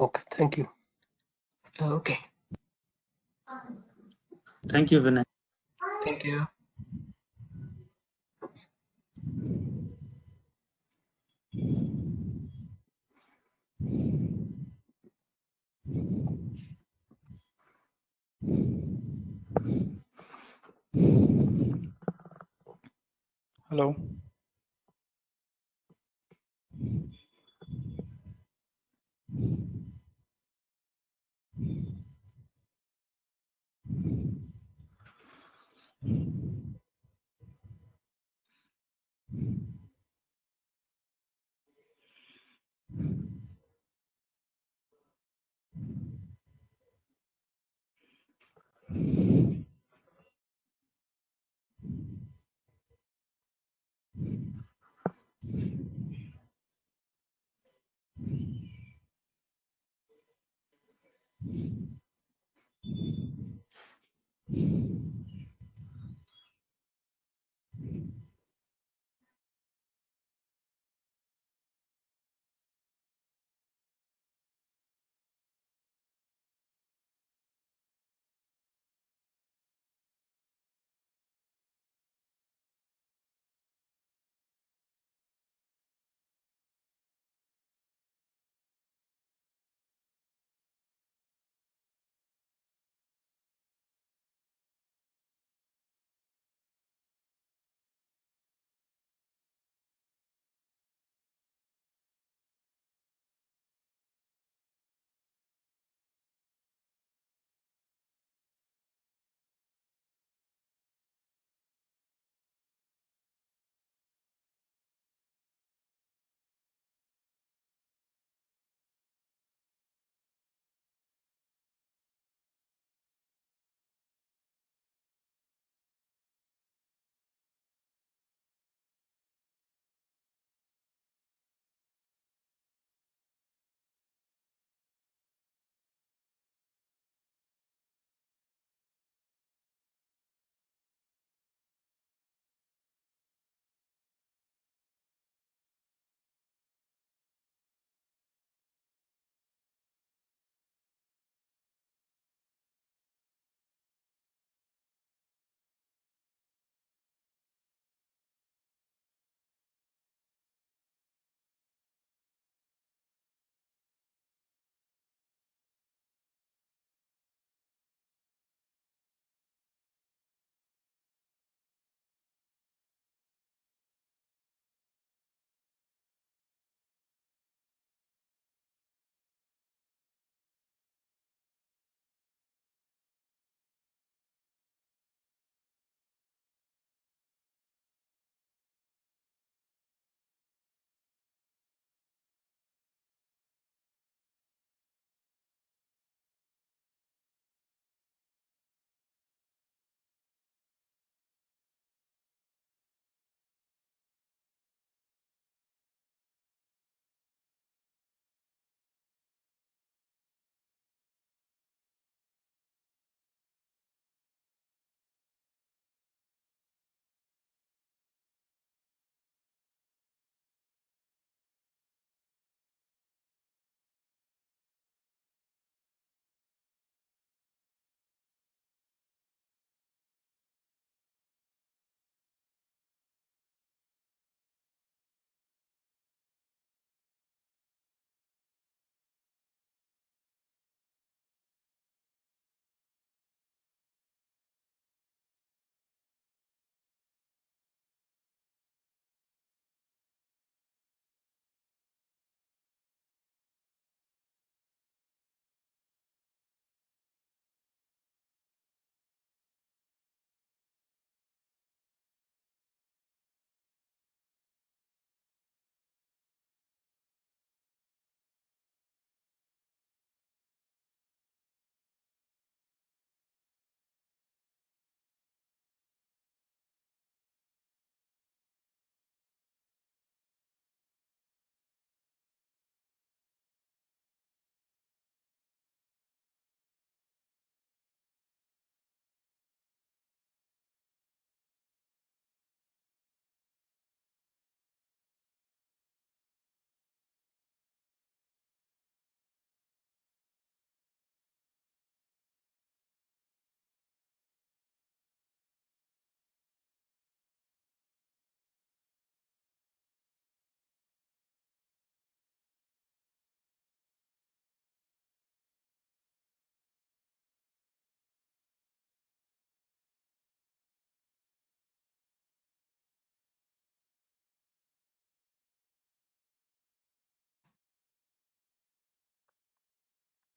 Okay, thank you. Okay, Thank you, Vinay. thank you. Hello.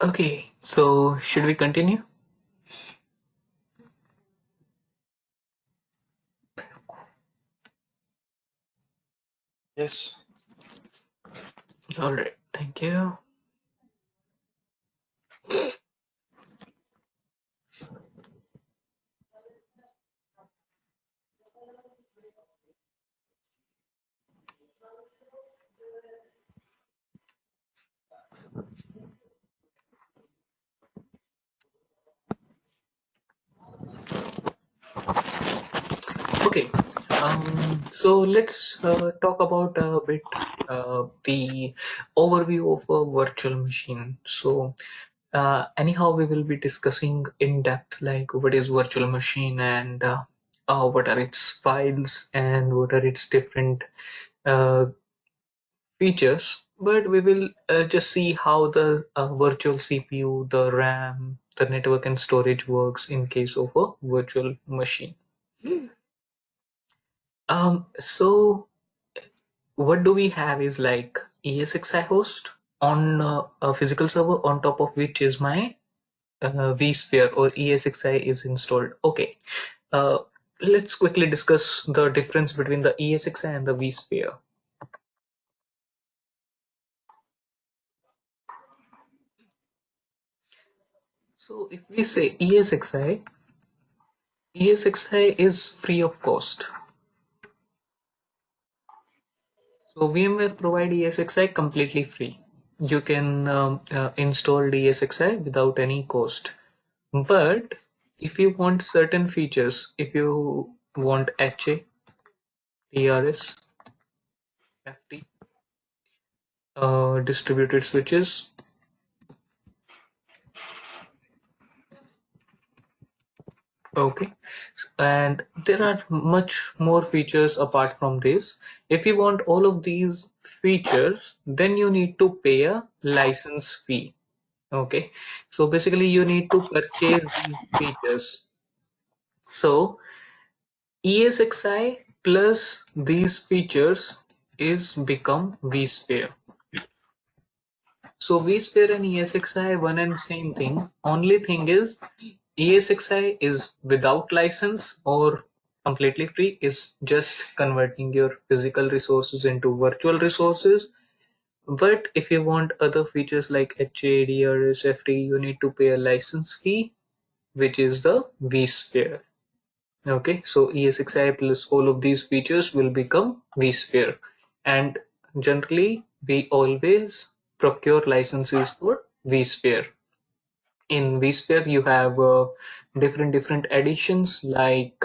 Okay, so should we continue? Yes. All right, thank you. Okay, so let's talk about a bit the overview of a virtual machine. So, anyhow, we will be discussing in depth like what is virtual machine and what are its files and what are its different uh, features, but we will just see how the virtual CPU, the RAM, the network and storage works in case of a virtual machine. So what do we have is like ESXi host on a physical server on top of which is my vSphere or ESXi is installed. Okay, uh, let's quickly discuss the difference between the ESXi and the vSphere. So if we say ESXi is free of cost. So VMware provide ESXi completely free. You can install ESXi without any cost. But if you want certain features, if you want HA, TRS, FT, distributed switches, okay, and there are much more features apart from this. If you want all of these features, then you need to pay a license fee. Okay, so basically you need to purchase these features. So ESXi plus these features is become vSphere. So vSphere and ESXi one and same thing. Only thing is ESXi is without license or completely free, is just converting your physical resources into virtual resources. But if you want other features like HA, DRS, FT, you need to pay a license fee, which is the vSphere. Okay, so ESXi plus all of these features will become vSphere. And generally, we always procure licenses for vSphere. In vSphere, you have different editions like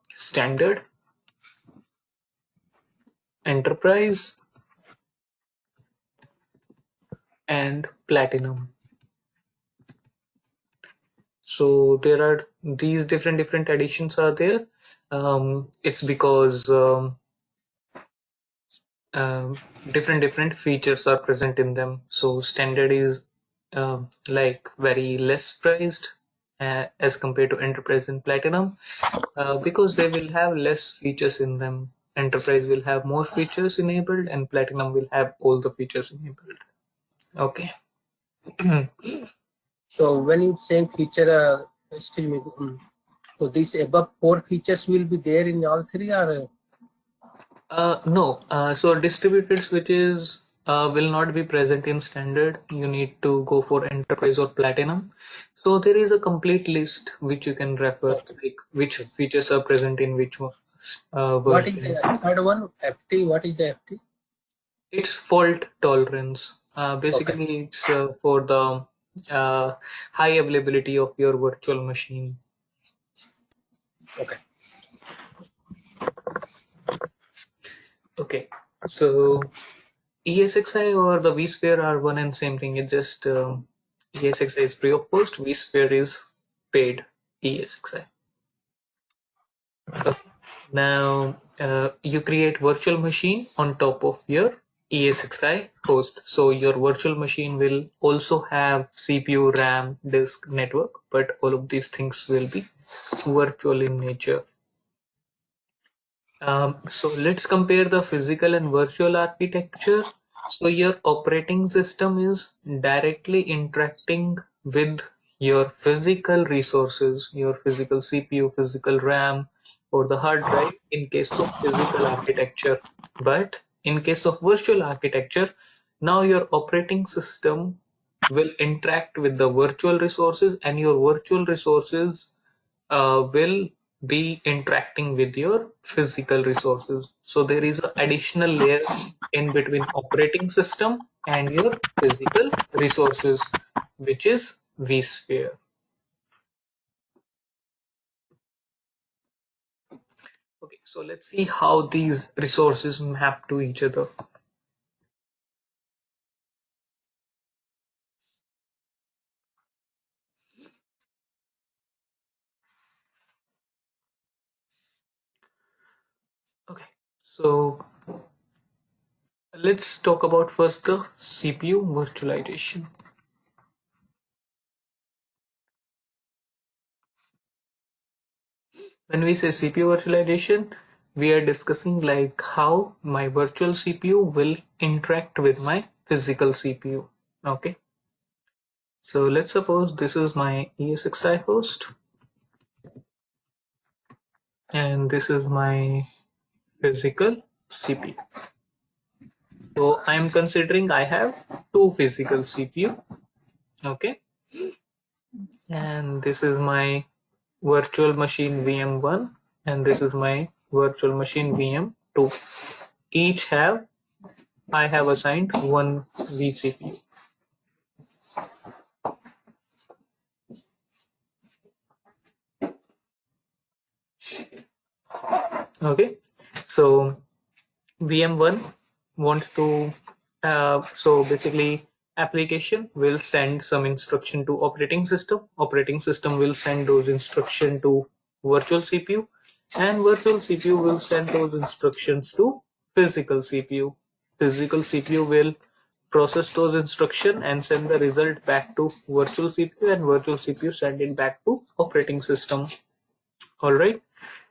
standard, enterprise, and platinum. So there are these different editions are there. It's because um, different features are present in them. So standard is like very less priced as compared to enterprise and platinum because they will have less features in them. Enterprise will have more features enabled and platinum will have all the features enabled. Okay. So when you say feature, excuse me, so these above four features will be there in all three, or No, so distributed switches will not be present in standard. You need to go for enterprise or platinum. So there is a complete list which you can refer, okay. like which features are present in which one, What is version. the third one? FT. What is the FT? It's fault tolerance. Okay. Basically, it's for the uh, high availability of your virtual machine. Okay. Okay, so ESXi or the vSphere are one and same thing. It's just ESXi is free of cost, vSphere is paid ESXi. Okay. Now you create virtual machine on top of your ESXi host. So your virtual machine will also have CPU, RAM, disk, network, but all of these things will be virtual in nature. So let's compare the physical and virtual architecture. So your operating system is directly interacting with your physical resources, your physical CPU, physical RAM, or the hard drive in case of physical architecture. But in case of virtual architecture, now your operating system will interact with the virtual resources, and your virtual resources will be interacting with your physical resources. So there is an additional layer in between operating system and your physical resources, which is vSphere. Okay, so let's see how these resources map to each other. Okay, so let's talk about first the CPU virtualization. When we say CPU virtualization, we are discussing like how my virtual CPU will interact with my physical CPU. Okay, so let's suppose this is my esxi host and this is my physical CPU. So I'm considering I have two physical CPU. Okay, and this is my virtual machine VM1 and this is my virtual machine VM2. Each have I have assigned one vCPU. Okay, so VM1 wants to so basically application will send some instruction to operating system will send those instruction to virtual CPU, and virtual CPU will send those instructions to physical CPU will process those instruction and send the result back to virtual CPU, and virtual CPU send it back to operating system. All right.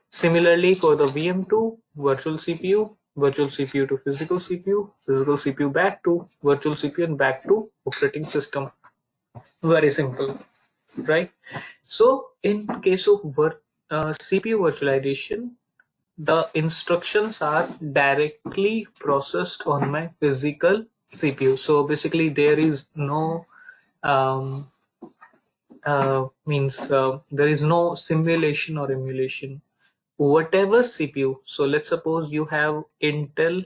Similarly, for the VM2, virtual CPU to physical CPU back to virtual CPU and back to operating system. Very simple, right? So in case of CPU virtualization, the instructions are directly processed on my physical CPU. So basically, there is no um, there is no simulation or emulation. Whatever CPU, so let's suppose you have Intel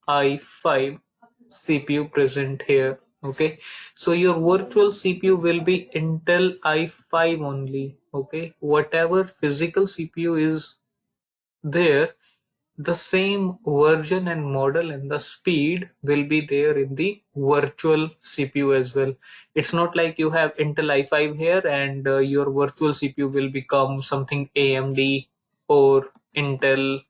i5 CPU present here. Okay, so your virtual CPU will be Intel i5 only. Okay, whatever physical CPU is there, the same version and model and the speed will be there in the virtual CPU as well. It's not like you have Intel i5 here and your virtual CPU will become something AMD or Intel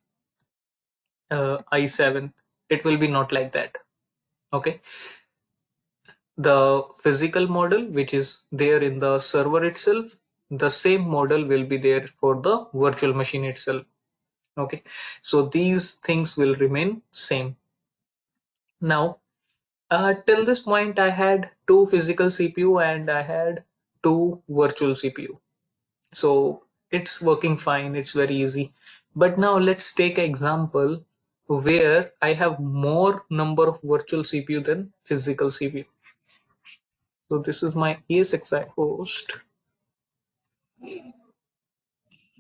i7. It will be not like that. Okay, the physical model which is there in the server itself, the same model will be there for the virtual machine itself. Okay, so these things will remain same. Now till this point I had two physical CPU and I had two virtual CPU. So it's working fine, it's very easy. But now let's take an example where I have more number of virtual CPU than physical CPU. So this is my esxi host.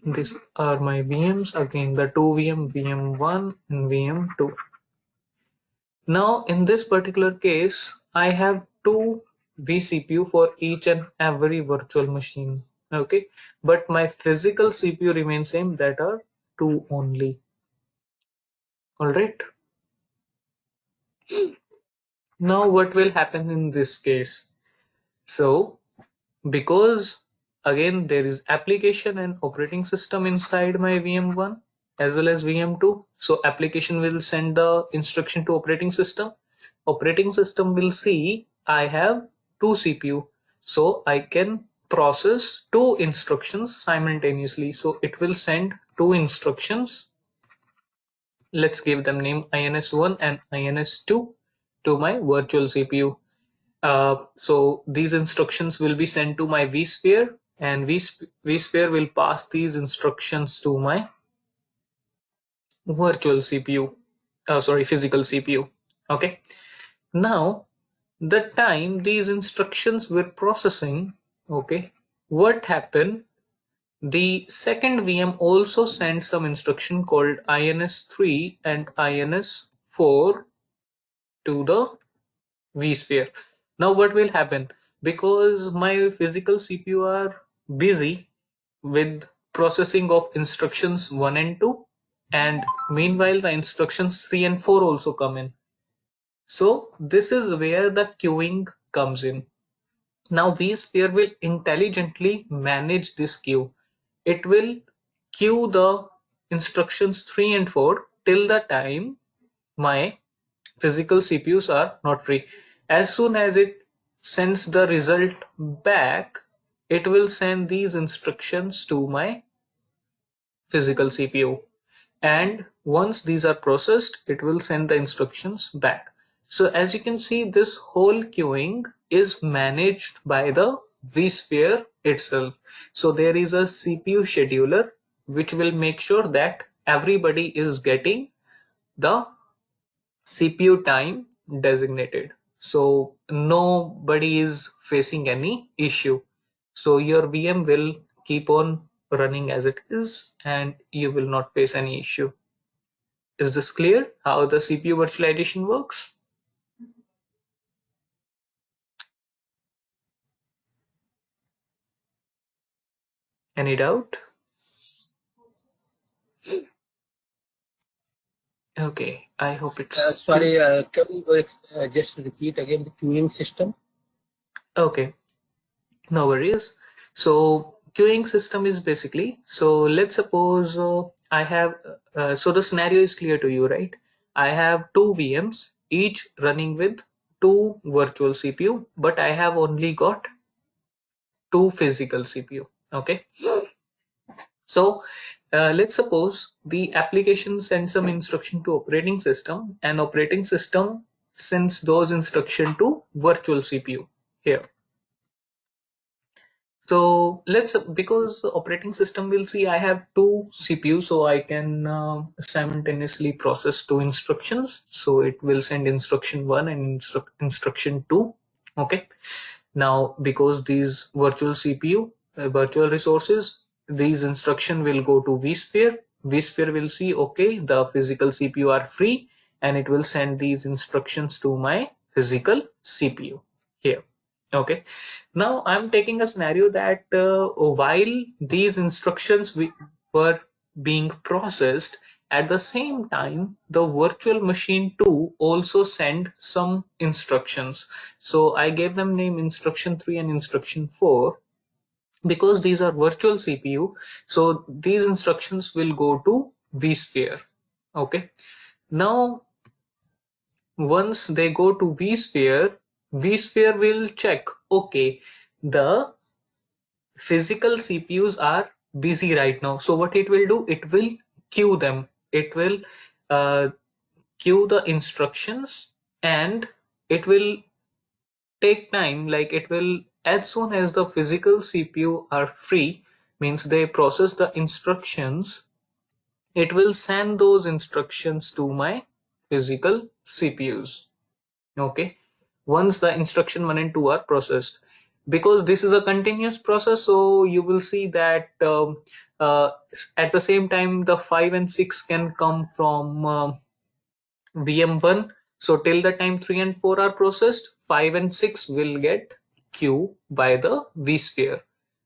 These are my VMs, again the two VM1 and VM2. Now in this particular case, I have two vCPU for each and every virtual machine. Okay, but my physical CPU remains same, that are two only. All right. Now what will happen in this case? So because again there is application and operating system inside my VM1 as well as VM2, so application will send the instruction to operating system will see I have two CPU, so I can process two instructions simultaneously. So it will send two instructions. Let's give them name ins1 and ins2. to my virtual CPU. So these instructions will be sent to my vSphere, and vSphere will pass these instructions to my virtual CPU. Sorry, physical CPU. Okay. Now, the time these instructions were processing, okay, what happened? The second VM also sent some instruction called INS3 and INS4 to the vSphere. Now what will happen? Because my physical CPU are busy with processing of instructions 1 and 2, and meanwhile the instructions 3 and 4 also come in. So this is where the queuing comes in. Now vSphere will intelligently manage this queue. It will queue the instructions 3 and 4 till the time my physical CPUs are not free. As soon as it sends the result back, it will send these instructions to my physical CPU. And once these are processed, it will send the instructions back. So as you can see, this whole queuing is managed by the vSphere itself. So there is a CPU scheduler which will make sure that everybody is getting the CPU time designated. So nobody is facing any issue. So your VM will keep on running as it is and you will not face any issue. Is this clear how the CPU virtualization works? Any doubt? Okay, I hope it's Sorry, can you just repeat again the queuing system? okay. No worries. So queuing system is basically, so let's suppose I have, so the scenario is clear to you, right? I have two VMs, each running with two virtual CPU, but I have only got two physical CPU. Okay. So let's suppose the application sends some instruction to operating system, and operating system sends those instruction to virtual CPU here. So let's, because the operating system will see I have two CPUs, so I can simultaneously process two instructions. So it will send instruction 1 and instruction 2. Okay. Now, because these virtual CPU, virtual resources, these instruction will go to vSphere. vSphere will see, okay, the physical CPU are free, and it will send these instructions to my physical CPU here. Okay. Now I'm taking a scenario that while these instructions were being processed, at the same time, the virtual machine 2 also sent some instructions. So I gave them name instruction 3 and instruction 4 because these are virtual CPU. So these instructions will go to vSphere. Okay. Now, once they go to vSphere, vSphere will check, okay, the physical CPUs are busy right now. So what it will do, it will queue them. It will uh, queue the instructions, and it will take time. Like it will, as soon as the physical CPU are free, means they process the instructions, it will send those instructions to my physical CPUs. Okay, once the instruction 1 and 2 are processed, because this is a continuous process, so you will see that uh, at the same time the 5 and 6 can come from VM1. So till the time 3 and 4 are processed, 5 and 6 will get queued by the vSphere.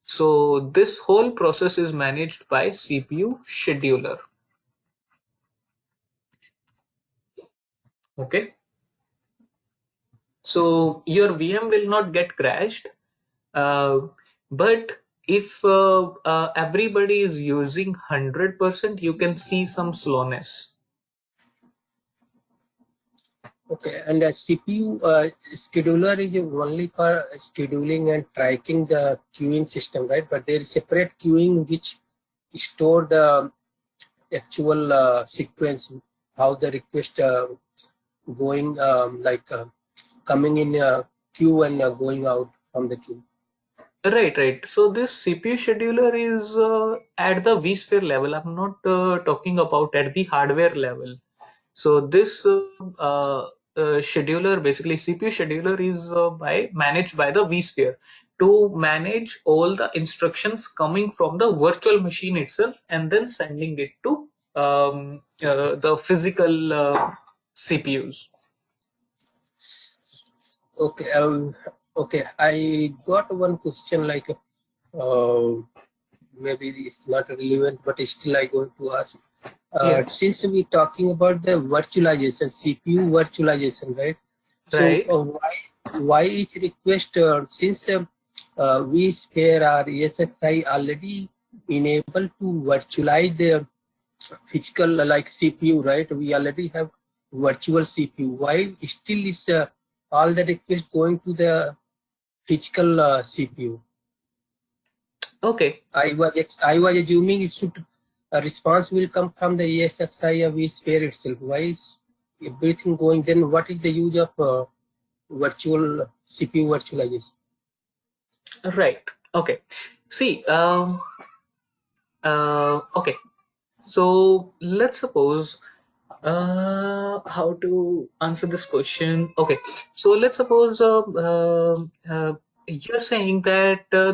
So this whole process is managed by CPU scheduler. Okay, so your VM will not get crashed. But if everybody is using 100%, you can see some slowness. Okay, and the CPU scheduler is only for scheduling and tracking the queuing system, right? But there is separate queuing which store the actual sequence, how the request going coming in a queue and going out from the queue. Right. So this CPU scheduler is at the vSphere level. I'm not talking about at the hardware level. So this scheduler, basically CPU scheduler, is managed by the vSphere to manage all the instructions coming from the virtual machine itself and then sending it to the physical CPUs. Okay. Okay. I got one question maybe it's not relevant, but still I going to ask. Yeah. Since we're talking about the virtualization, CPU virtualization, right? So Right. why each request since vSphere or esxi already enable to virtualize the physical CPU, right? We already have virtual CPU. Why still it's all the request going to the physical CPU? Okay. I was assuming it should a response will come from the esxi or vSphere itself. Why is everything going? Then what is the use of virtual CPU virtualization? Right. Okay. See. Okay. So let's suppose how to answer this question. Okay. So let's suppose you're saying that the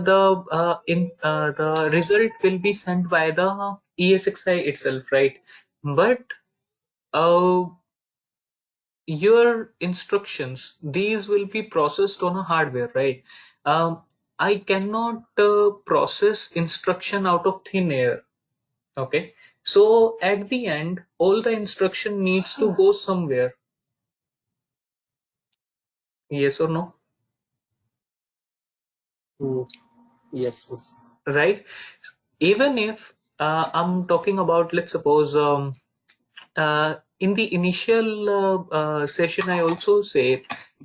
result will be sent by the ESXi itself, right? But uh, your instructions, these will be processed on a hardware, right? I cannot process instruction out of thin air. Okay, so at the end all the instruction needs to go somewhere. Yes or no? Mm, yes, yes. Right. Even if I'm talking about, let's suppose in the initial session I also say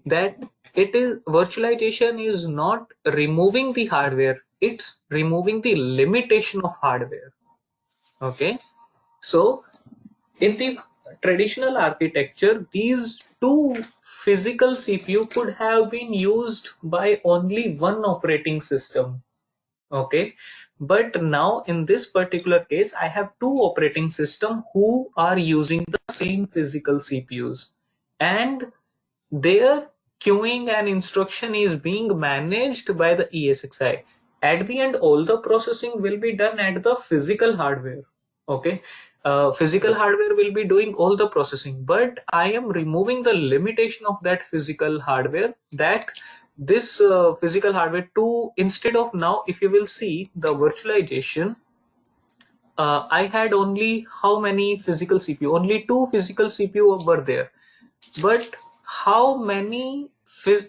that it is virtualization is not removing the hardware, it's removing the limitation of hardware. Okay, so in the traditional architecture, these two physical CPU could have been used by only one operating system. Okay, but now in this particular case, I have two operating system who are using the same physical CPUs, and their queuing and instruction is being managed by the ESXi. At the end, all the processing will be done at the physical hardware. Okay, physical hardware will be doing all the processing, but I am removing the limitation of that physical hardware. That this physical hardware to, instead of, now if you will see the virtualization, I had only how many physical CPU? Only two physical CPU were there, but how many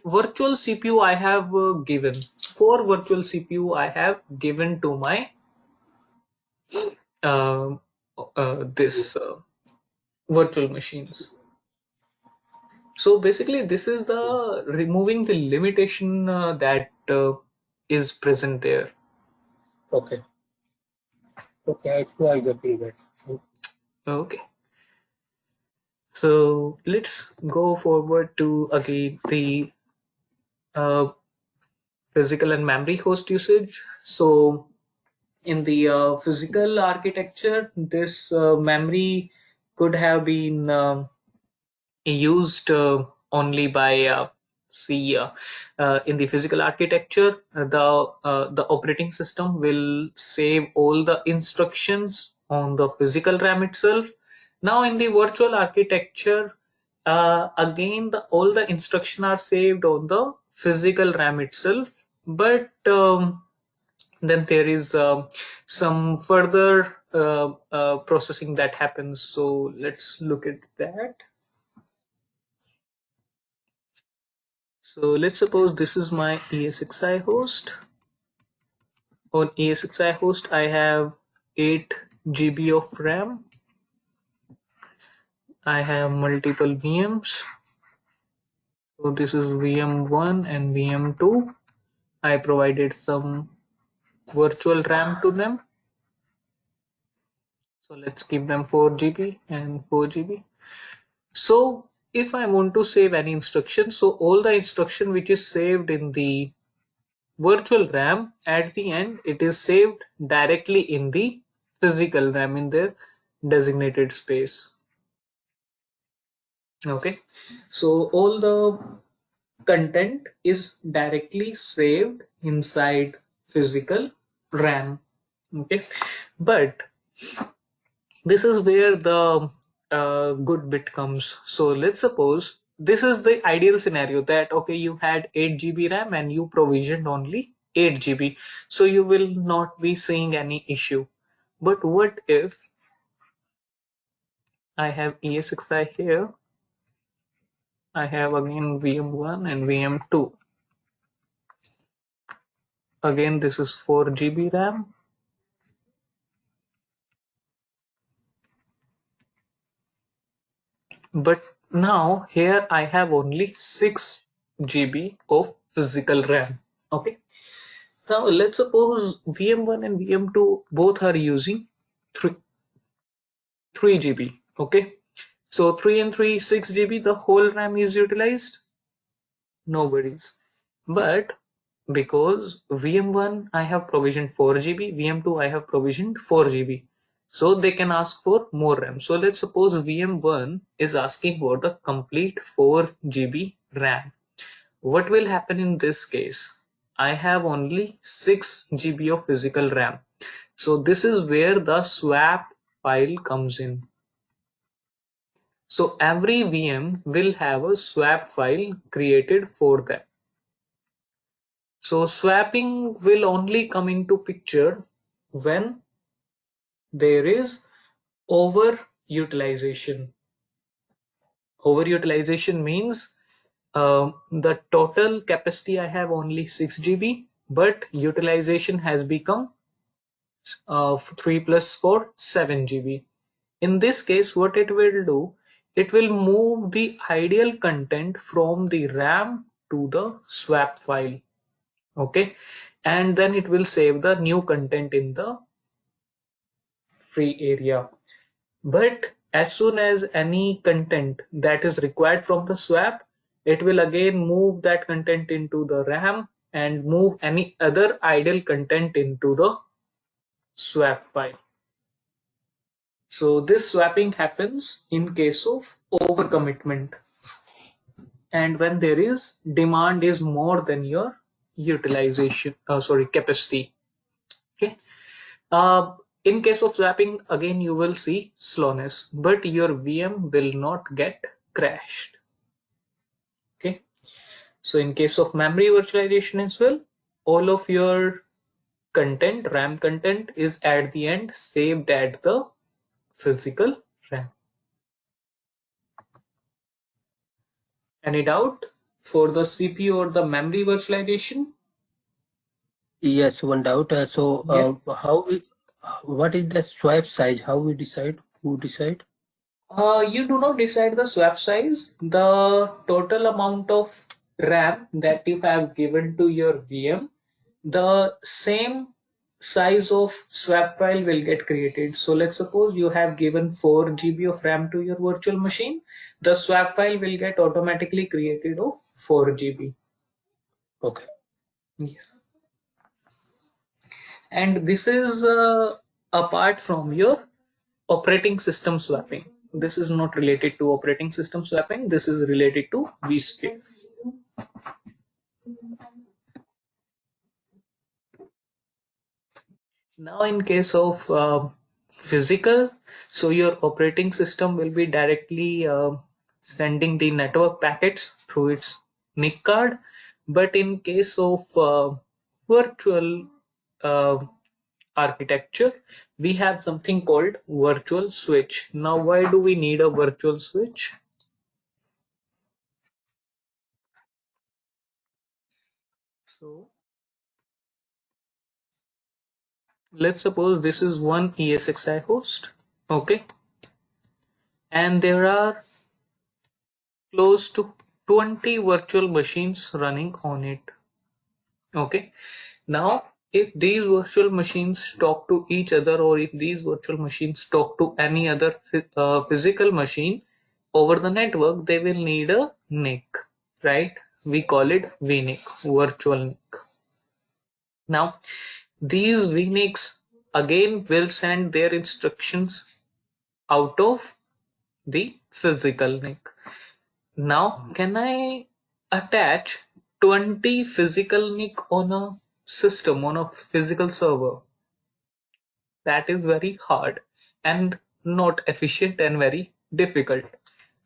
virtual CPU I have given? Four virtual CPU I have given to my uh, this virtual machines. So basically, this is the removing the limitation that is present there. Okay. Okay, I think I getting that. Okay. So let's go forward to again the uh, physical and memory host usage. So in the physical architecture, this memory could have been used only by see in the physical architecture, the operating system will save all the instructions on the physical RAM itself. Now in the virtual architecture, again all the instruction are saved on the physical RAM itself, but then there is some further processing that happens. So let's look at that. So let's suppose this is my esxi host. On esxi host, I have 8 GB of RAM. I have multiple VMs. So this is VM1 and VM2. I provided some virtual RAM to them. So let's give them 4 GB and 4 GB. So if I want to save any instruction, so all the instruction which is saved in the virtual RAM, at the end it is saved directly in the physical RAM in their designated space. Okay, so all the content is directly saved inside physical RAM. Okay, but this is where the good bit comes. So let's suppose this is the ideal scenario that okay, you had 8 GB RAM and you provisioned only 8 GB, so you will not be seeing any issue. But what if I have esxi here, I have again VM1 and VM2. Again, this is 4 GB RAM. But now here I have only 6 GB of physical RAM. Okay. Now let's suppose VM1 and VM2 both are using 3, 3 GB. Okay. So 3 and 3, 6 GB, the whole RAM is utilized. No worries. But because VM1 I have provisioned 4 GB, VM2 I have provisioned 4 GB. So they can ask for more RAM. So let's suppose VM1 is asking for the complete 4 GB RAM. What will happen in this case? I have only 6 GB of physical RAM. So this is where the swap file comes in. So every VM will have a swap file created for that. So swapping will only come into picture when there is overutilization. Overutilization means the total capacity I have only 6 GB, but utilization has become 3 plus 4, 7 GB. In this case, what it will do, it will move the ideal content from the RAM to the swap file. Okay, and then it will save the new content in the free area. But as soon as any content that is required from the swap, it will again move that content into the RAM and move any other idle content into the swap file. So this swapping happens in case of overcommitment and when there is demand is more than your utilization, capacity. Okay. In case of swapping, again you will see slowness, but your VM will not get crashed. Okay. So in case of memory virtualization as well, all of your content, RAM content, is at the end saved at the physical RAM. Any doubt for the CPU or the memory virtualization? Yes, one doubt. Yeah. What is the swap size? How we decide? Who decide? You do not decide the swap size. The total amount of RAM that you have given to your VM, the same size of swap file will get created. So let's suppose you have given 4 GB of RAM to your virtual machine. The swap file will get automatically created of 4 GB. Okay. Yes. And this is apart from your operating system swapping. This is not related to operating system swapping. This is related to vSphere. Now, in case of physical, so your operating system will be directly sending the network packets through its NIC card. But in case of virtual uh, architecture, we have something called virtual switch. Now, why do we need a virtual switch? So let's suppose this is one esxi host, okay, and there are close to 20 virtual machines running on it. Okay, now if these virtual machines talk to each other or if these virtual machines talk to any other physical machine, over the network, they will need a NIC, right? We call it VNIC, virtual NIC. Now, these VNICs again will send their instructions out of the physical NIC. Now, can I attach 20 physical NIC on a system, on a physical server? That is very hard and not efficient and very difficult.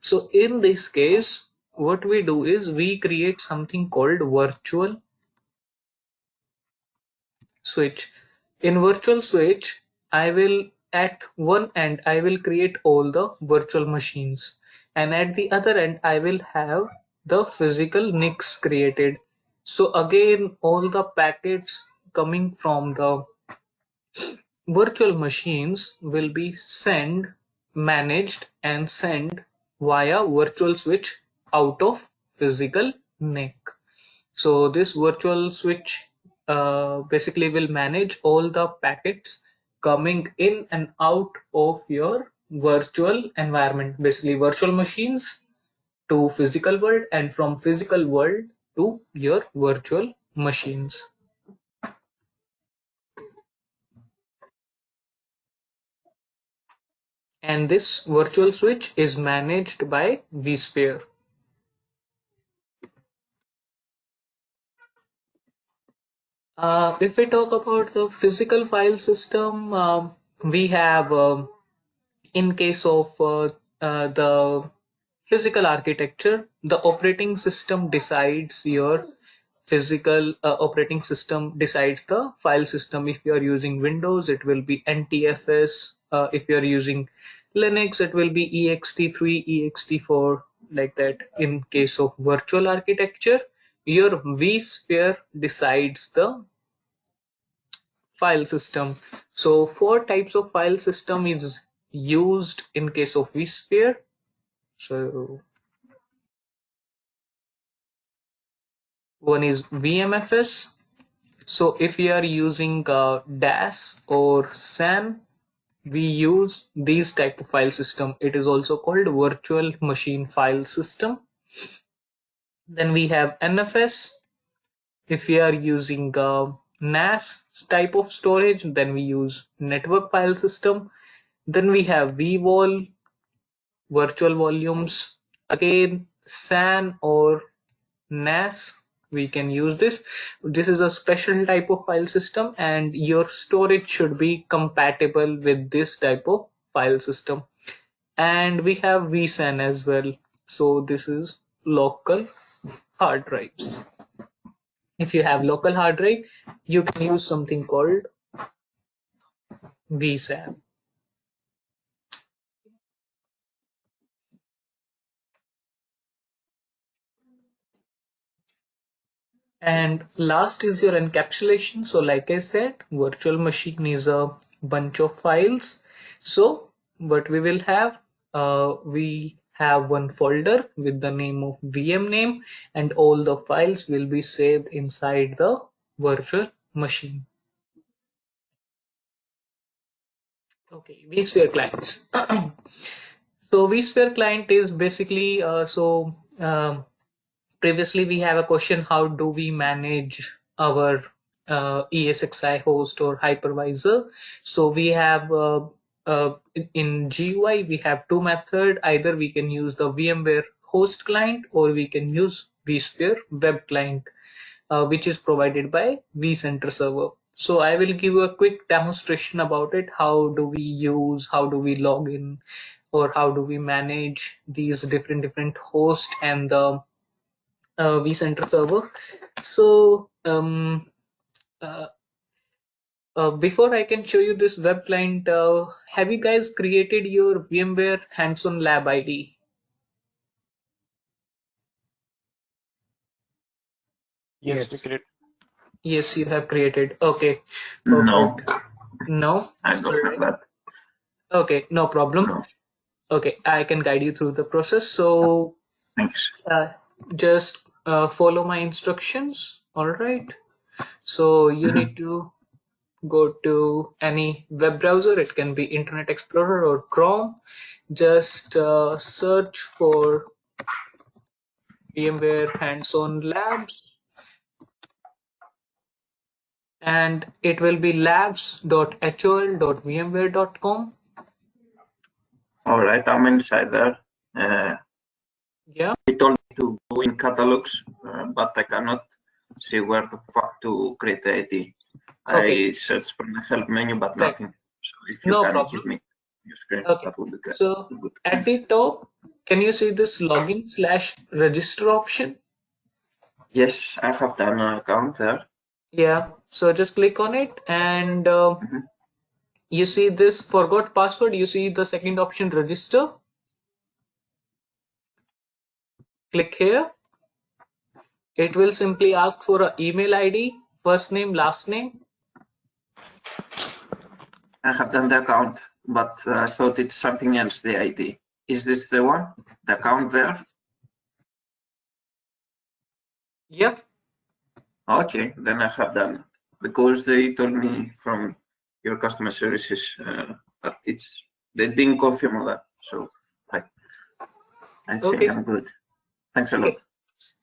So in this case, what we do is we create something called virtual switch. In virtual switch, I will at one end I will create all the virtual machines, and at the other end I will have the physical NICs created. So again, all the packets coming from the virtual machines will be sent, managed, and sent via virtual switch out of physical NIC. So this virtual switch basically will manage all the packets coming in and out of your virtual environment, basically virtual machines to physical world and from physical world to your virtual machines. And this virtual switch is managed by vSphere. If we talk about the physical file system, we have in case of the physical architecture, the operating system decides your physical operating system decides the file system. If you are using Windows, it will be NTFS. If you are using Linux, it will be ext3, ext4, like that. In case of virtual architecture, your vSphere decides the file system. So four types of file system is used in case of vSphere. So one is VMFS. So if you are using DAS or SAN, we use these type of file system. It is also called virtual machine file system. Then we have NFS. If you are using NAS type of storage, then we use network file system. Then we have vVol, virtual volumes. Again, SAN or NAS, we can use this. This is a special type of file system, and your storage should be compatible with this type of file system. And we have vSAN as well. So this is local hard drives. If you have local hard drive, you can use something called vSAN. And last is your encapsulation. So like I said, virtual machine is a bunch of files. So what we will have, we have one folder with the name of VM name, and all the files will be saved inside the virtual machine. Okay, vSphere clients. So vSphere client is basically previously we have a question, how do we manage our esxi host or hypervisor? So we have in GUI we have two methods. Either we can use the VMware host client or we can use vSphere web client, which is provided by vCenter server. So I will give you a quick demonstration about it. How do we log in, or how do we manage these different hosts and the vCenter server. So uh, before I can show you this web client, have you guys created your VMware hands-on lab ID? Yes, Yes. we create. Yes, you have created. Okay, No, perfect. No? I don't have that. Okay, no problem. No, Okay, I can guide you through the process. So thanks. just follow my instructions. All right. So you need to go to any web browser. It can be Internet Explorer or Chrome. Just search for VMware Hands-on Labs, and it will be labs.hol.vmware.com. All right, I'm inside there. Yeah. It told me to go in catalogs, but I cannot see where the fuck to create the ID. Okay. I searched for the help menu, but Right. nothing. So if you No can problem. give me your screen, Okay. that would be good. So at the top, can you see this login/register option? Yes, I have done an account there. Yeah. So just click on it, and you see this forgot password. You see the second option, register. Click here. It will simply ask for an email ID, first name, last name. I have done the account, but I thought it's something else, the ID. Is this the one? The account there? Yep. Okay, then I have done it. Because they told me from your customer services that they didn't confirm all that. So I think I'm good. Thanks a lot.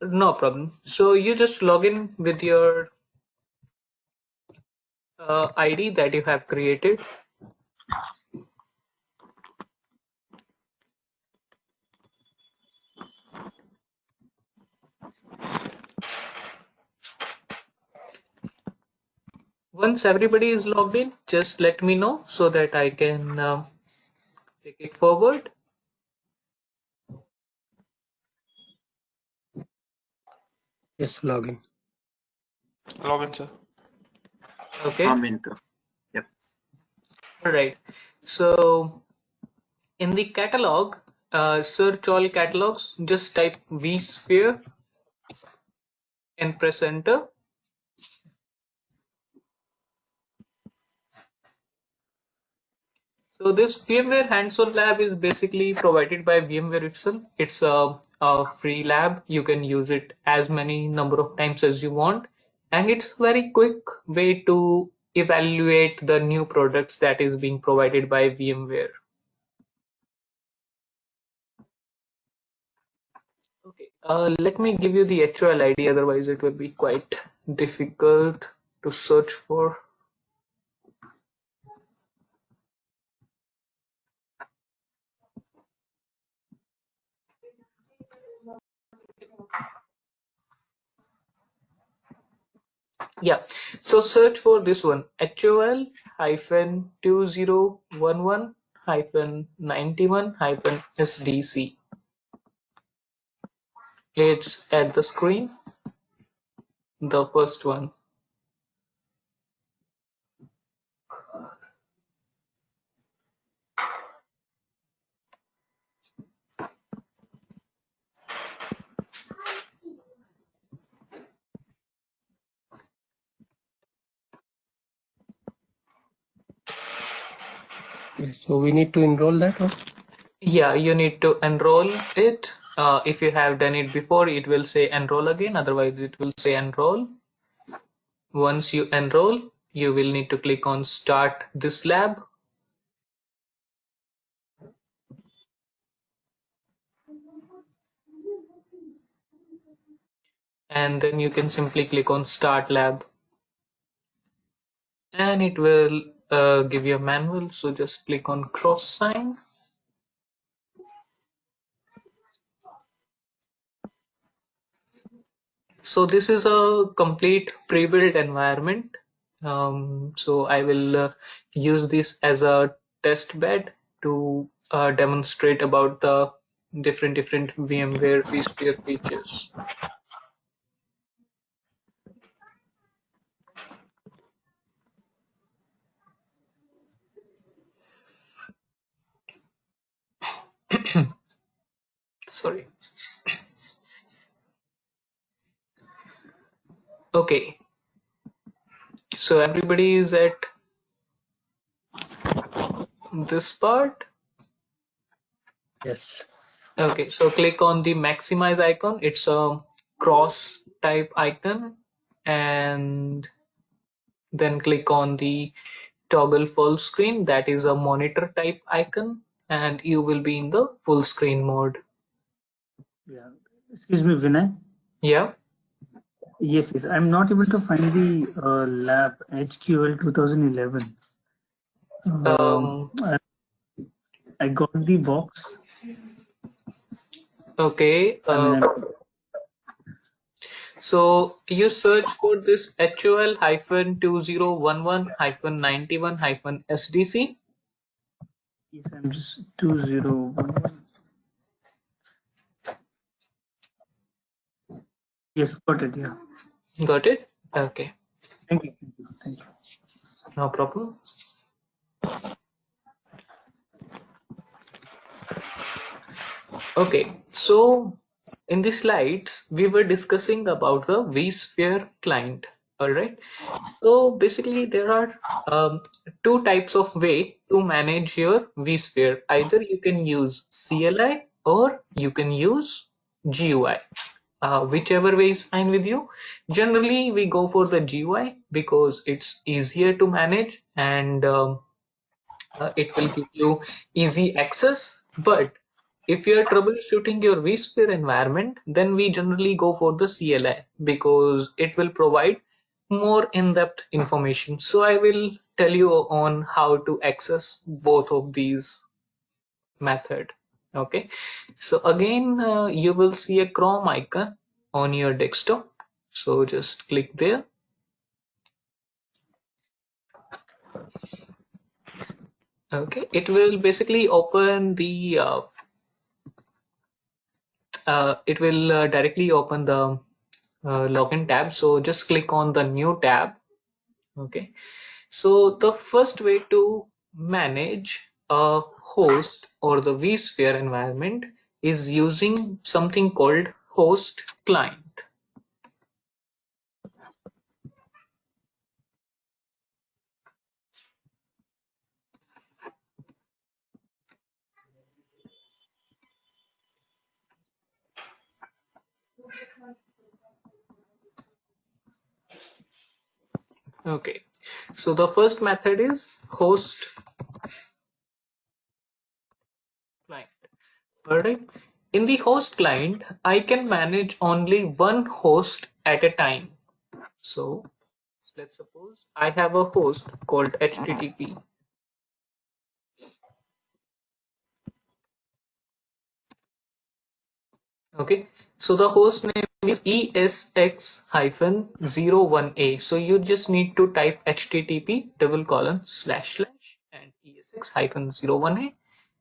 No problem. So you just log in with your ID that you have created. Once everybody is logged in, just let me know so that I can take it forward. Yes, login. Login, sir. Okay. I'm into. Yep. All right. So in the catalog, search all catalogs. Just type vSphere and press enter. So this VMware Hands-on Lab is basically provided by VMware itself. It's a free lab. You can use it as many number of times as you want. And it's a very quick way to evaluate the new products that is being provided by VMware. Okay, let me give you the HOL ID, otherwise it will be quite difficult to search for. Yeah, so search for this one, HOL hyphen 2011 hyphen 91 hyphen SDC. It's at the screen, the first one. So we need to enroll that one? Yeah, you need to enroll it. If you have done it before, it will say enroll again, otherwise it will say enroll. Once you enroll, you will need to click on start this lab. And then you can simply click on start lab. And it will give you a manual, so just click on cross sign. So this is a complete pre-built environment. So I will use this as a test bed to demonstrate about the different VMware vSphere features. Sorry. Okay. So everybody is at this part. Yes. Okay, so click on the maximize icon. It's a cross type icon, and then click on the toggle full screen. That is a monitor type icon, and you will be in the full screen mode. Yeah. Excuse me, Vinay. Yeah. Yes, yes. I'm not able to find the lab HQL 2011. I got the box. Okay. So you search for this HOL-2011-91-SDC. Yes, I'm just 2011. Yes, got it. Yeah. Got it? Okay. Thank you. Thank you. Thank you. No problem. Okay, so in the slides, we were discussing about the vSphere client. All right. So basically, there are two types of way to manage your vSphere. Either you can use CLI or you can use GUI. Whichever way is fine with you. Generally, we go for the GUI because it's easier to manage and it will give you easy access. But if you're troubleshooting your vSphere environment, then we generally go for the CLI because it will provide more in-depth information. So I will tell you on how to access both of these method. Okay, so again, you will see a Chrome icon on your desktop. So just click there. Okay, it will basically open the it will directly open the login tab. So just click on the new tab. Okay, so the first way to manage a host or the vSphere environment is using something called host client. Okay, so the first method is host client. All right. In the host client, I can manage only one host at a time. So let's suppose I have a host called HTTP. Okay, so the host name is esx-01a. So you just need to type http:// and esx-01a.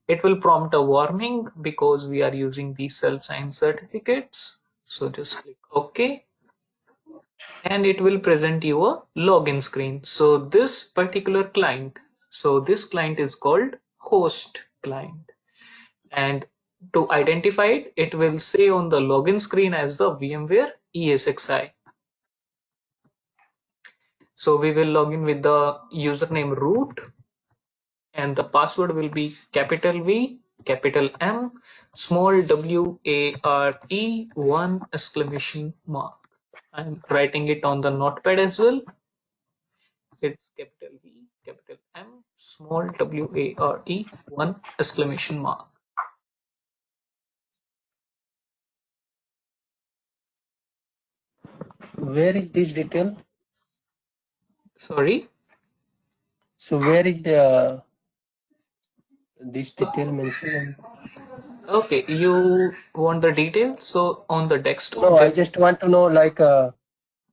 It will prompt a warning because we are using these self-signed certificates. So just click OK. And it will present you a login screen. So this particular client, this client is called host client. And to identify it, it will say on the login screen as the VMware esxi. So we will log in with the username root, and the password will be capital V, capital M, small WARE, 1 exclamation mark. I'm writing it on the notepad as well. It's capital V, capital M, small WARE, 1 exclamation mark. Where is this detail? Sorry. So where is this detail mentioned? Okay, you want the details? So on the desktop. No, I just want to know, like,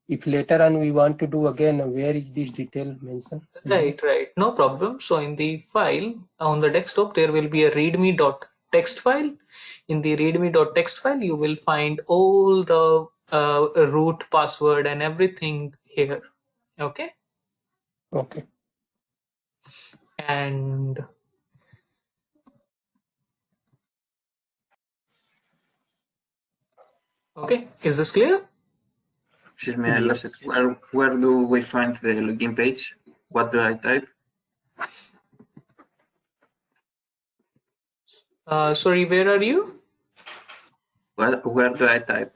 if later on we want to do again, where is this detail mentioned? Right, right. No problem. So in the file on the desktop, there will be a readme.txt file. In the readme.txt file, you will find all the root password and everything here. Okay. Okay. And okay, is this clear? Excuse me, I lost it. Where do we find the login page? What do I type? Sorry, where are you? Where do I type?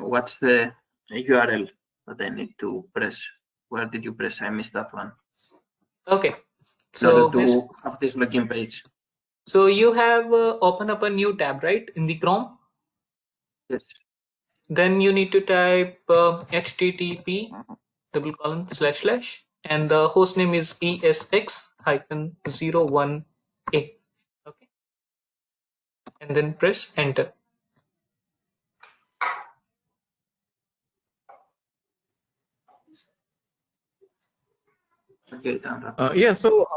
What's the URL that I need to press? Where did you press? I missed that one. Okay. In So order to have this login page. so you have open up a new tab, right, in the Chrome. Yes. Then you need to type http // and the host name is esx-01a. Okay, and then press enter. Okay, done that. Yeah, so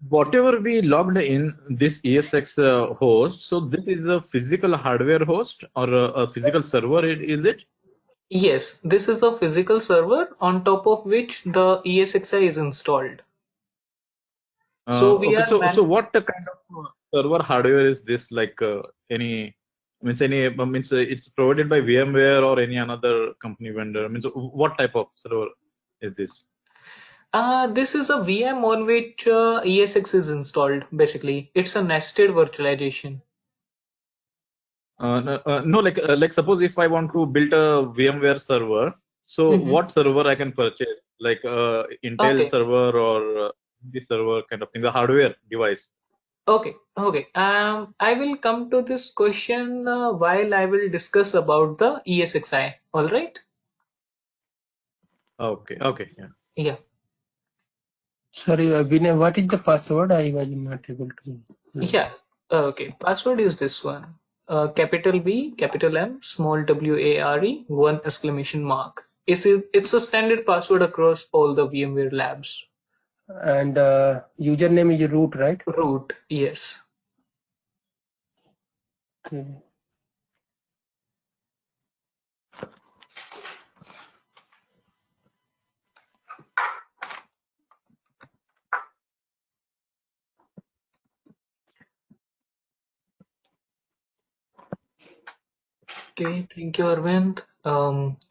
whatever we logged in this ESX host, so this is a physical hardware host or a physical server, is it? Yes, this is a physical server on top of which the ESXi is installed. So we Okay, are so what kind of server hardware is this? Like any means it's provided by VMware or any another company vendor? Means what type of server is this? this is a VM on which ESX is installed. Basically, it's a nested virtualization. No, like suppose if I want to build a VMware server, so what server I can purchase? Like Intel Okay. server or this server kind of thing, the hardware device. Okay. I will come to this question while I will discuss about the ESXi. All right. Okay, yeah. Yeah. Sorry, Vinay, what is the password? I was not able to. Yeah. Okay. Password is this one. Capital B, capital M, small WARE, 1!! It's a standard password across all the VMware labs. And username is root, right? Root, yes. Okay. Okay, thank you, Arvind.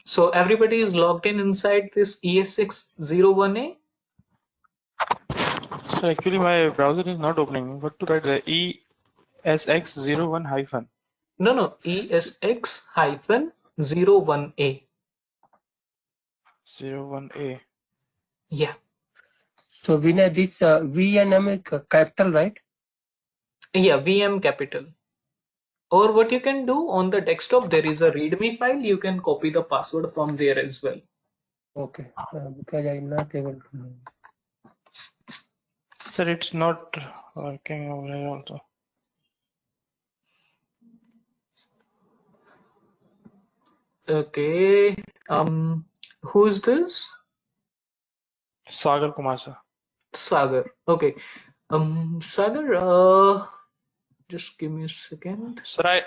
So everybody is logged in inside this ES601A. So actually my browser is not opening. What to write there? ESX01 hyphen. No, ESX-01A. 01A. Yeah. So Vinay, this V and M is capital, right? Yeah, VM capital. Or what you can do on the desktop, there is a README file. You can copy the password from there as well. Okay, because I'm not able to know. Sir, it's not working over here also. Okay. Who is this? Sagar Kumar sir. Sagar. Okay. Sagar, just give me a second. Sir,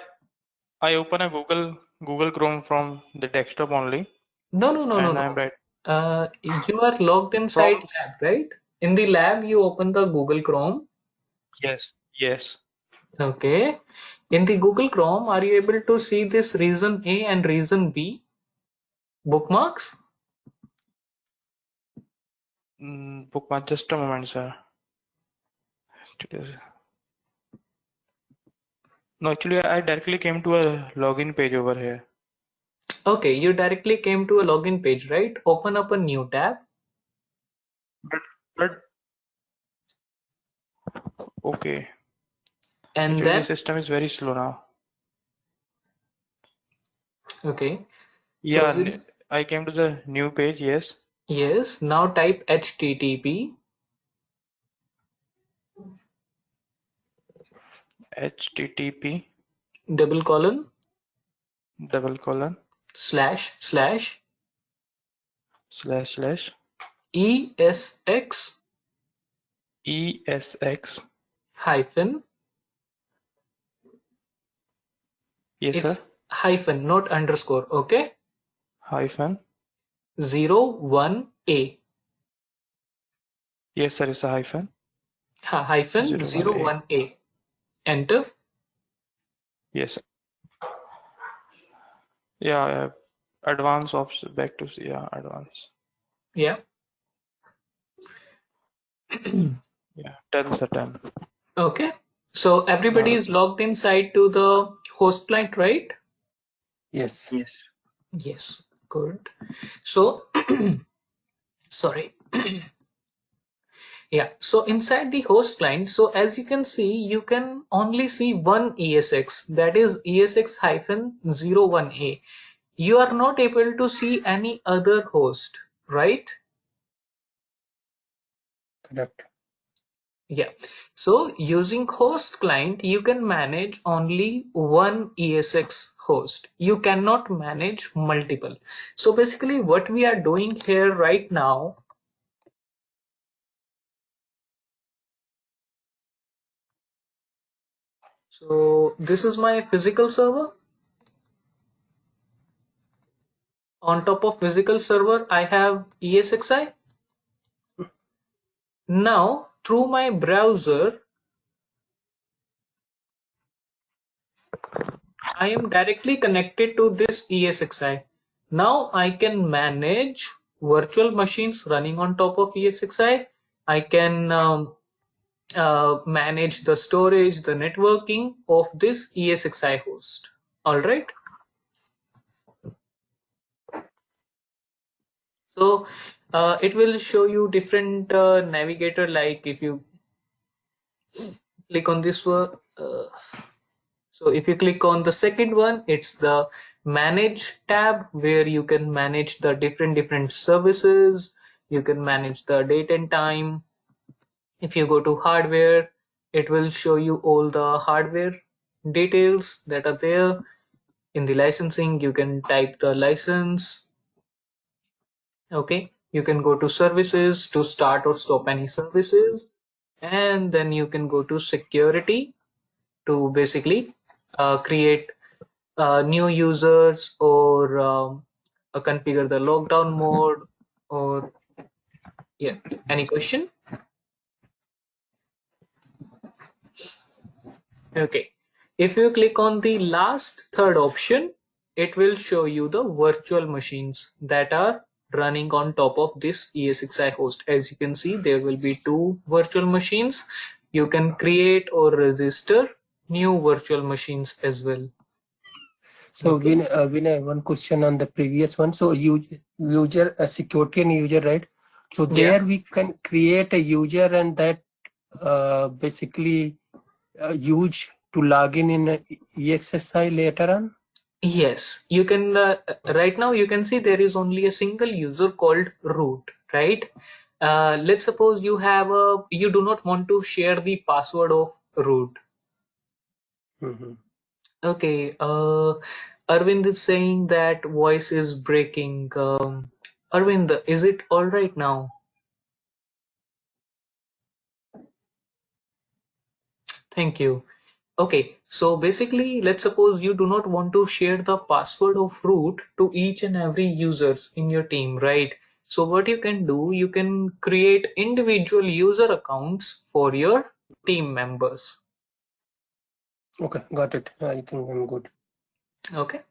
I open a Google Chrome from the desktop only. No. And I'm right. You are logged inside lab, right? In the lab, you open the Google Chrome. Yes. Okay. In the Google Chrome, are you able to see this region A and region B bookmarks? Bookmark, just a moment, sir. No, actually, I directly came to a login page over here. Okay, you directly came to a login page, right? Open up a new tab. But okay. And Actually, then the system is very slow now. okay. Yeah, So I came to the new page. Yes. yes. Now type HTTP HTTP // // ESX ESX. hyphen. Yes, It's sir. hyphen, not underscore. Okay. Hyphen. 01A. Yes, sir. It's a hyphen. Hyphen 01A. 01A. Enter. Yes, sir. Yeah. Advance option back to advance. Yeah. Yeah. 10, sir. 10. Okay. So everybody is logged inside to the host client, right? Yes. Yes. Good. So Sorry. Yeah, so inside the host client, so as you can see, you can only see one ESX, that is ESX-01A. You are not able to see any other host, right? Correct. Yeah, so using host client, you can manage only one ESX host. You cannot manage multiple. So basically what we are doing here right now, so this is my physical server. On top of physical server, I have esxi. Now, through my browser, I am directly connected to this esxi. Now I can manage virtual machines running on top of esxi. I can manage the storage, the networking of this esxi host. All right. So it will show you different navigator, like if you click on this one. So if you click on the second one, it's the manage tab where you can manage the different services. You can manage the date and time. If you go to hardware, it will show you all the hardware details that are there. In the licensing, you can type the license. Okay, you can go to services to start or stop any services, and then you can go to security to basically create new users, or configure the lockdown mode, or yeah, any question? Okay, if you click on the last third option, it will show you the virtual machines that are running on top of this ESXi host. As you can see, there will be two virtual machines. You can create or register new virtual machines as well. So Okay. Vinay, one question on the previous one. So user security and user, right? So Yeah. there we can create a user and that basically use to log in EXSI later on. Yes, you can. Right now, you can see there is only a single user called root, right? Let's suppose you have you do not want to share the password of root. Mm-hmm. Okay, Arvind is saying that voice is breaking. Arvind, is it all right now? Thank you. Okay, so basically, let's suppose you do not want to share the password of root to each and every users in your team, right? So what you can do, you can create individual user accounts for your team members. Okay, got it. I think I'm good. Okay.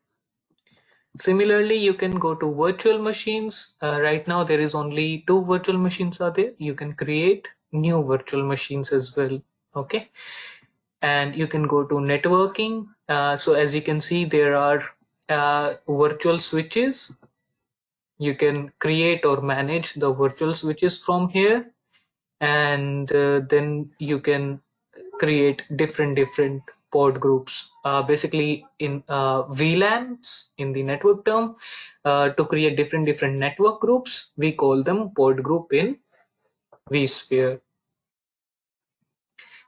Similarly, you can go to virtual machines. Right now, there is only two virtual machines are there. You can create new virtual machines as well. Okay. And you can go to networking. So as you can see, there are virtual switches. You can create or manage the virtual switches from here, and then you can create different pod groups. Basically, in VLANs, in the network term, to create different network groups, we call them pod group in vSphere.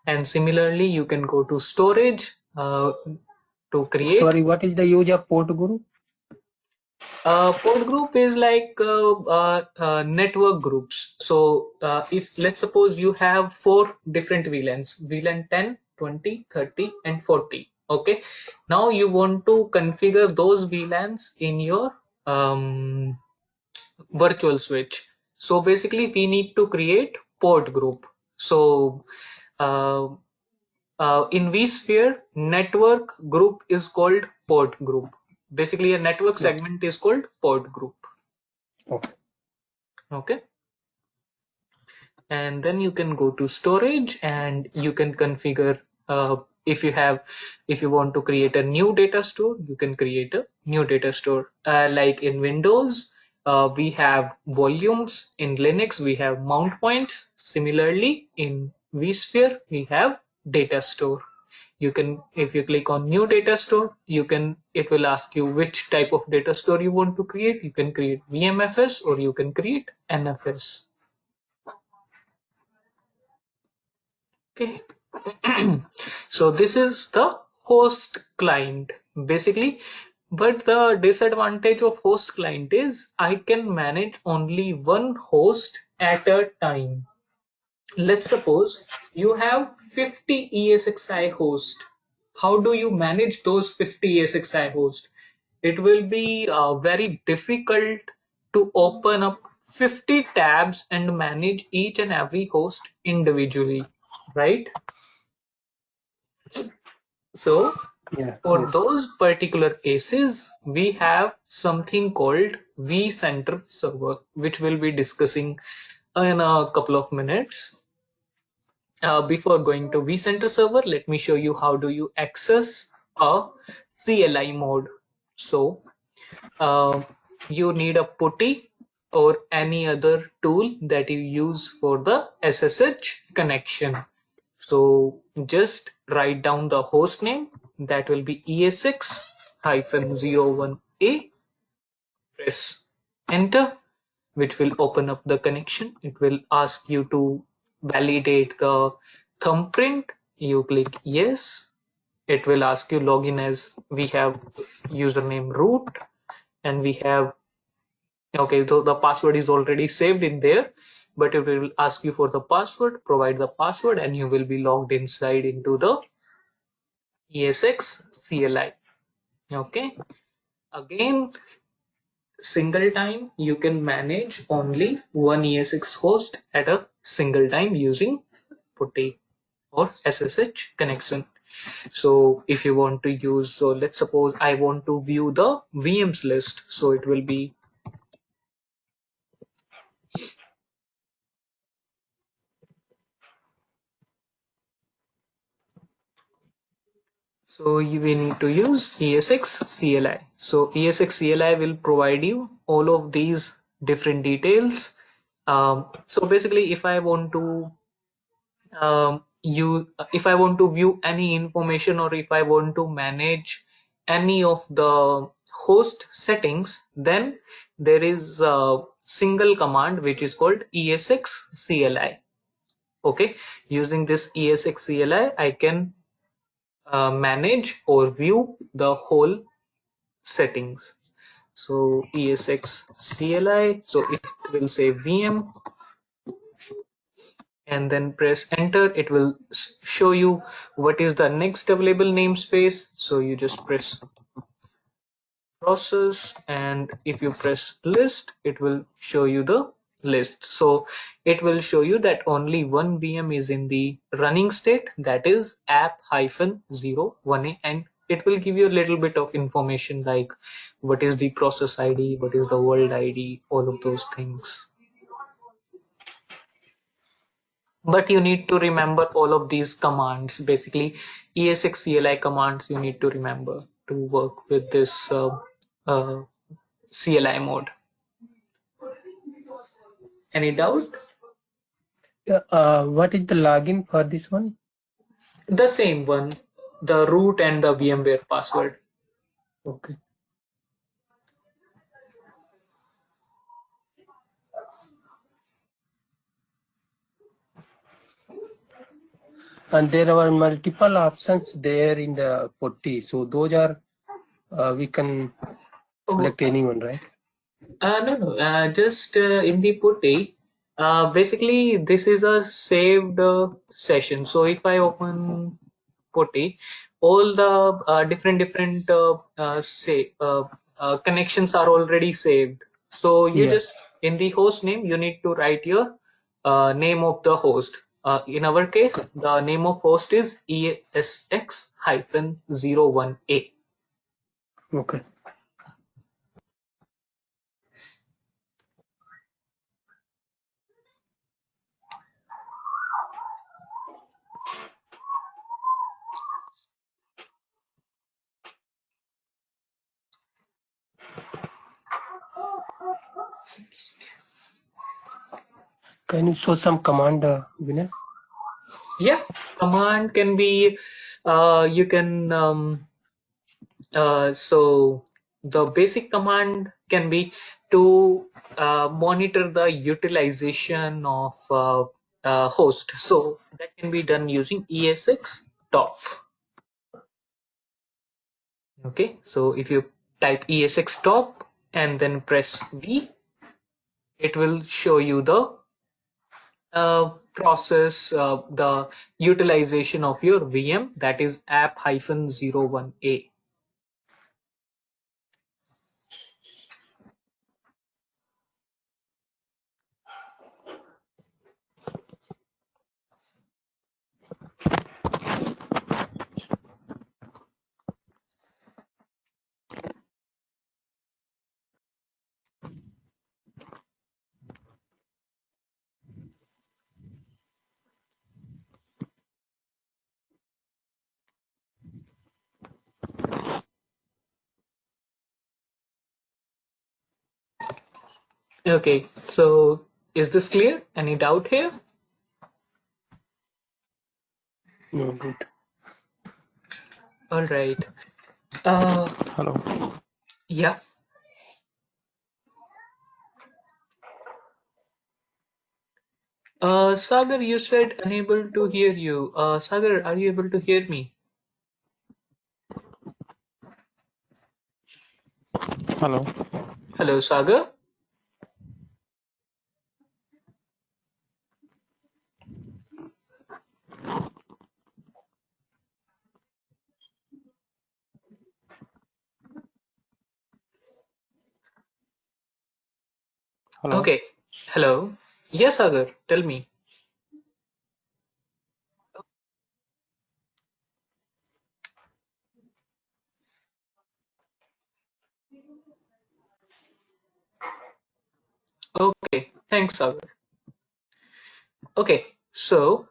And similarly, you can go to storage to create. Sorry, what is the use of port guru? Pod group is like network groups. So if let's suppose you have four different VLANs, VLAN 10, 20, 30, and 40. Okay. Now you want to configure those VLANs in your virtual switch. So basically we need to create port group. So uh, in vSphere, network group is called port group. Basically, a network segment is called port group. Okay. Okay. And then you can go to storage and you can configure if you want to create a new data store, you can create a new data store. Like in Windows, we have volumes. In Linux, we have mount points. Similarly, in vSphere, we have data store. You can, if you click on new data store, it will ask you which type of data store you want to create. You can create VMFS or you can create NFS. Okay. So this is the host client basically, but the disadvantage of host client is I can manage only one host at a time. Let's suppose you have 50 ESXi hosts. How do you manage those 50 ESXi hosts? It will be very difficult to open up 50 tabs and manage each and every host individually, right? So Yeah. for Yes. those particular cases, we have something called vCenter server, which we'll be discussing in a couple of minutes. Before going to vCenter server, let me show you how do you access a CLI mode. So you need a putty or any other tool that you use for the SSH connection. So just write down the host name, that will be esx-01a, press enter, which will open up the connection. It will ask you to validate the thumbprint. You click yes. It will ask you login as we have username root and we have, okay, so the password is already saved in there, but it will ask you for the password, provide the password, and you will be logged inside into the ESX CLI. Okay, again, single time you can manage only one ESX host at a single time using putty or SSH connection. So if you want to use, so let's suppose I want to view the VMs list, so it will be so you will need to use ESX CLI. So ESX CLI will provide you all of these different details. So basically, if I want to if I want to view any information or if I want to manage any of the host settings, then there is a single command which is called ESX CLI. Okay, using this ESX CLI, I can manage or view the whole settings. So ESX CLI, so it will say VM and then press enter. It will show you what is the next available namespace. So you just press process, and if you press list, it will show you the list. So it will show you that only one VM is in the running state, that is app-01a, and it will give you a little bit of information like what is the process ID, what is the world ID, all of those things. But you need to remember all of these commands, basically ESX CLI commands you need to remember to work with this CLI mode. Any doubt? What is the login for this one? The same one, the root and the VMware password. Okay. And there are multiple options there in the putty. So those are we can select anyone, right? No, just in the putty. Basically, this is a saved session. So if I open putty, all the different connections are already saved. So you Yeah. just in the host name you need to write your name of the host. In our case, the name of host is esx-01a. Okay. Can you show some command, Vinay? Yeah, command can be, you can, so the basic command can be to monitor the utilization of host. So that can be done using esx top. Okay, so if you type esx top and then press V, it will show you the process, the utilization of your VM, that is app-01a. Okay, so is this clear? Any doubt here? No, good. All right. Hello. Yeah. Sagar, you said unable to hear you. Sagar, are you able to hear me? Hello. Hello, Sagar. Hello. Okay. Hello. Yes, Sagar, tell me. Okay, thanks, Sagar. Okay, so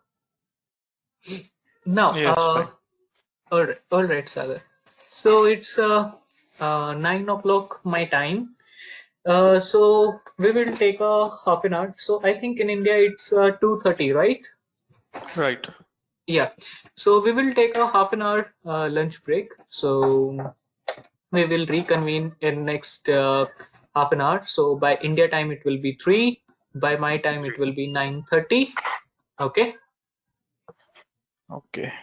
now, Yes, fine. all right, Sagar. So it's 9 o'clock my time. So we will take a half an hour. So I think in India it's 2:30, right? Right. Yeah. So we will take a half an hour lunch break. So we will reconvene in next half an hour. So by India time it will be 3. By my time it will be 9:30. Okay. Okay.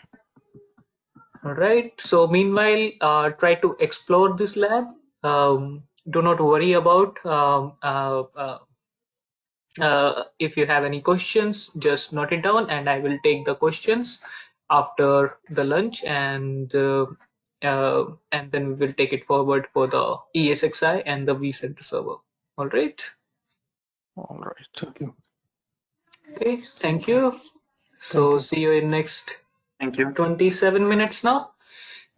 All right. So meanwhile, try to explore this lab. Do not worry about if you have any questions, just note it down, and I will take the questions after the lunch, and then we will take it forward for the ESXi and the vCenter server. All right. All right. Thank you. Okay. Thank you. So you. see you in next Thank you. 27 minutes now.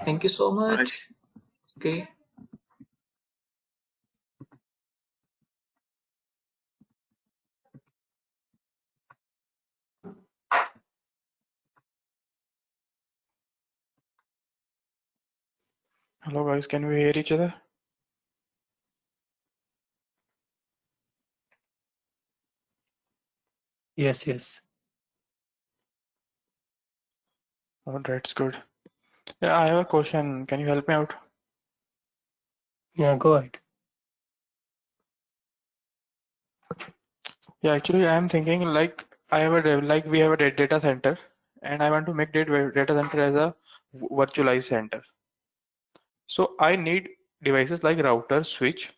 Thank you so Right. much. Okay. Hello, guys. Can we hear each other? Yes, yes. Oh, that's good. Yeah, I have a question. Can you help me out? Yeah, go ahead. Yeah, actually, I am thinking like we have a data center, and I want to make that data center as a virtualized center. So I need devices like router, switch.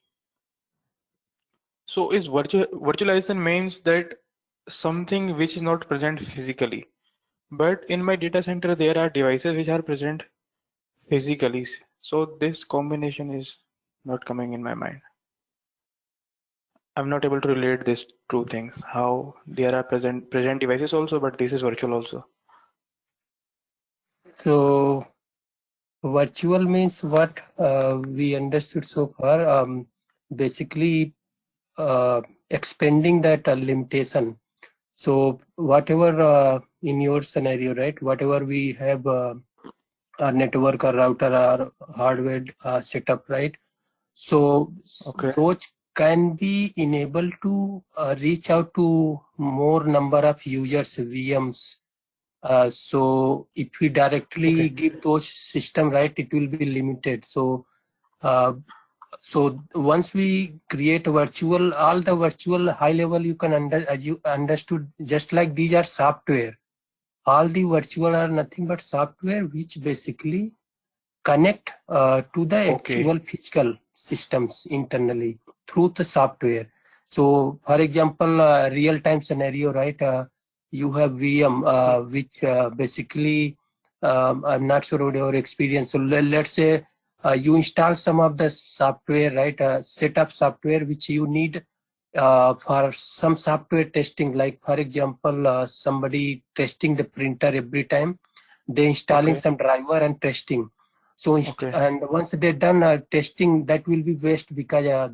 So is virtualization means that something which is not present physically, but in my data center there are devices which are present physically. So this combination is not coming in my mind. I'm not able to relate these two things. How there are present devices also, but this is virtual also. So virtual means what we understood so far. Basically, expanding that limitation. So whatever in your scenario, right? Whatever we have our network or router or hardware setup, right? So Okay. those can be enabled to reach out to more number of users, VMs. So if we directly give those system, right, it will be limited. So so once we create virtual, all the virtual high level you can as you understood, just like these are software. All the virtual are nothing but software which basically connect to the actual physical systems internally through the software. So for example, real-time scenario, right? You have VM, which basically, I'm not sure what your experience. So let's say you install some of the software, right? Setup software which you need for some software testing, like for example, somebody testing the printer every time, they installing some driver and testing. So and once they're done testing, that will be waste because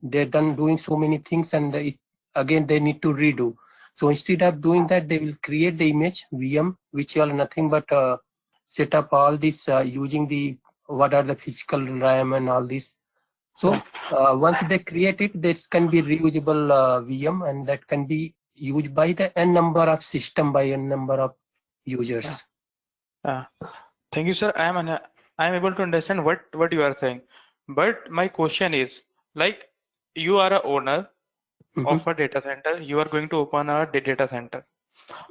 they're done doing so many things, and again they need to redo. So instead of doing that, they will create the image VM, which are nothing but set up all this using the what are the physical RAM and all this. So once they create it, this can be reusable VM, and that can be used by the n number of system by n number of users. Thank you, sir. I'm able to understand what you are saying, but my question is, like, you are a owner of a data center. You are going to open a data center.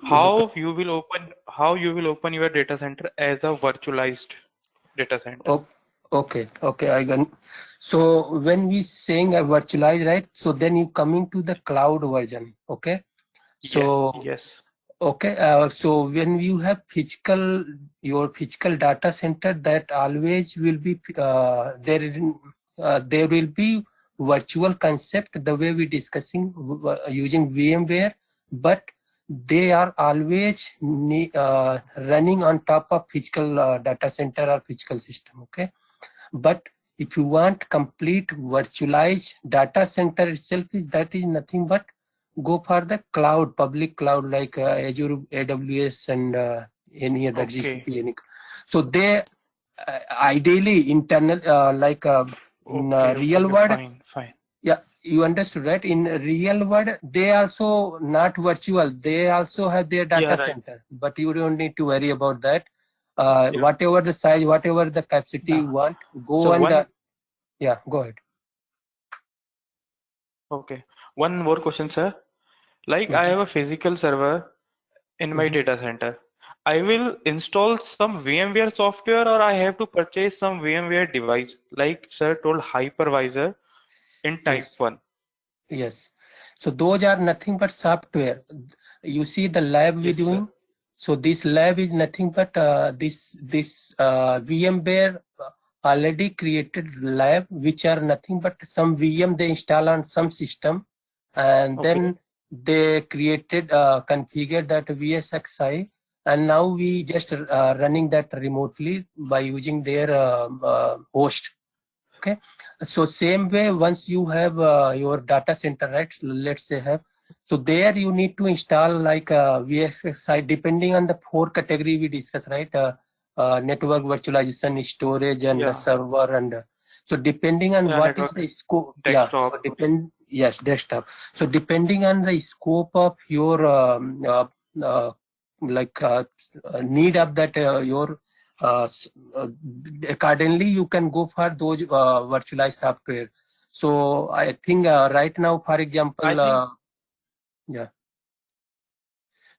How you will open your data center as a virtualized data center? Oh, okay, I got. So when we saying a virtualized, right? So then you coming to the cloud version, okay? So Yes. okay, so when you have your physical data center, that always will be there will be virtual concept the way we discussing using VMware, but they are always running on top of physical data center or physical system, okay? But if you want complete virtualized data center itself, that is nothing but go for the cloud, public cloud like Azure, AWS, and any other GCP. So they ideally internal like in real world. Fine. Yeah, you understood, right? In real world, they also not virtual. They also have their data center, but you don't need to worry about that. Whatever the size, whatever the capacity you want, go So and yeah, go ahead. Okay. One more question, sir. Like, I have a physical server in my data center. I will install some VMware software, or I have to purchase some VMware device, like sir told, hypervisor in type 1. Yes. So those are nothing but software. You see the lab we're doing. So this lab is nothing but this VMware already created lab, which are nothing but some VM they install on some system, and then they created configured that vSxi, and now we just running that remotely by using their host. Okay, so same way, once you have your data center, right? Let's say have, so there you need to install like VXSI, depending on the 4 category we discuss, right? Network virtualization, storage, and server, and so depending on what is the scope, desktop. Yes, desktop. So depending on the scope of your like need of that your accordingly you can go for those virtualized software. So I think right now, for example, yeah.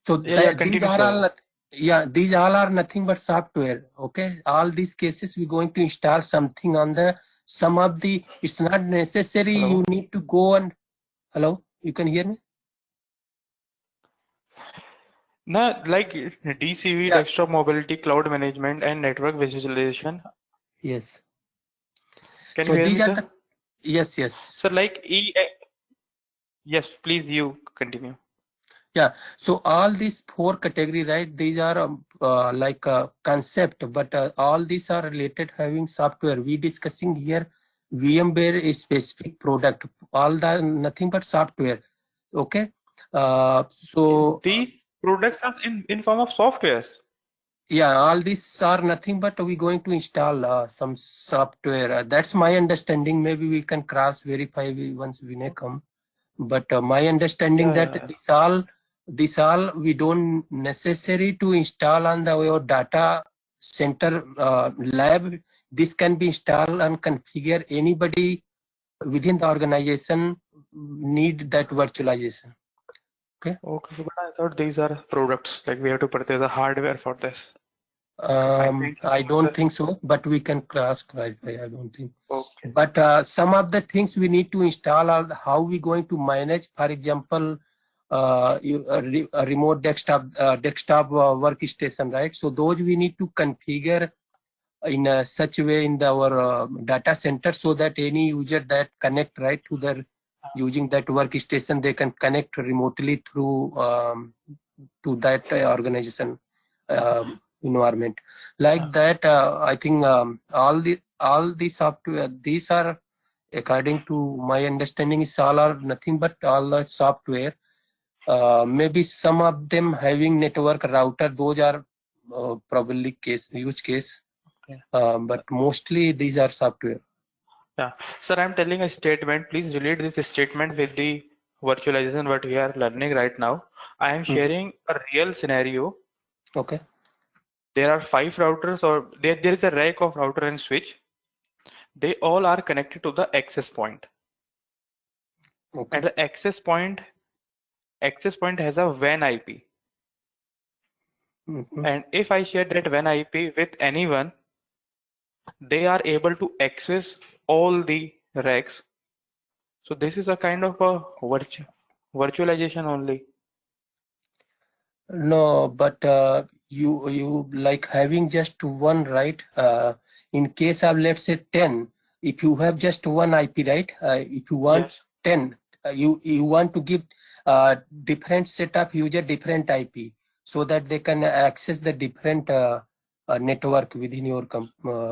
So these are all these all are nothing but software. Okay, all these cases we're going to install something on the some of the. It's not necessary you need to go and hello. You can hear me? No, like DCV, desktop mobility, cloud management, and network visualization. Yes. Can you hear me, sir? Yes. So like yes, please you continue. Yeah, so all these 4 category, right? These are like a concept, but all these are related having software. We discussing here VMware is specific product. All that nothing but software. Okay, so these products are in form of softwares. Yeah, all these are nothing but we're going to install some software. That's my understanding. Maybe we can cross verify once Vinay come. But my understanding Yeah, that yeah. this all we don't necessary to install on your data center lab. This can be installed and configure anybody within the organization need that virtualization. Okay. Okay, so but I thought these are products, like we have to purchase the hardware for this. Okay, fine. Thank you I so much, don't sir. think so, but we can cross clarify. I don't think. Okay. But some of the things we need to install are how we going to manage. For example, a remote desktop workstation, right? So those we need to configure in such a way in our data center so that any user that connect right to their using that workstation, they can connect remotely through to that organization environment. Like that, I think all the software these are, according to my understanding, is all are nothing but all the software. Maybe some of them having network router, those are probably use case. Okay. But mostly these are software. Yeah. Sir, I'm telling a statement. Please relate this statement with the virtualization what we are learning right now. I am sharing a real scenario. Okay. There are 5 routers, or there is a rack of router and switch. They all are connected to the access point. Okay. And the access point has a WAN IP. And if I share that WAN IP with anyone, they are able to access all the racks. So this is a kind of a virtualization only. No, but you like having just one, right? In case of let's say 10, if you have just one IP, right? If you want Yes. 10, you want to give different set of user different IP so that they can access the different network within your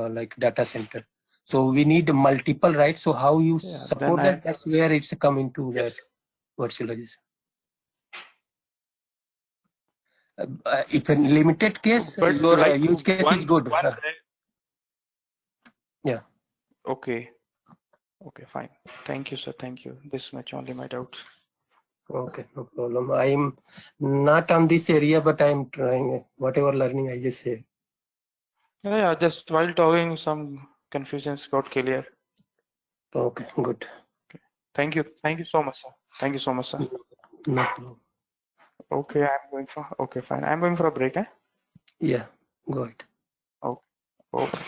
like data center. So we need multiple, right? So how you Yeah, support that? That's where it's coming to yes. that virtualization. If in limited case, But your like use case is good. one rack. Yeah. Okay. Okay, fine. Thank you, sir. Thank you. This much only my doubts. Okay, no problem. I'm not on this area, but I'm trying whatever learning I just say. Yeah, just while talking, some confusions got clear. Okay, good. Thank you. Thank you so much, sir. Thank you so much, sir. No problem. Okay, I'm going for. Okay, fine. I'm going for a break. Eh? Yeah, go ahead. Okay. Okay.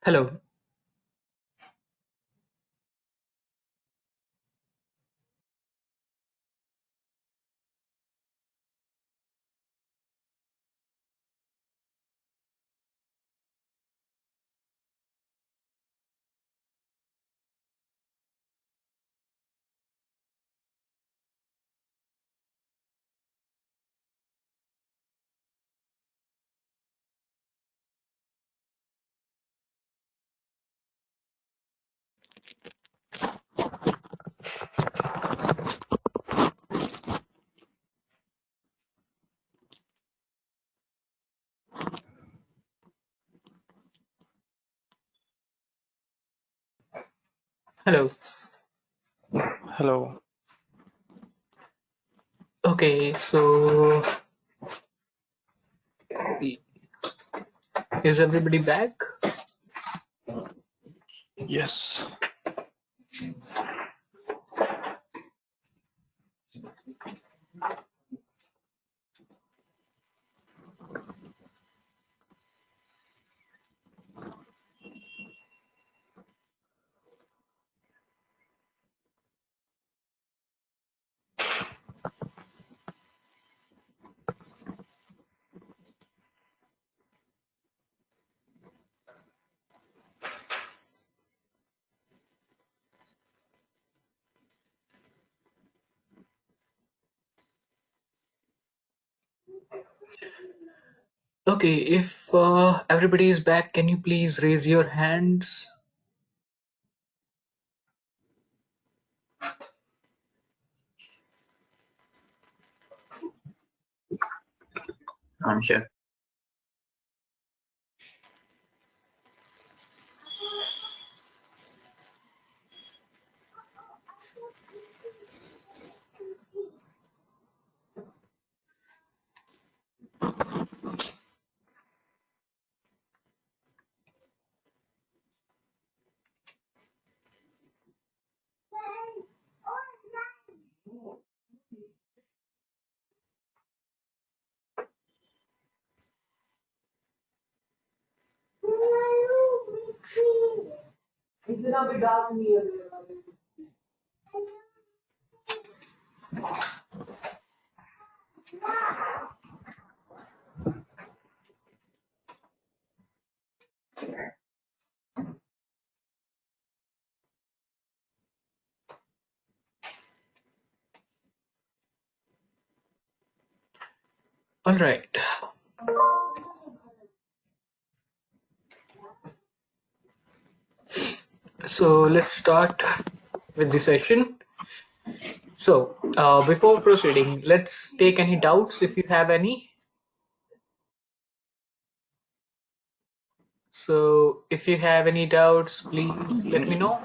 Hello. Hello. Hello. Okay, so is everybody back? Yes. Okay, if everybody is back, can you please raise your hands? I'm here. All right. So let's start with the session. So before proceeding, let's take any doubts if you have any. So if you have any doubts, please let me know.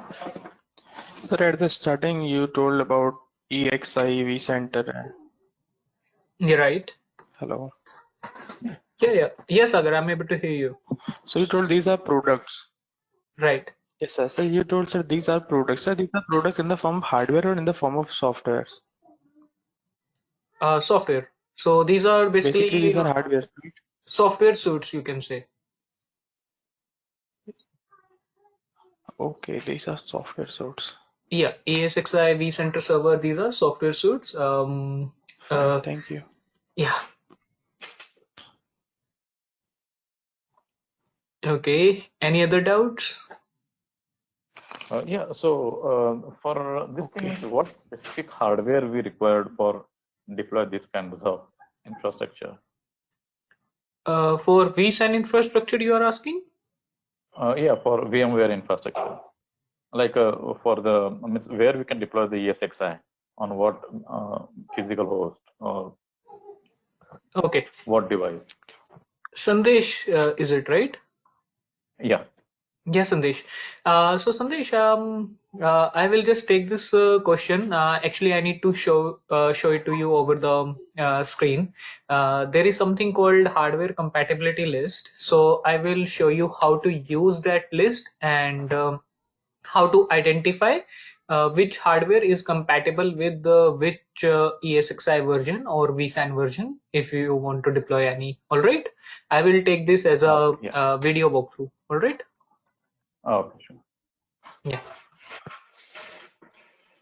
Sir, at the starting you told about EXI, vCenter. You're right. Hello. Yeah. Yes, Agar, I'm able to hear you. So you told these are products. Right. Yes, sir. So you told, sir, these are products. Sir, these are products in the form of hardware or in the form of softwares? Software. So these are Basically, these basically are hardware, right? software suites, you can say. Okay, these are software sorts. Yeah, esxi, vCenter server, these are software suites. Fine, thank you. Yeah. Okay. Any other doubts? Yeah, so for this thing, Okay. what specific hardware we required for deploy this kind of infrastructure? For vSAN infrastructure, you are asking? Yeah, for VMware infrastructure, like for the means where we can deploy the esxi on what physical host or Okay. what device? Sandesh, is it right? Yeah. Yes, Sandesh. So Sandesh, I will just take this question. Actually, I need to show it to you over the screen. There is something called hardware compatibility list. So I will show you how to use that list and how to identify which hardware is compatible with which ESXi version or vSAN version if you want to deploy any. All right. I will take this as a Yeah. video walkthrough. All right. Okay, sure. Yeah.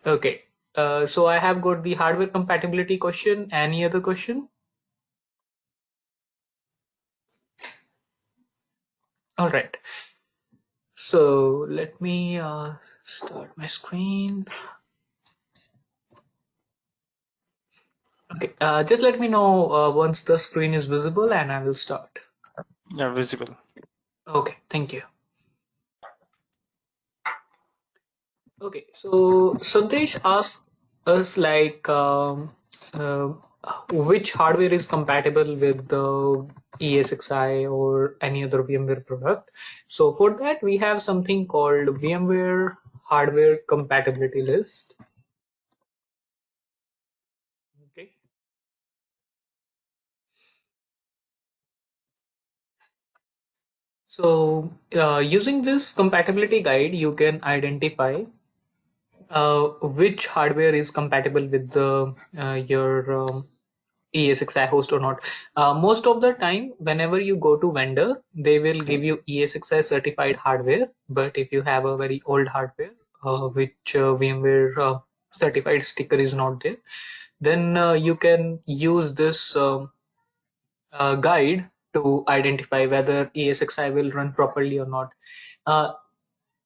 Okay. So I have got the hardware compatibility question. Any other question? All right. So let me start my screen. Okay. Just let me know once the screen is visible and I will start. Yeah, visible. Okay. Thank you. Okay. So Sandesh asked us like uh, which hardware is compatible with the esxi or any other VMware product. So for that we have something called VMware hardware compatibility list. Okay. So using this compatibility guide, you can identify which hardware is compatible with the your ESXi host or not. Most of the time, whenever you go to vendor, they will give you ESXi certified hardware. But if you have a very old hardware, which VMware certified sticker is not there, then you can use this guide to identify whether ESXi will run properly or not. Uh,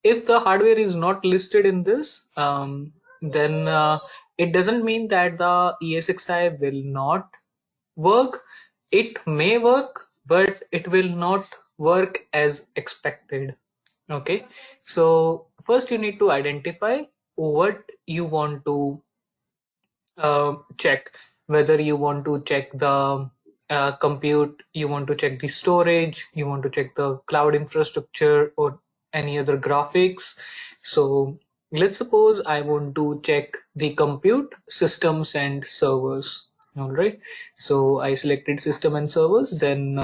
if the hardware is not listed in this, then it doesn't mean that the ESXi will not work. It may work, but it will not work as expected. Okay, so first you need to identify what you want to check, whether you want to check the compute, you want to check the storage, you want to check the cloud infrastructure or any other graphics. So let's suppose I want to check the compute, systems and servers. All right, so I selected system and servers, then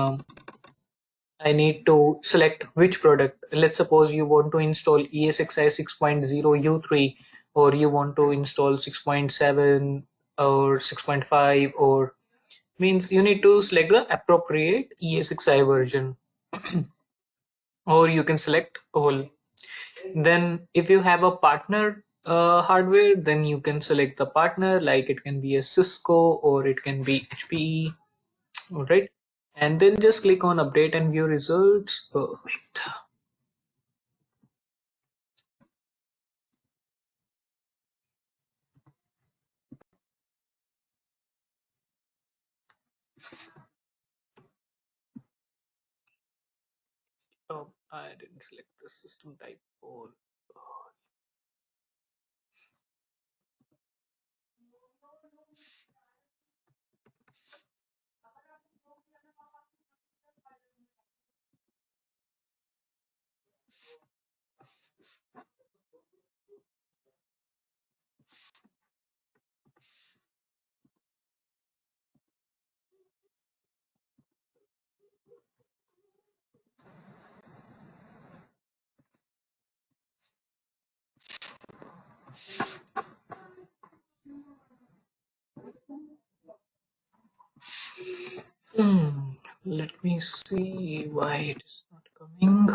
I need to select which product. Let's suppose you want to install ESXi 6.0 U3, or you want to install 6.7 or 6.5, or means you need to select the appropriate ESXi version, or you can select all. Then if you have a partner hardware, then you can select the partner, like it can be a Cisco or it can be HPE. All right, and then just click on update and view results. Perfect. Oh, I didn't select the system type. Or let me see why it is not coming.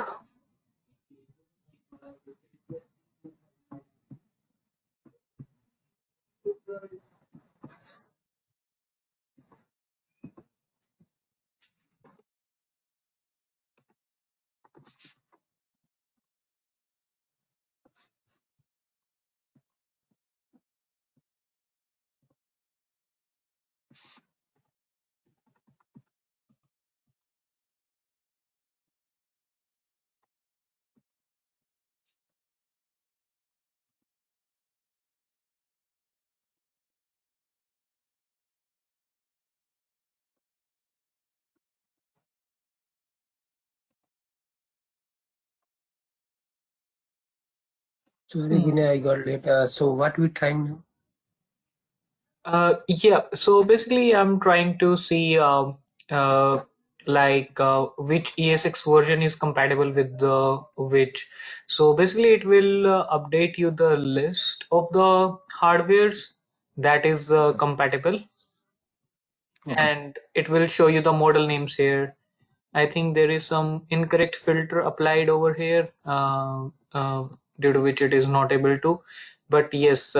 Sorry, Vinay, I got late. So what we trying now? Yeah, so basically I'm trying to see which ESX version is compatible with the which. So basically it will update you the list of the hardwares that is compatible, and it will show you the model names here. I think there is some incorrect filter applied over here, due to which it is not able to. But yes,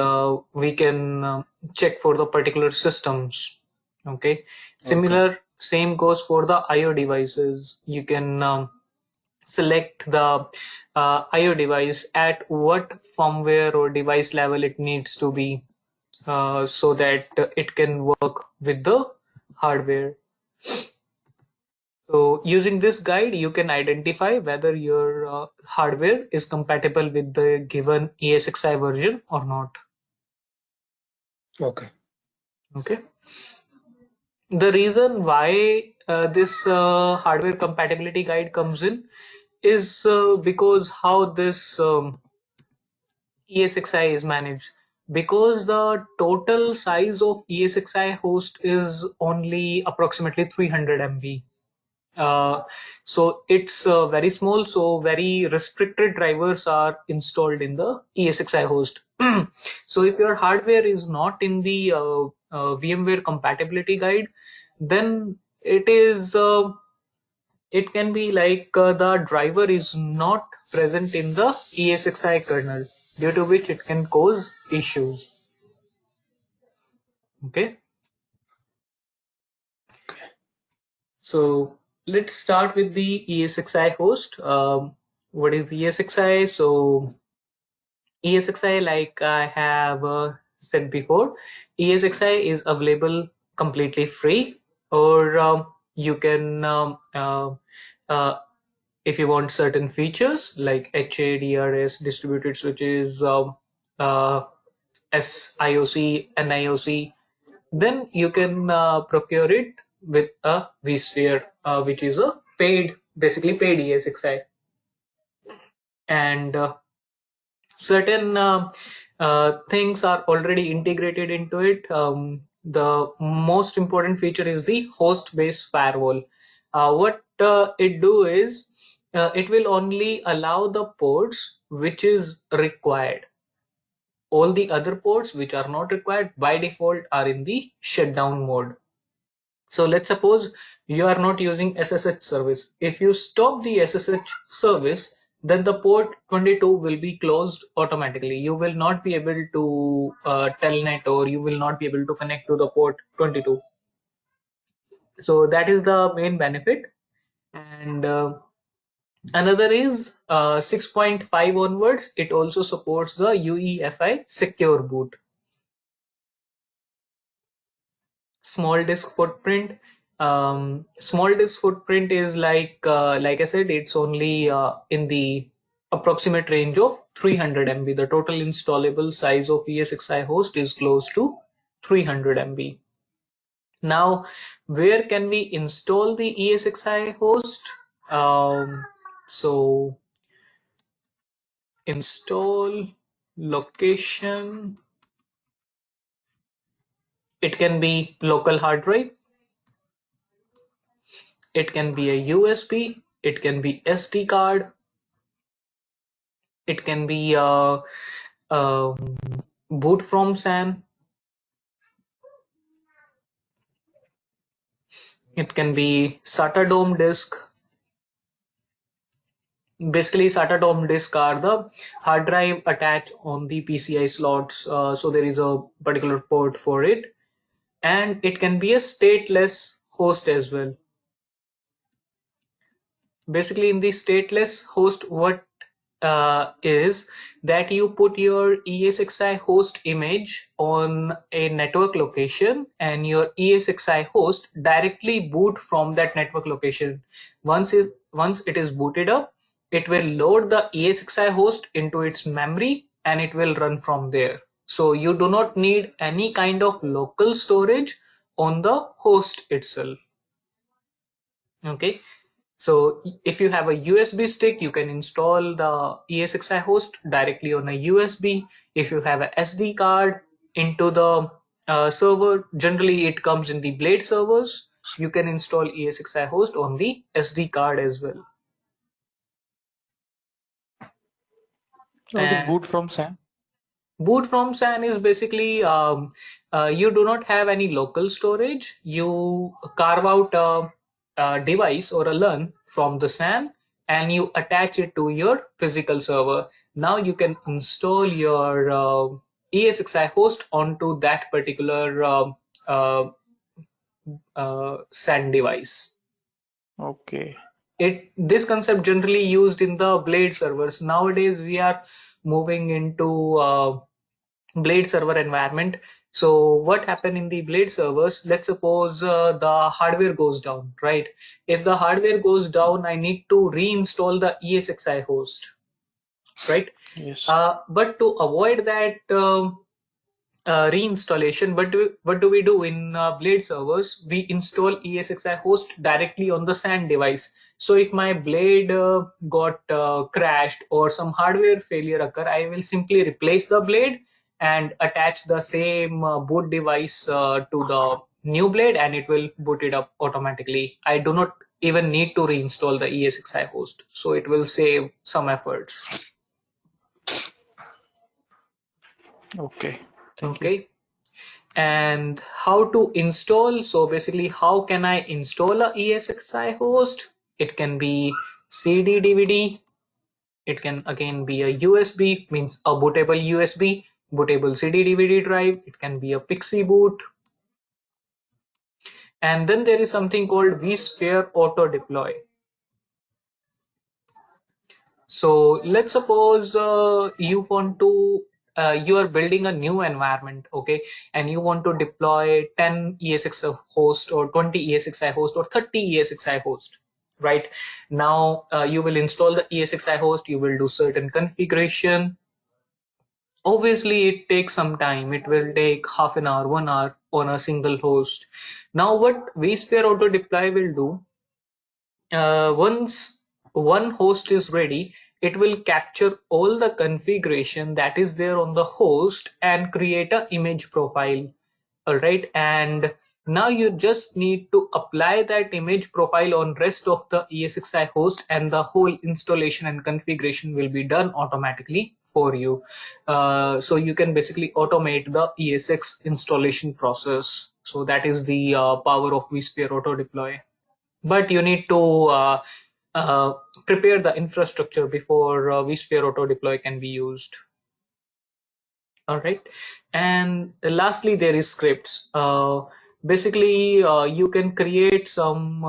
we can check for the particular systems. Okay. Similar, same goes for the IO devices. You can select the IO device at what firmware or device level it needs to be, so that it can work with the hardware. So using this guide, you can identify whether your hardware is compatible with the given ESXi version or not. Okay. Okay. The reason why this hardware compatibility guide comes in is because how this ESXi is managed. Because the total size of ESXi host is only approximately 300 MB. So it's very small, so very restricted drivers are installed in the ESXi host. So if your hardware is not in the VMware compatibility guide, then it can be like the driver is not present in the ESXi kernel, due to which it can cause issues. Okay. So let's start with the ESXi host. What is ESXi? So ESXi, like I have said before, ESXi is available completely free, or you can, uh, if you want certain features like HA, DRS, distributed switches, uh, SIOC, NIOC, then you can procure it with a vSphere, which is a basically paid ESXi. And certain things are already integrated into it. The most important feature is the host-based firewall. What it do is it will only allow the ports which is required. All the other ports which are not required by default are in the shutdown mode. So let's suppose you are not using SSH service. If you stop the SSH service, then the port 22 will be closed automatically. You will not be able to telnet, or you will not be able to connect to the port 22. So that is the main benefit. And another is 6.5 onwards, it also supports the UEFI secure boot. Small disk footprint. Small disk footprint is like I said, it's only in the approximate range of 300 MB. The total installable size of ESXi host is close to 300 MB. Now, where can we install the ESXi host? So install location. It can be local hard drive. It can be a USB, it can be SD card, it can be boot from SAN, it can be SATA DOM disk. Basically, SATA DOM disk are the hard drive attached on the PCI slots, so there is a particular port for it, and it can be a stateless host as well. Basically, in the stateless host, what is that you put your ESXi host image on a network location, and your ESXi host directly boot from that network location. Once it is booted up, it will load the ESXi host into its memory, and it will run from there. So you do not need any kind of local storage on the host itself. Okay. So if you have a USB stick, you can install the ESXi host directly on a USB. If you have a SD card into the server, generally it comes in the Blade servers, you can install ESXi host on the SD card as well. What is boot from SAN? Boot from SAN is basically you do not have any local storage. You carve out device or a LUN from the SAN and you attach it to your physical server. Now you can install your ESXi host onto that particular SAN device. Okay. This concept generally used in the Blade servers. Nowadays we are moving into Blade server environment. So what happened in the Blade servers? Let's suppose the hardware goes down, right? If the hardware goes down, I need to reinstall the ESXi host, right? Yes. But to avoid that reinstallation, what do we do in Blade servers? We install ESXi host directly on the SAN device. So if my Blade got crashed or some hardware failure occur, I will simply replace the Blade and attach the same boot device to the new Blade, and it will boot it up automatically. I do not even need to reinstall the ESXi host, so it will save some efforts. Okay. Thank Okay. you. And how to install? So basically, how can I install a ESXi host? It can be CD DVD. It can again be a USB, means a bootable USB, bootable CD DVD drive. It can be a Pixie boot. And then there is something called vSphere auto deploy. So let's suppose you want to you are building a new environment, okay, and you want to deploy 10 ESXi host or 20 ESXi host or 30 ESXi host. Right now, you will install the ESXi host. You will do certain configuration. Obviously, it takes some time. It will take half an hour, 1 hour on a single host. Now, what vSphere auto deploy will do? Once one host is ready, it will capture all the configuration that is there on the host and create an image profile. All right, and now you just need to apply that image profile on rest of the ESXi host, and the whole installation and configuration will be done automatically for you. So you can basically automate the ESX installation process. So that is the power of vSphere auto deploy. But you need to uh, prepare the infrastructure before vSphere auto deploy can be used. All right, and lastly, there is scripts. Basically, you can create some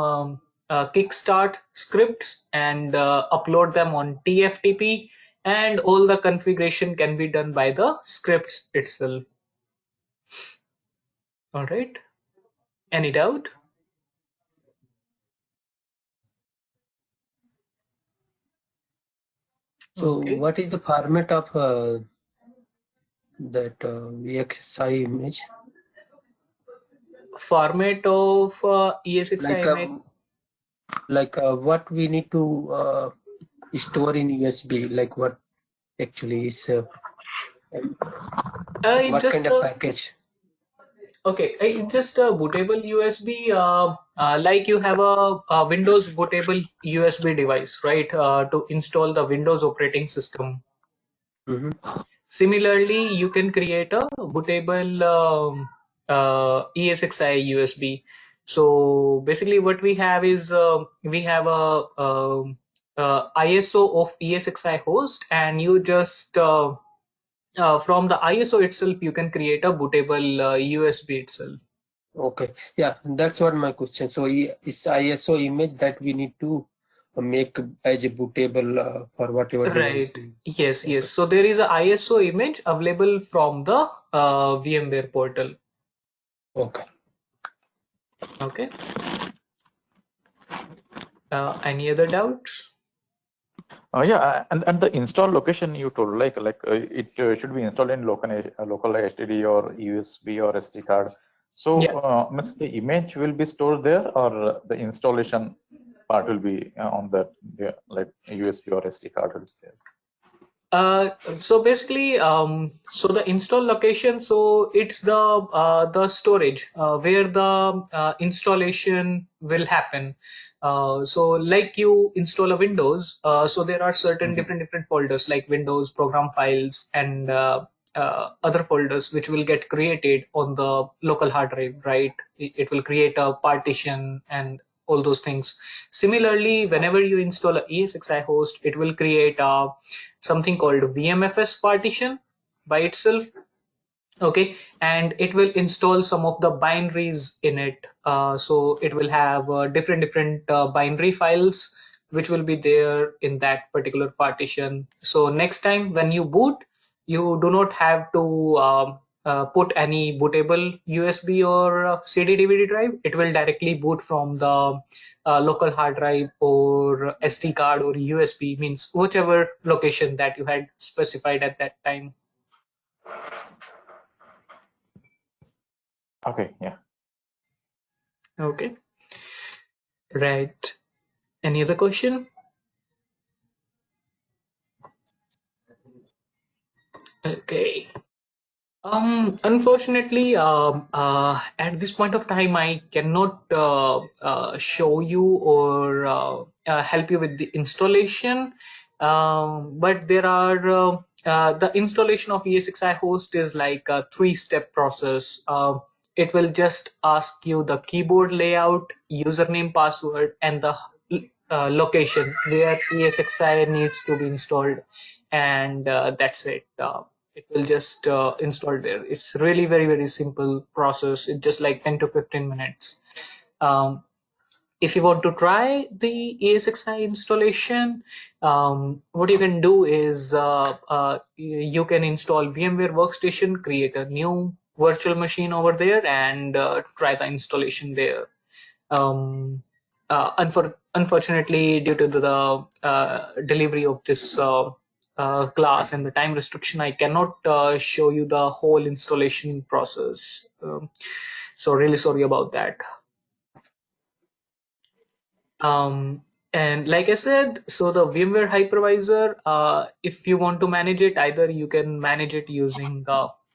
kickstart scripts and upload them on TFTP, and all the configuration can be done by the scripts itself. All right, any doubt? So Okay. what is the format of that EXI image? Format of ESXi image. Like what we need to store in USB, like what actually is what Just kind of package? okay, it's just a bootable USB, like you have a Windows bootable USB device, right, to install the Windows operating system. Similarly, you can create a bootable ESXi USB. So basically what we have is we have a ISO of ESXi host, and you just from the ISO itself, you can create a bootable USB itself. Okay, yeah, that's what my question. So it's ISO image that we need to make as a bootable for whatever device. Right. Yes, yes. So there is a ISO image available from the VMware portal. Okay. Okay. Any other doubts? Yeah, and the install location you told, like it should be installed in local STD or USB or SD card. So Yeah. means the image will be stored there, or the installation part will be on that, yeah, like USB or SD card will be there. So basically, so the install location, so it's the storage where the installation will happen. So like you install a Windows, so there are certain different folders like Windows program files and other folders which will get created on the local hard drive, right? It will create a partition and all those things. Similarly, whenever you install a ESXi host, it will create something called VMFS partition by itself. Okay, and it will install some of the binaries in it. So it will have different binary files which will be there in that particular partition. So next time when you boot, you do not have to put any bootable USB or CD DVD drive. It will directly boot from the local hard drive or SD card or USB, means whichever location that you had specified at that time. Okay, yeah. Okay, right. Any other question? Okay. Unfortunately, at this point of time, I cannot show you or help you with the installation. But there are the installation of ESXi host is like a three-step process. It will just ask you the keyboard layout, username, password, and the location where ESXi needs to be installed, and that's it. It will just install there. It's really very simple process. It's just like 10 to 15 minutes. Um, if you want to try the ESXi installation, what you can do is you can install VMware Workstation, create a new virtual machine over there, and try the installation there. Unfortunately, due to the delivery of this class and the time restriction, I cannot show you the whole installation process. So really sorry about that. And like I said, so the VMware hypervisor, if you want to manage it, either you can manage it using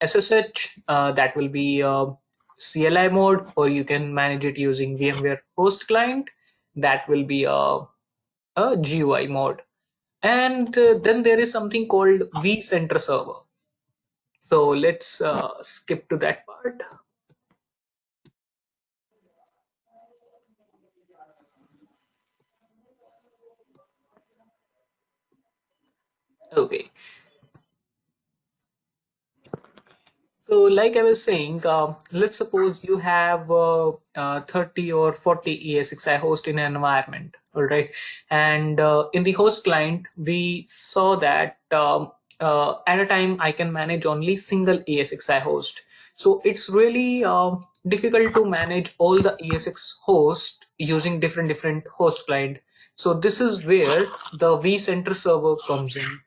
SSH, that will be CLI mode, or you can manage it using VMware host client, that will be a GUI mode. And then there is something called vCenter server. So let's skip to that part. Okay. So like I was saying, let's suppose you have 30 or 40 ESXi host in an environment, all right? And in the host client, we saw that at a time I can manage only single ESXi host. So it's really difficult to manage all the ESX host using different host client. So this is where the vCenter server comes in.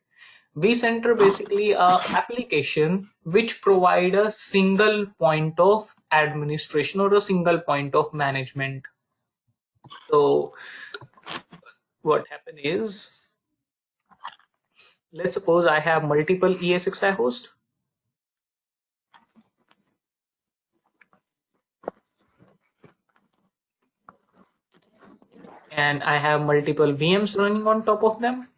vCenter basically a application which provide a single point of administration or a single point of management. So what happened is, let's suppose I have multiple ESXi hosts. And I have multiple VMs running on top of them.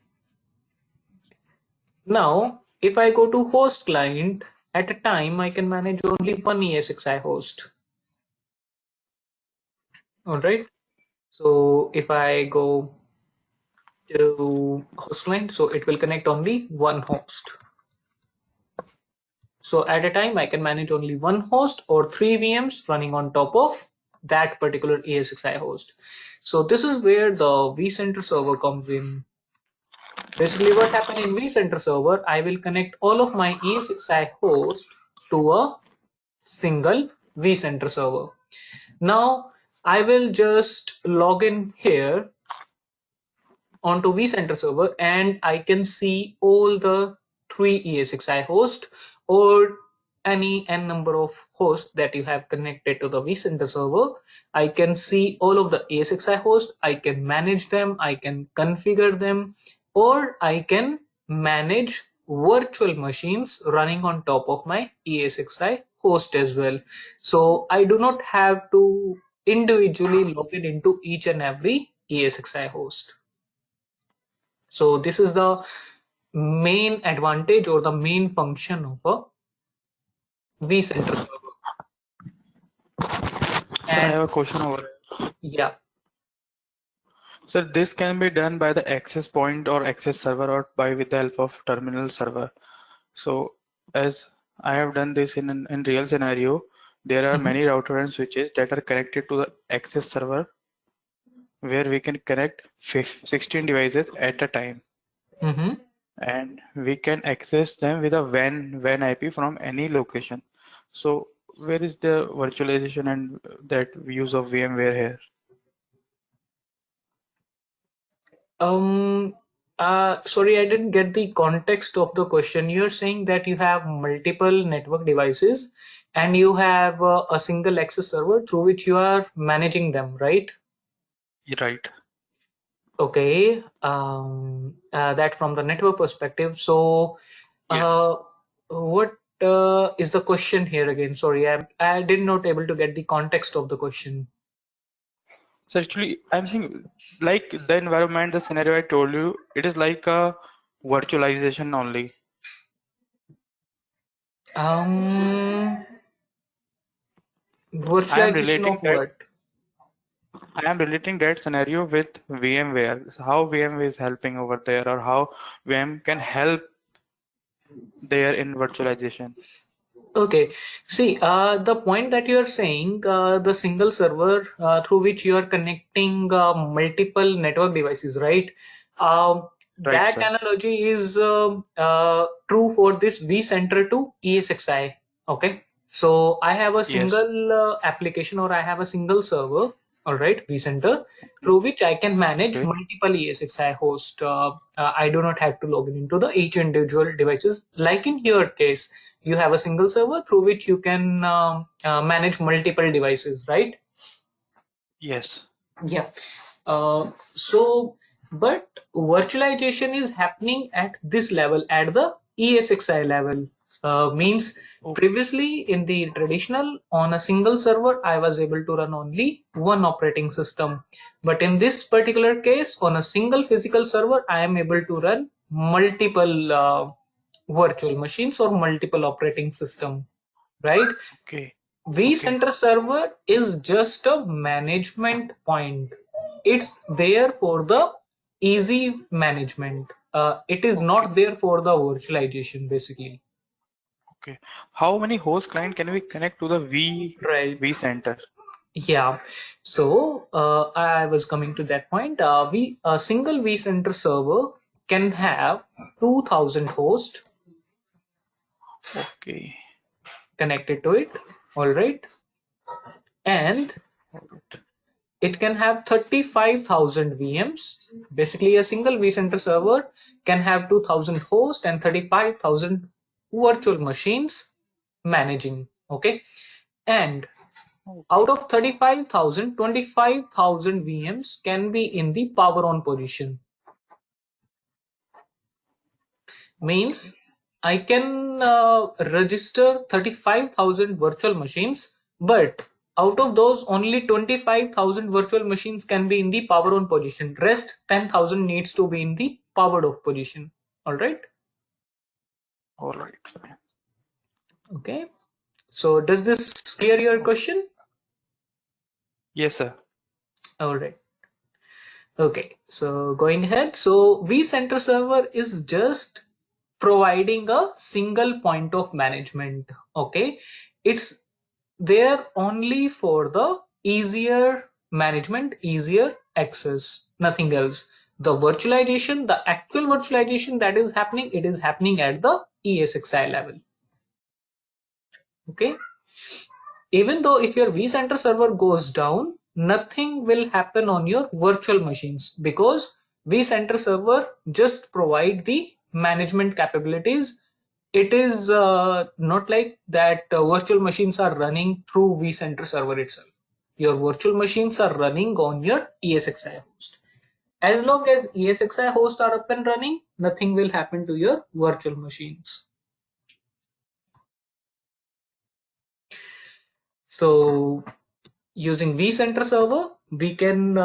Now, if I go to host client, at a time I can manage only one ESXi host. All right. So if I go to host client, so it will connect only one host. So at a time I can manage only one host or 3 VMs running on top of that particular ESXi host. So this is where the vCenter server comes in. Basically what happened in vCenter server, I will connect all of my ESXi host to a single vCenter server. Now I will just log in here onto vCenter server, and I can see all the 3 ESXi hosts or any n number of hosts that you have connected to the vCenter server. I can see all of the ESXi hosts. I can manage them. I can configure them, or I can manage virtual machines running on top of my ESXi host as well. So I do not have to individually log in into each and every ESXi host. So this is the main advantage or the main function of a vCenter server. Sir, I have a question over here. Yeah. So this can be done by the access point or access server or by with the help of terminal server. So as I have done this in real scenario, there are many router and switches that are connected to the access server where we can connect 16 devices at a time. Mm-hmm. And we can access them with a WAN IP from any location. So where is the virtualization and that use of VMware here? Sorry, I didn't get the context of the question. You're saying that you have multiple network devices and you have a single access server through which you are managing them, right? Right. Okay. That from the network perspective. So, Yes. what is the question here again? Sorry, I did not able to get the context of the question. So actually, I'm thinking like the environment, the scenario I told you, it is like a virtualization only. Um, I am Virtualization relating of that what? scenario with VMware. So how VMware is helping over there, or how VM can help there in virtualization. Okay. See, the point that you are saying, the single server through which you are connecting multiple network devices, right? Right, That sir. analogy is true for this vCenter to esxi. Okay. So I have a Yes. single application or I have a single server, all right, vCenter, Okay. through which I can manage Okay. multiple esxi hosts. I do not have to log in into the each individual devices. Like in your case, you have a single server through which you can manage multiple devices, right? Yes. Yeah. So, but virtualization is happening at this level, at the esxi level. Means Oh, previously in the traditional, on a single server, I was able to run only one operating system. But in this particular case, on a single physical server, I am able to run multiple virtual machines or multiple operating system, right? okay. Okay. vCenter server is just a management point. It's there for the easy management. It is Okay. not there for the virtualization, basically. Okay. How many host client can we connect to the Right. vCenter? Yeah. So I was coming to that point. A single vCenter server can have 2,000 hosts Okay. connected to it. All right. And All right. it can have 35,000 VMs. Basically, a single vCenter server can have 2,000 hosts and 35,000 virtual machines managing. Okay. And out Okay. of 35,000, 25,000 VMs can be in the power on position. Means I can register 35,000 virtual machines, but out of those, only 25,000 virtual machines can be in the power on position. Rest 10,000 needs to be in the powered off position. All right. All right. Okay. So does this clear your question? Yes, sir. All right. Okay. So going ahead. So vCenter server is just providing a single point of management. Okay. It's there only for the easier management, easier access, nothing else. The virtualization, the actual virtualization that is happening, it is happening at the esxi level. Okay. Even though if your vCenter server goes down, nothing will happen on your virtual machines, because vCenter server just provide the management capabilities. It is not like that virtual machines are running through vCenter server itself. Your virtual machines are running on your esxi host. As long as esxi hosts are up and running, nothing will happen to your virtual machines. So using vCenter server, we can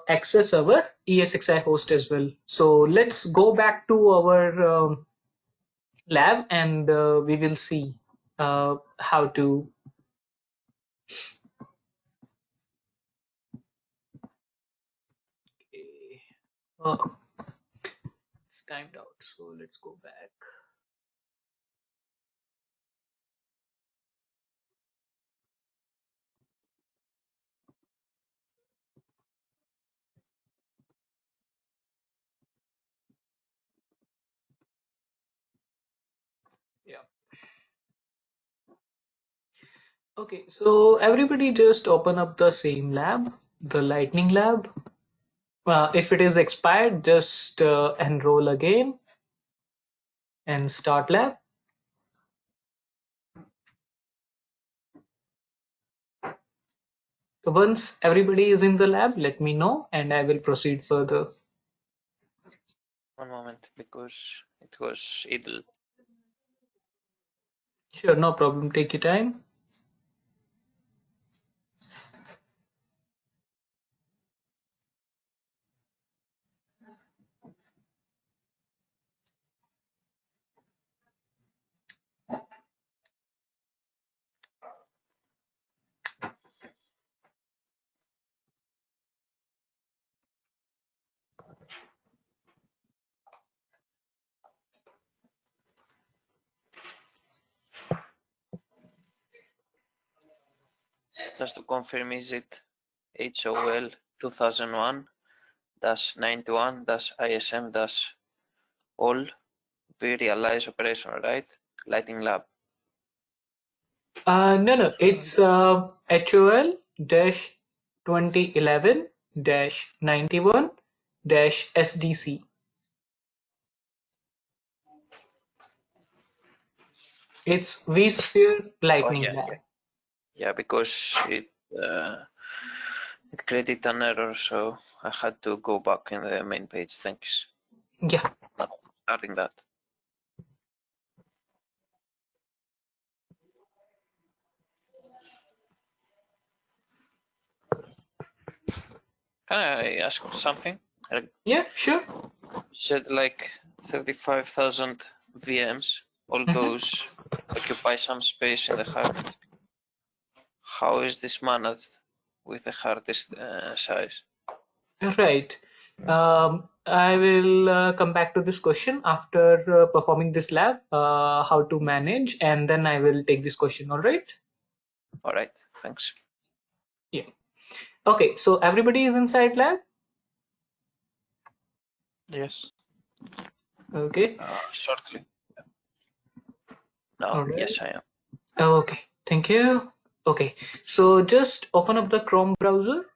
access our esxi host as well. So let's go back to our lab and we will see how to. It's timed out, so let's go back. Yeah. Okay, so everybody just open up the same lab, the lightning lab. If it is expired, just enroll again and start lab. So once everybody is in the lab, let me know and I will proceed further. One moment, because it was idle. Sure, no problem. Take your time. Just to confirm, is it HOL 2001-91-ISM-all vRealize operation, right? Lighting lab. No, it's HOL-2011-91-SDC. It's vSphere Lightning yeah, Lab. Yeah, because it created an error, so I had to go back in the main page. Thanks. Yeah. Now, starting that. Can I ask something? Yeah, sure. Said like 35,000 VMs. All those occupy some space in the hard. How is this managed with the hardest size? Right. I will come back to this question after performing this lab, how to manage, and then I will take this question, all right? All right, thanks. Yeah. Okay, so everybody is inside lab? Yes. Okay. Shortly. No, All right. yes, I am. Okay, thank you. Okay, so just open up the Chrome browser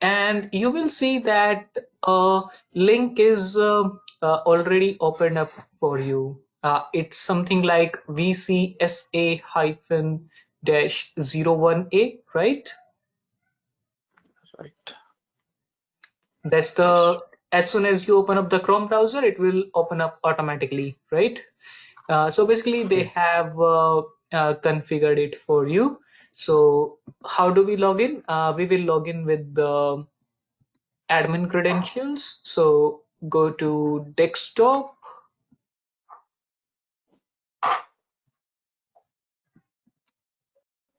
and you will see that a link is already opened up for you. It's something like VCSA-01A, right? Right. That's the, as soon as you open up the Chrome browser, it will open up automatically, right? So basically they have configured it for you. So how do we log in? We will log in with the admin credentials. So go to desktop.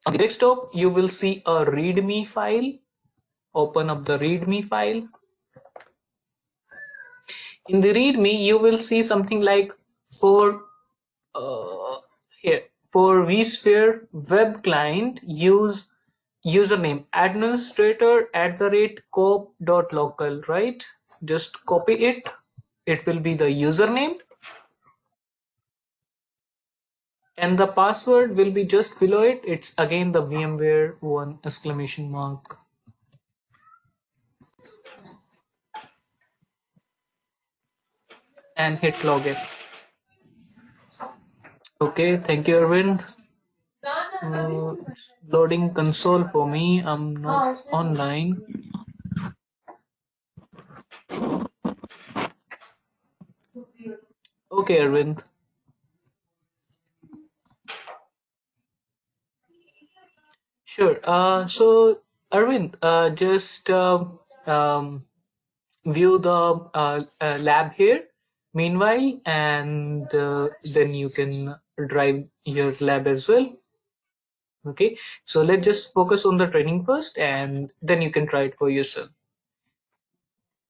On the desktop, you will see a README file. Open up the README file. In the README, you will see something like for here for vSphere web client, use username administrator@coop.local, right? Just copy it. It will be the username. And the password will be just below it. It's again the VMware 1 exclamation mark. And hit login. Okay, thank you, Arvind. Loading console for me. I'm not online. Okay, Arvind. Sure. So Arvind, just view the lab here meanwhile, and then you can drive your lab as well. Okay, so let's just focus on the training first, and then you can try it for yourself.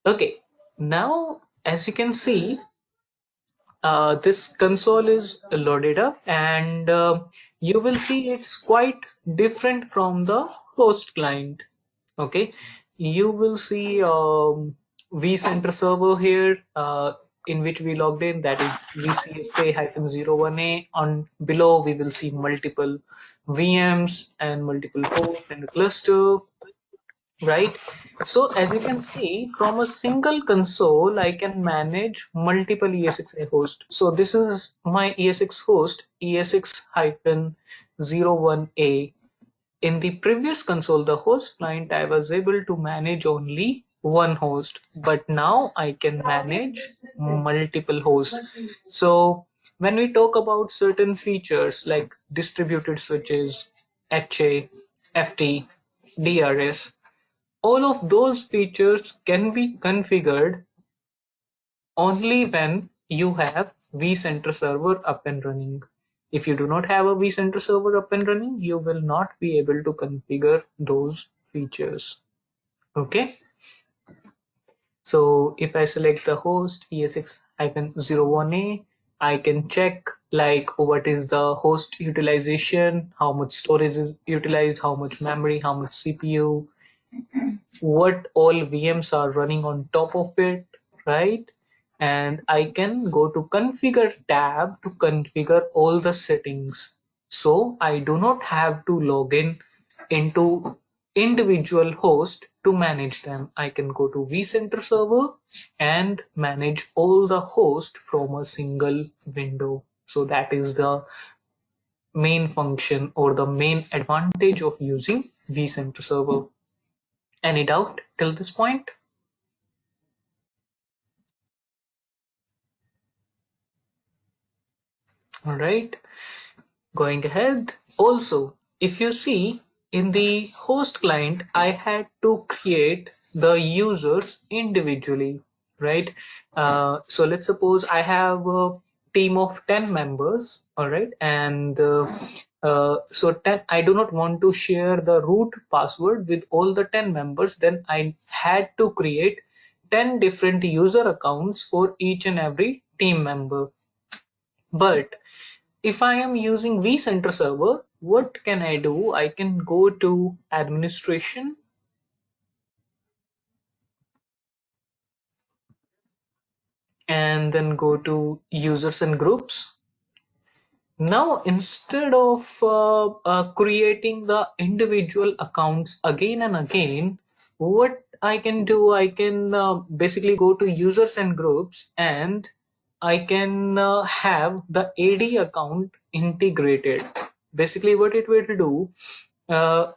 Okay, now as you can see, this console is loaded up, and you will see it's quite different from the host client. Okay, you will see vCenter server here, in which we logged in, that is vcsa-01a. On below we will see multiple VMs and multiple hosts and a cluster, right? So as you can see, from a single console I can manage multiple esxi hosts. So this is my ESX host, esx-01a. In the previous console, the host client, I was able to manage only one host, but now I can manage multiple hosts. So when we talk about certain features like distributed switches, HA, FT, DRS, all of those features can be configured only when you have vCenter server up and running. If you do not have a vCenter server up and running, you will not be able to configure those features. Okay. So if I select the host ESX-01A, I can check like what is the host utilization, how much storage is utilized, how much memory, how much CPU, what all VMs are running on top of it, right? And I can go to configure tab to configure all the settings. So I do not have to log in into individual host to manage them. I can go to vCenter server and manage all the hosts from a single window. So that is the main function or the main advantage of using vCenter server. Any doubt till this point? All right, going ahead. Also, if you see in the host client, I had to create the users individually, right? So let's suppose I have a team of 10 members, all right, and so 10, I do not want to share the root password with all the 10 members. Then I had to create 10 different user accounts for each and every team member. But if I am using vCenter server, what can I do? I can go to administration and then go to users and groups. Now, instead of creating the individual accounts again and again, what I can do, I can basically go to users and groups, and I can have the AD account integrated. Basically, what it will do, uh,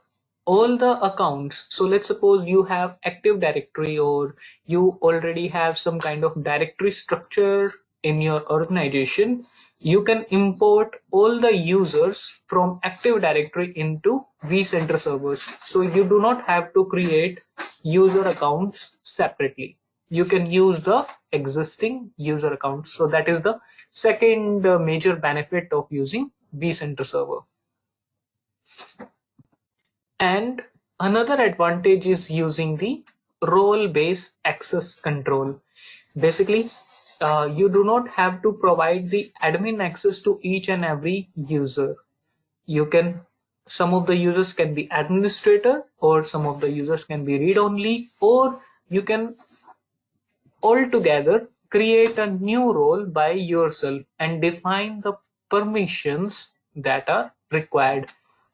all the accounts. So let's suppose you have Active Directory, or you already have some kind of directory structure in your organization. You can import all the users from Active Directory into vCenter servers. So you do not have to create user accounts separately. You can use the existing user accounts. So that is the second major benefit of using vCenter server. And another advantage is using the role-based access control. Basically, you do not have to provide the admin access to each and every user. You can, some of the users can be administrator, or some of the users can be read-only, or you can altogether create a new role by yourself and define the permissions that are required.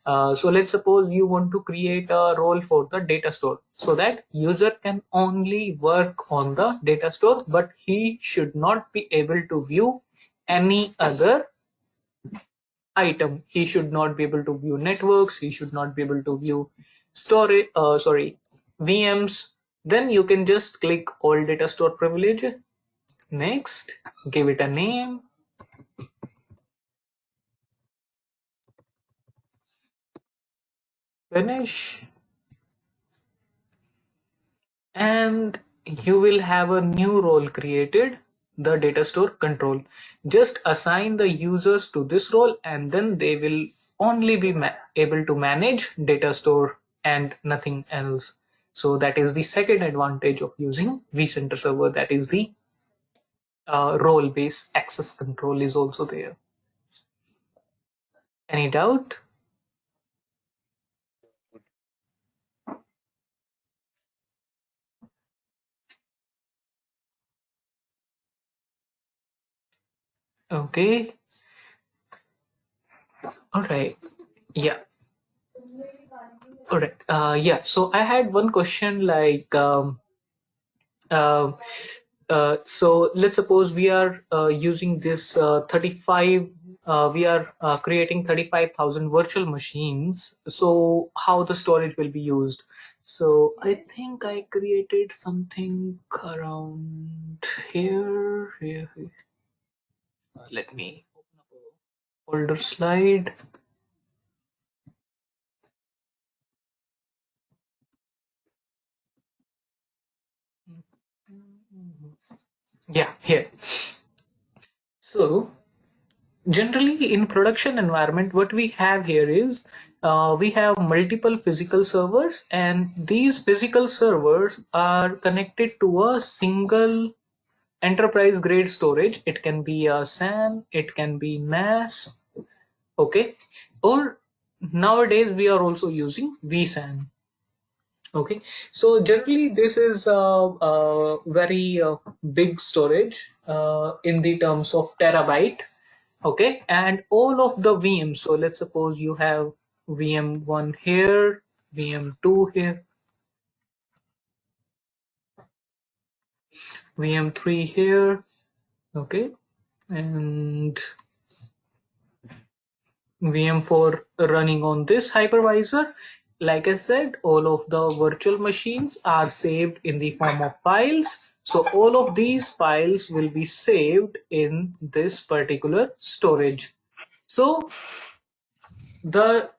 So let's suppose you want to create a role for the data store, so that user can only work on the data store, but he should not be able to view any other item. He should not be able to view networks. He should not be able to view storage, VMs. Then you can just click all data store privilege. Next, give it a name. Finish. And you will have a new role created, the data store control. Just assign the users to this role, and then they will only be able to manage data store and nothing else. So that is the second advantage of using vCenter server. That is the role-based access control is also there. Any doubt? Okay. All right. Yeah. All right. Yeah. So I had one question like, uh, so let's suppose we are using this 35. We are creating 35,000 virtual machines. So how the storage will be used? So I think I created something around here. Let me open up a folder slide. Yeah, here. So generally in production environment, what we have here is we have multiple physical servers, and these physical servers are connected to a single enterprise grade storage. It can be a SAN, it can be NAS, okay, or nowadays we are also using vSAN. Okay, so generally this is a very big storage in the terms of terabyte. Okay, and all of the VMs. So let's suppose you have VM1 here, VM2 here, VM3 here. Okay, and VM4 running on this hypervisor. Like I said, all of the virtual machines are saved in the form of files. So all of these files will be saved in this particular storage. So the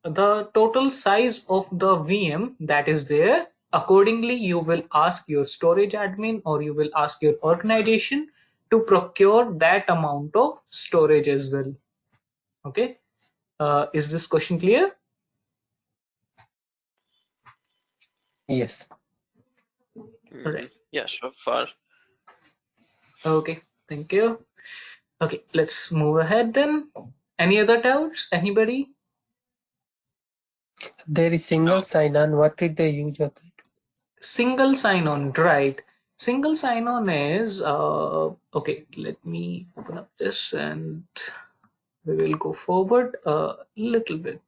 total size of the VM that is there, accordingly you will ask your storage admin or you will ask your organization to procure that amount of storage as well. Okay, is this question clear? Yes. All right. Yeah, so far. Okay, thank you. Okay, let's move ahead then. Any other doubts? Anybody? There is single sign-on. What did they use of that? Single sign-on, right? Single sign-on is okay. Let me open up this and we will go forward a little bit.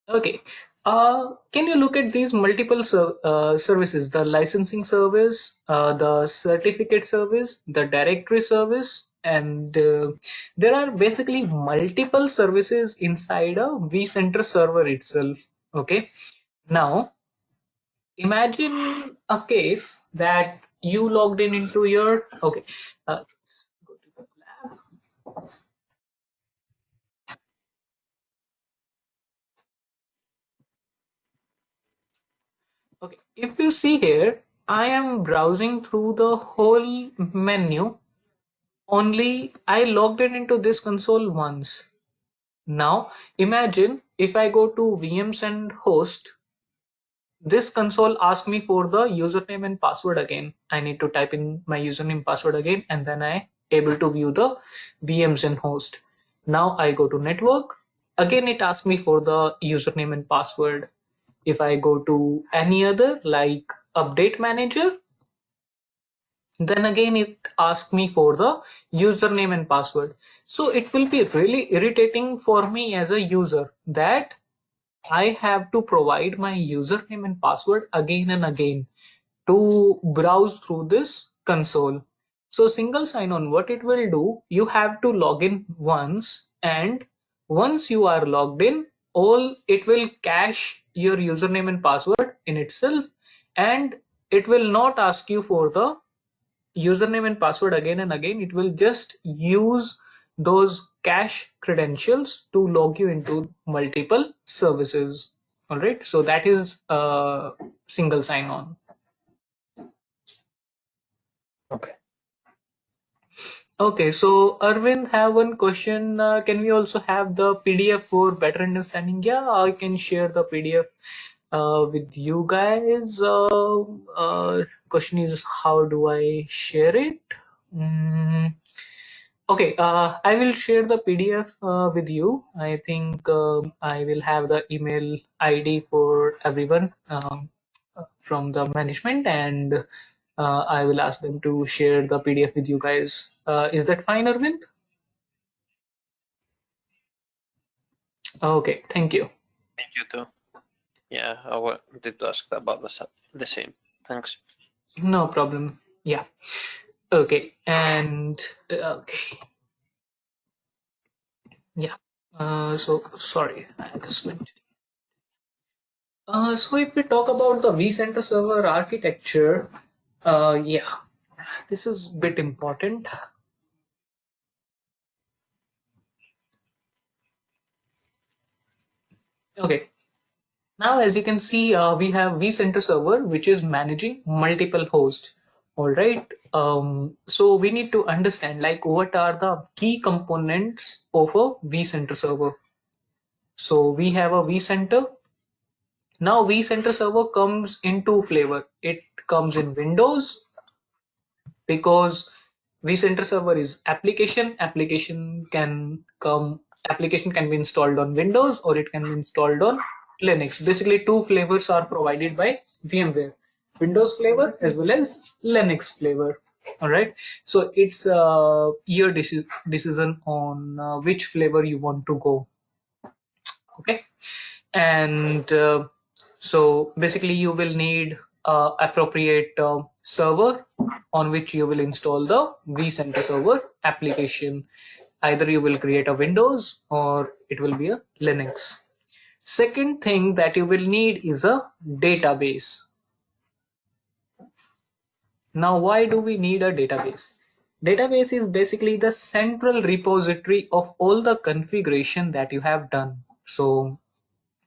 Okay. Can you look at these multiple services, the licensing service, the certificate service, the directory service, and there are basically multiple services inside a vCenter server itself. Okay. Now, imagine a case that you logged in into your, okay, let's go to the lab. Okay, if you see here, I am browsing through the whole menu. Only I logged in into this console once. Now imagine if I go to VMs and host, this console asks me for the username and password again. I need to type in my username password again, and then I able to view the VMs and host. Now I go to network. Again, it asks me for the username and password. If I go to any other like update manager, then again it asks me for the username and password. So it will be really irritating for me as a user that I have to provide my username and password again and again to browse through this console. So single sign-on, what it will do, you have to log in once, and once you are logged in, all it will cache your username and password in itself, and it will not ask you for the username and password again and again. It will just use those cache credentials to log you into multiple services. All right, so that is single sign-on. Okay. Okay, so Arvind have one question. Can we also have the PDF for better understanding? Yeah, I can share the PDF with you guys. Question is, how do I share it? Mm, okay, I will share the PDF with you. I think I will have the email ID for everyone from the management, and I will ask them to share the PDF with you guys. Is that fine, Arvind? Okay, thank you. Thank you too. Yeah, I wanted to ask about the same. Thanks. No problem. Yeah. Okay, and okay, yeah. So sorry, I just went. So if we talk about the vCenter server architecture, yeah, this is a bit important. Okay, now as you can see, we have vCenter server, which is managing multiple hosts. All right. So we need to understand like what are the key components of a vCenter server. So we have a vCenter. Now vCenter server comes in two flavor. It comes in Windows because vCenter server is application. Application can be installed on Windows or it can be installed on Linux. Basically, two flavors are provided by VMware: Windows flavor as well as Linux flavor. All right. So it's your decision on which flavor you want to go. Okay. And so basically you will need appropriate server on which you will install the vCenter server application. Either you will create a Windows or it will be a Linux. Second thing that you will need is a database. Now, why do we need a database? Database is basically the central repository of all the configuration that you have done. So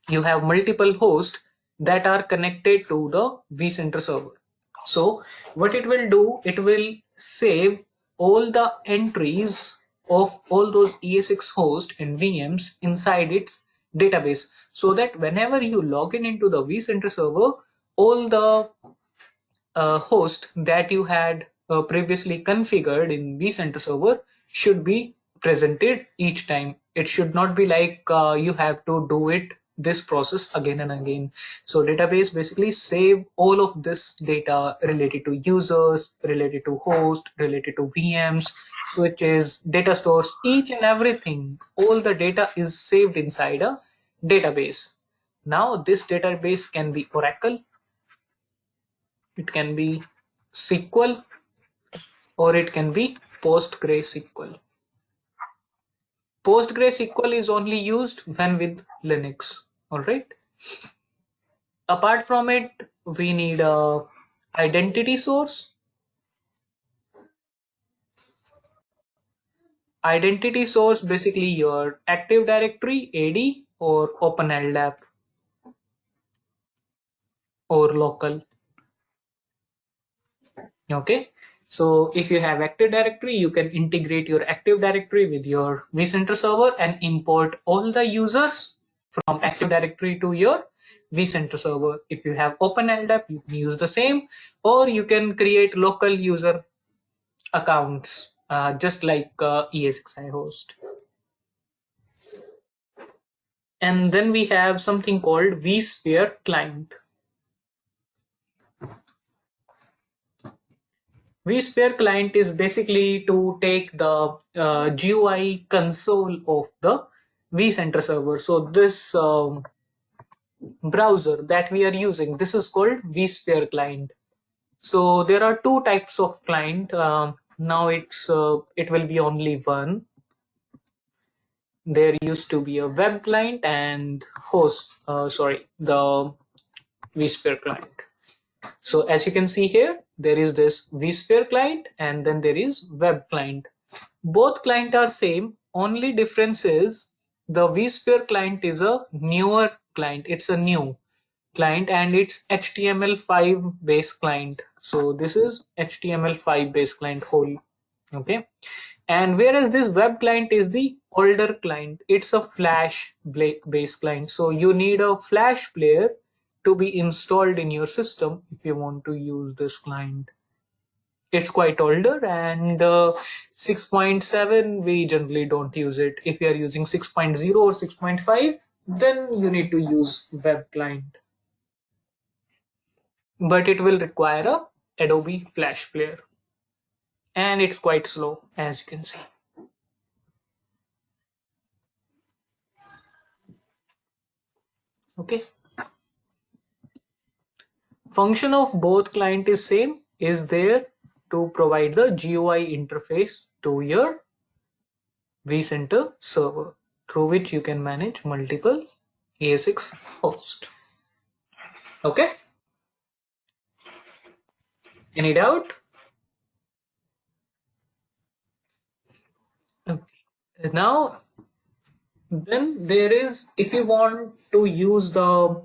you have multiple hosts that are connected to the vCenter server. So what it will do, it will save all the entries of all those ESX hosts and VMs inside its database, so that whenever you log into the vCenter server, all the host that you had previously configured in vCenter server should be presented each time. It should not be like you have to do it this process again and again. So database basically save all of this data related to users, related to host, related to VMs, switches, data stores, each and everything. All the data is saved inside a database. Now this database can be Oracle, it can be SQL, or it can be PostgreSQL. PostgreSQL is only used when with Linux. All right. Apart from it, we need a identity source. Identity source basically your Active Directory AD or OpenLDAP or local. Okay. So if you have Active Directory, you can integrate your Active Directory with your vCenter server and import all the users from Active Directory to your vCenter server. If you have OpenLDAP, you can use the same, or you can create local user accounts, just like esxi host. And then we have something called vSphere client. vSphere client is basically to take the GUI console of the vCenter server. So this browser that we are using, this is called vSphere client. So there are two types of client. Now it will be only one. There used to be a web client and the vSphere client. So as you can see here, there is this vSphere client and then there is web client. Both client are same. Only difference is the vSphere client is a newer client. It's a new client and it's HTML5 based client. So this is HTML5 based client whole. Okay, and whereas this web client is the older client, it's a flash based client, so you need a flash player to be installed in your system if you want to use this client. It's quite older, and 6.7 we generally don't use it. If you are using 6.0 or 6.5, then you need to use web client, but it will require a Adobe Flash player, and it's quite slow, as you can see. Okay, function of both client is same, is there to provide the GUI interface to your vCenter server, through which you can manage multiple ESX hosts. Okay, any doubt? Okay. Now, then there is, if you want to use the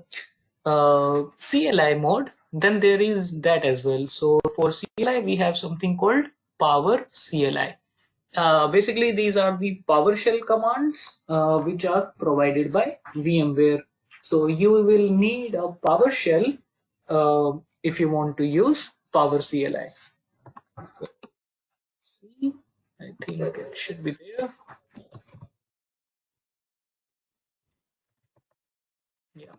CLI mode, then there is that as well. So for CLI, we have something called Power CLI. Basically, these are the PowerShell commands which are provided by VMware. So you will need a PowerShell if you want to use Power CLI. So, see, I think it should be there. Yeah.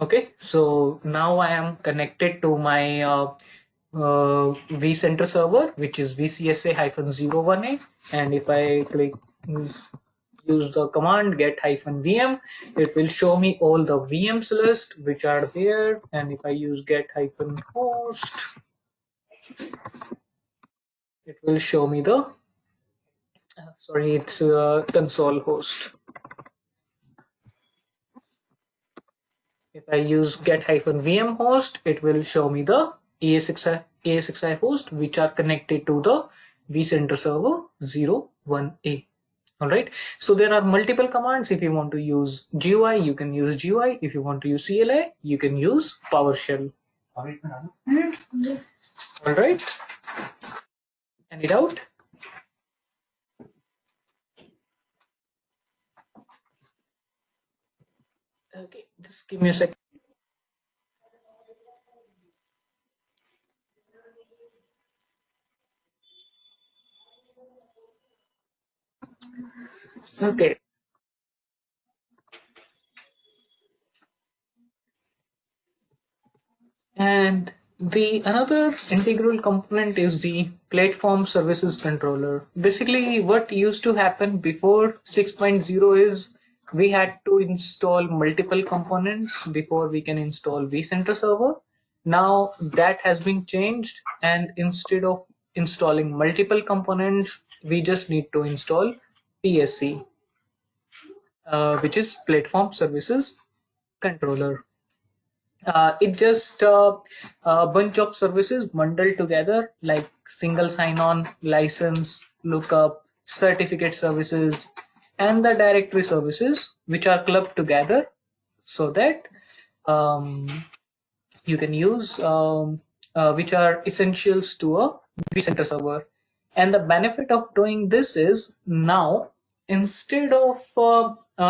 Okay, so now I am connected to my vCenter server, which is vcsa-01a, and if I click use the command get -vm, it will show me all the VMs list which are there, and if I use get -host, it will show me the sorry, it's console host. If I use get -vm host, it will show me the esxi host which are connected to the vCenter server 01a. All right. So there are multiple commands. If you want to use GUI, you can use GUI. If you want to use CLI, you can use PowerShell. All right. Any doubt? Okay, just give me a second. Okay. And the another integral component is the platform services controller. Basically, what used to happen before 6.0 is we had to install multiple components before we can install vCenter server. Now that has been changed, and instead of installing multiple components, we just need to install PSC, which is platform services controller. It's just a bunch of services bundled together, like single sign-on, license, lookup, certificate services, and the directory services, which are clubbed together so that you can use, which are essentials to a vCenter server. And the benefit of doing this is now, instead of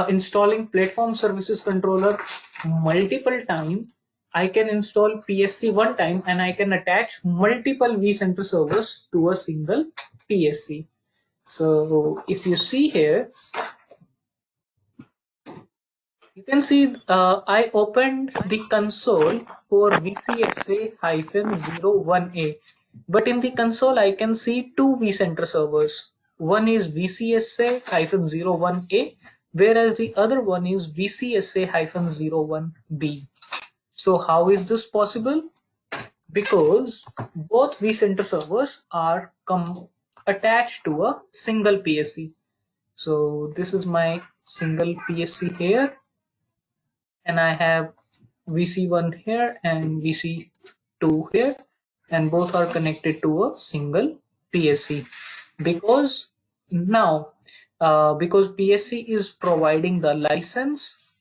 installing platform services controller multiple times, I can install PSC one time and I can attach multiple vCenter servers to a single PSC. So if you see here, you can see I opened the console for VCSA-01A, but in the console I can see two vCenter servers. One is VCSA-01A, whereas the other one is VCSA-01B. So how is this possible? Because both vCenter servers are attached to a single PSC. So this is my single PSC here, and I have VC1 here and VC2 here, and both are connected to a single PSC. Because now, because PSC is providing the license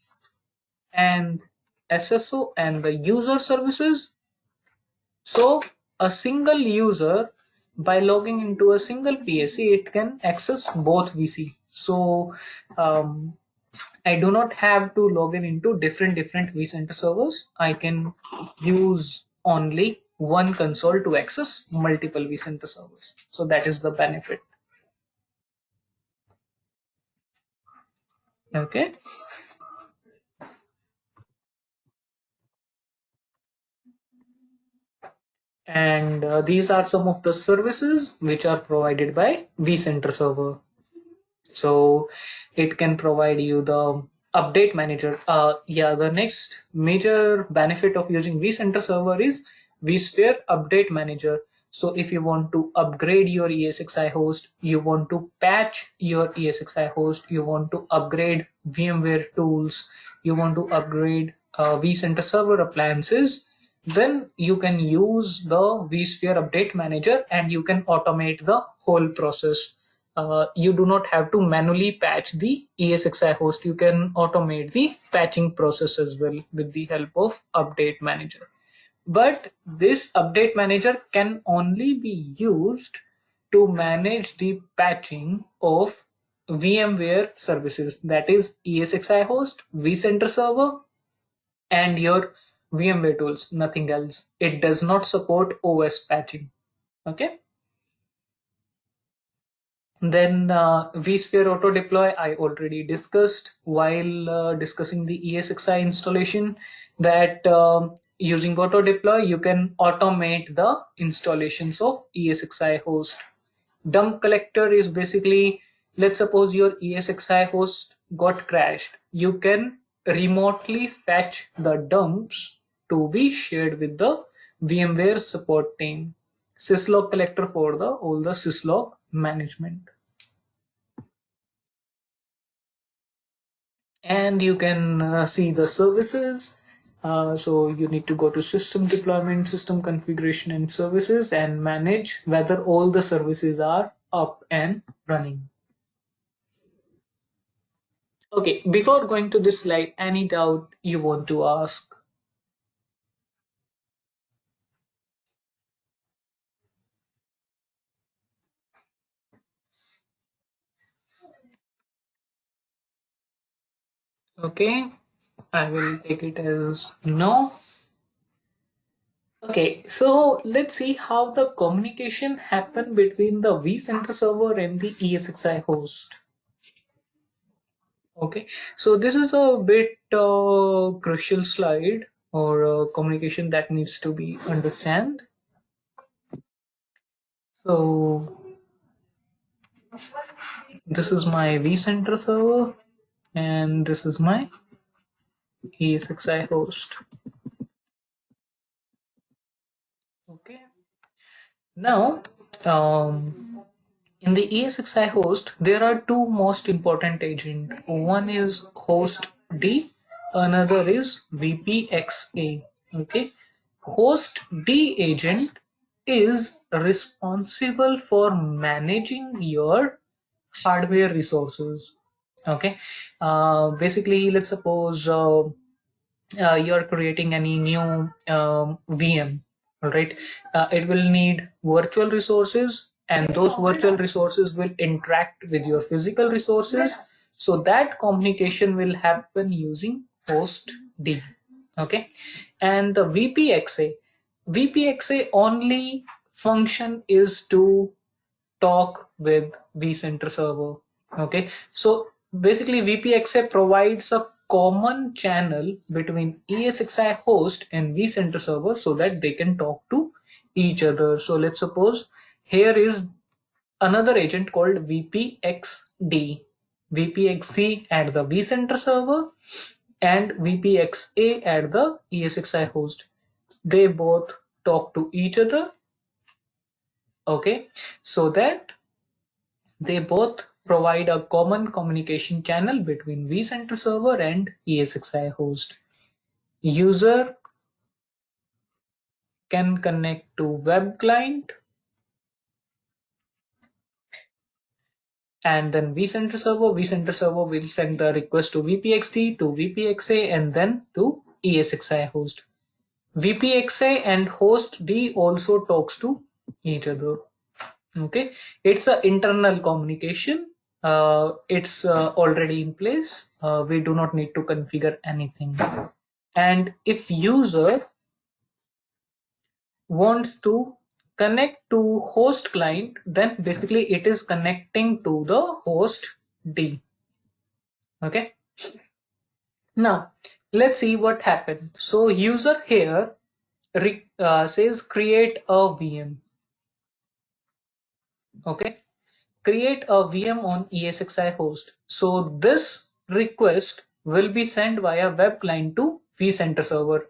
and SSO and the user services. So a single user, by logging into a single PSC, it can access both VC. So I do not have to log in into different vCenter servers. I can use only one console to access multiple vCenter servers. So that is the benefit. Okay. And these are some of the services which are provided by vCenter server. So it can provide you the update manager. The next major benefit of using vCenter server is vSphere update manager. So if you want to upgrade your ESXi host, you want to patch your ESXi host, you want to upgrade VMware tools, you want to upgrade vCenter server appliances, then you can use the vSphere update manager and you can automate the whole process. You do not have to manually patch the ESXi host. You can automate the patching process as well with the help of update manager. But this update manager can only be used to manage the patching of VMware services, that is ESXi host, vCenter server, and your VMware tools, nothing else. It does not support OS patching. Okay. Then vSphere auto deploy I already discussed while discussing the ESXi installation, that using auto deploy you can automate the installations of ESXi host. Dump collector is basically, let's suppose your ESXi host got crashed, you can remotely fetch the dumps to be shared with the VMware support team. Syslog collector for all the syslog management. And you can see the services. So you need to go to system deployment, system configuration and services, and manage whether all the services are up and running. Okay, before going to this slide, any doubt you want to ask? Okay, I will take it as no. Okay, so let's see how the communication happened between the vCenter server and the ESXi host. Okay, so this is a bit crucial slide or communication that needs to be understand. So this is my vCenter server and this is my ESXi host. Okay, now in the ESXi host, there are two most important agents. One is host D, another is VPXA. Okay, host D agent is responsible for managing your hardware resources. Okay, basically, let's suppose you're creating any new VM, all right? It will need virtual resources, and those virtual resources will interact with your physical resources. So that communication will happen using host D. Okay, and the VPXA only function is to talk with vCenter server. Okay, so basically VPXA provides a common channel between ESXi host and vCenter server so that they can talk to each other. So let's suppose here is another agent called VPXD. VPXD at the vCenter server and VPXA at the ESXi host. They both talk to each other. Okay, so that they both provide a common communication channel between vCenter server and ESXi host. User can connect to web client and then vCenter server will send the request to VPXD, to VPXA, and then to esxi host. VPXA and host D also talks to each other. Okay, it's an internal communication. It's already in place. We do not need to configure anything. And if user wants to connect to host client, then basically it is connecting to the host D. Okay. Now let's see what happened. So user here says create a VM. Okay, create a VM on esxi host. So this request will be sent via web client to vCenter server.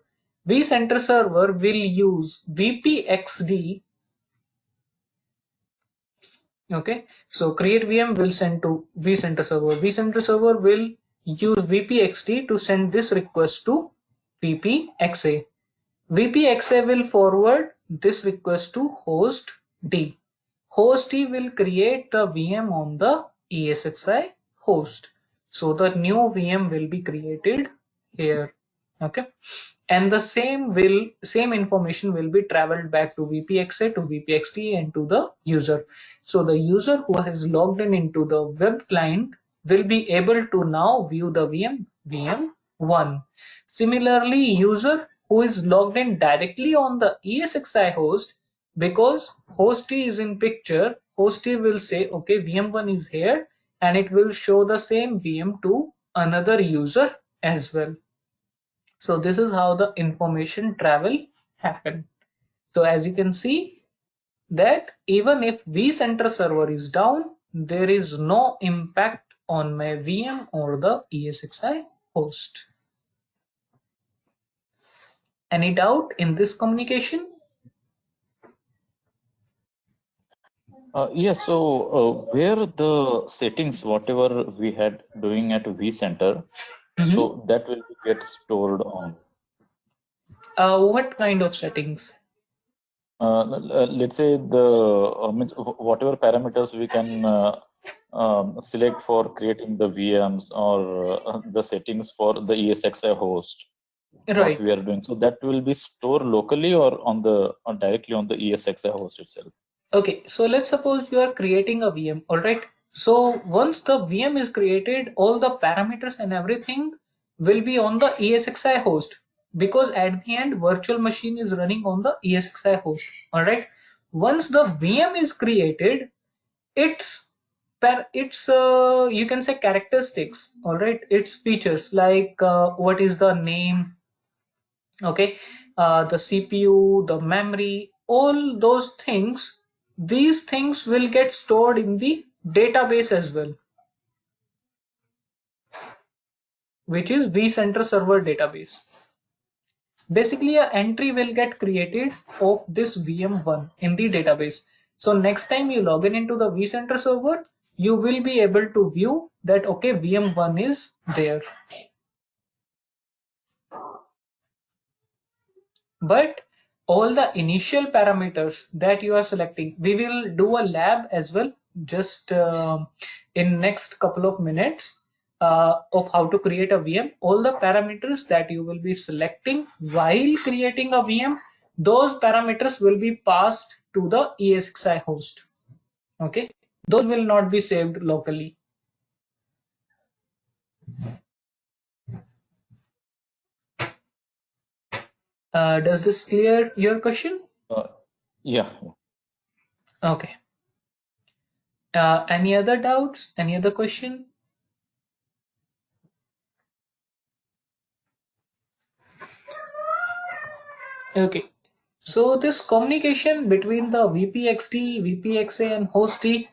vCenter server will use VPXD. Okay, so create VM will send to vCenter server. vCenter server will use VPXD to send this request to VPXA. VPXA will forward this request to host D. Host D will create the VM on the esxi host. So the new VM will be created here. Okay, and the same information will be traveled back to VPXA, to VPXD, and to the user. So the user who has logged in into the web client will be able to now view the VM1. Similarly, user who is logged in directly on the esxi host, because host D is in picture, host D will say, okay, VM1 is here, and it will show the same VM to another user as well. So this is how the information travel happen. So as you can see that even if vCenter server is down, there is no impact on my VM or the esxi host. Any doubt in this communication? Yes, so where the settings, whatever we had doing at vCenter, so that will get stored on. What kind of settings? Let's say the means whatever parameters we can select for creating the VMs or the settings for the esxi host. Right. What we are doing, so that will be stored locally or on the directly on the esxi host itself. Okay, so let's suppose you are creating a VM. All right, so once the VM is created, all the parameters and everything will be on the esxi host, because at the end virtual machine is running on the esxi host. All right, once the VM is created, it's you can say characteristics. All right, its features like what is the name, okay, the CPU, the memory, all those things, these things will get stored in the database as well, which is vCenter server database. Basically an entry will get created of this VM1 in the database. So next time you log in into the vCenter server, you will be able to view that, okay, VM1 is there. But all the initial parameters that you are selecting, we will do a lab as well, just in next couple of minutes, of how to create a VM. All the parameters that you will be selecting while creating a VM, those parameters will be passed to the esxi host. Okay, those will not be saved locally. Does this clear your question? Yeah. Okay. Any other doubts? Any other question? Okay. So this communication between the VPXD, VPXA, and host D,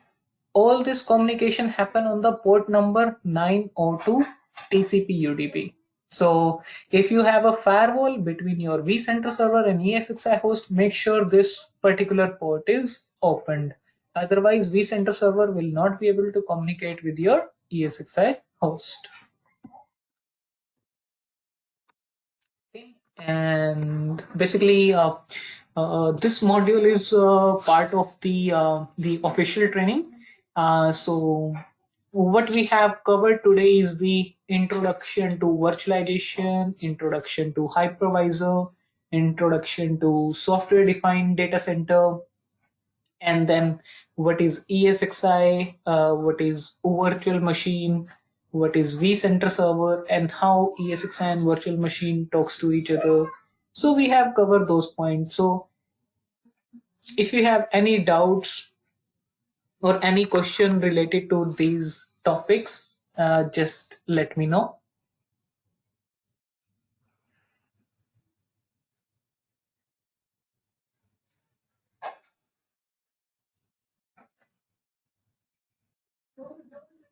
all this communication happen on the port number 902 TCP UDP. So if you have a firewall between your vCenter server and esxi host, make sure this particular port is opened. Otherwise, vCenter server will not be able to communicate with your esxi host. Okay. And basically, this module is part of the official training. So what we have covered today is the introduction to virtualization, introduction to hypervisor, introduction to software defined data center, and then what is esxi, what is virtual machine, what is vCenter server, and how esxi and virtual machine talks to each other. So we have covered those points. So if you have any doubts or any question related to these topics, just let me know.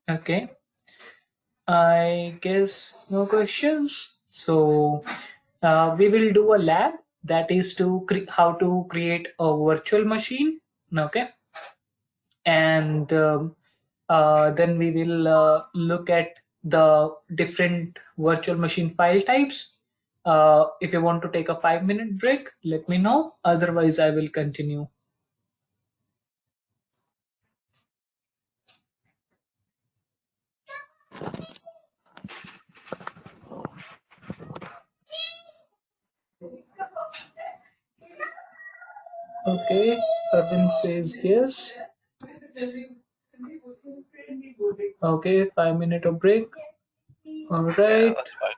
Okay, I guess no questions. So we will do a lab, that is to how to create a virtual machine. Okay, and then we will look at the different virtual machine file types. If you want to take a 5-minute break, let me know. Otherwise, I will continue. Okay, Arvind says yes. Okay, 5 minute of break. All Yeah, right, that's fine.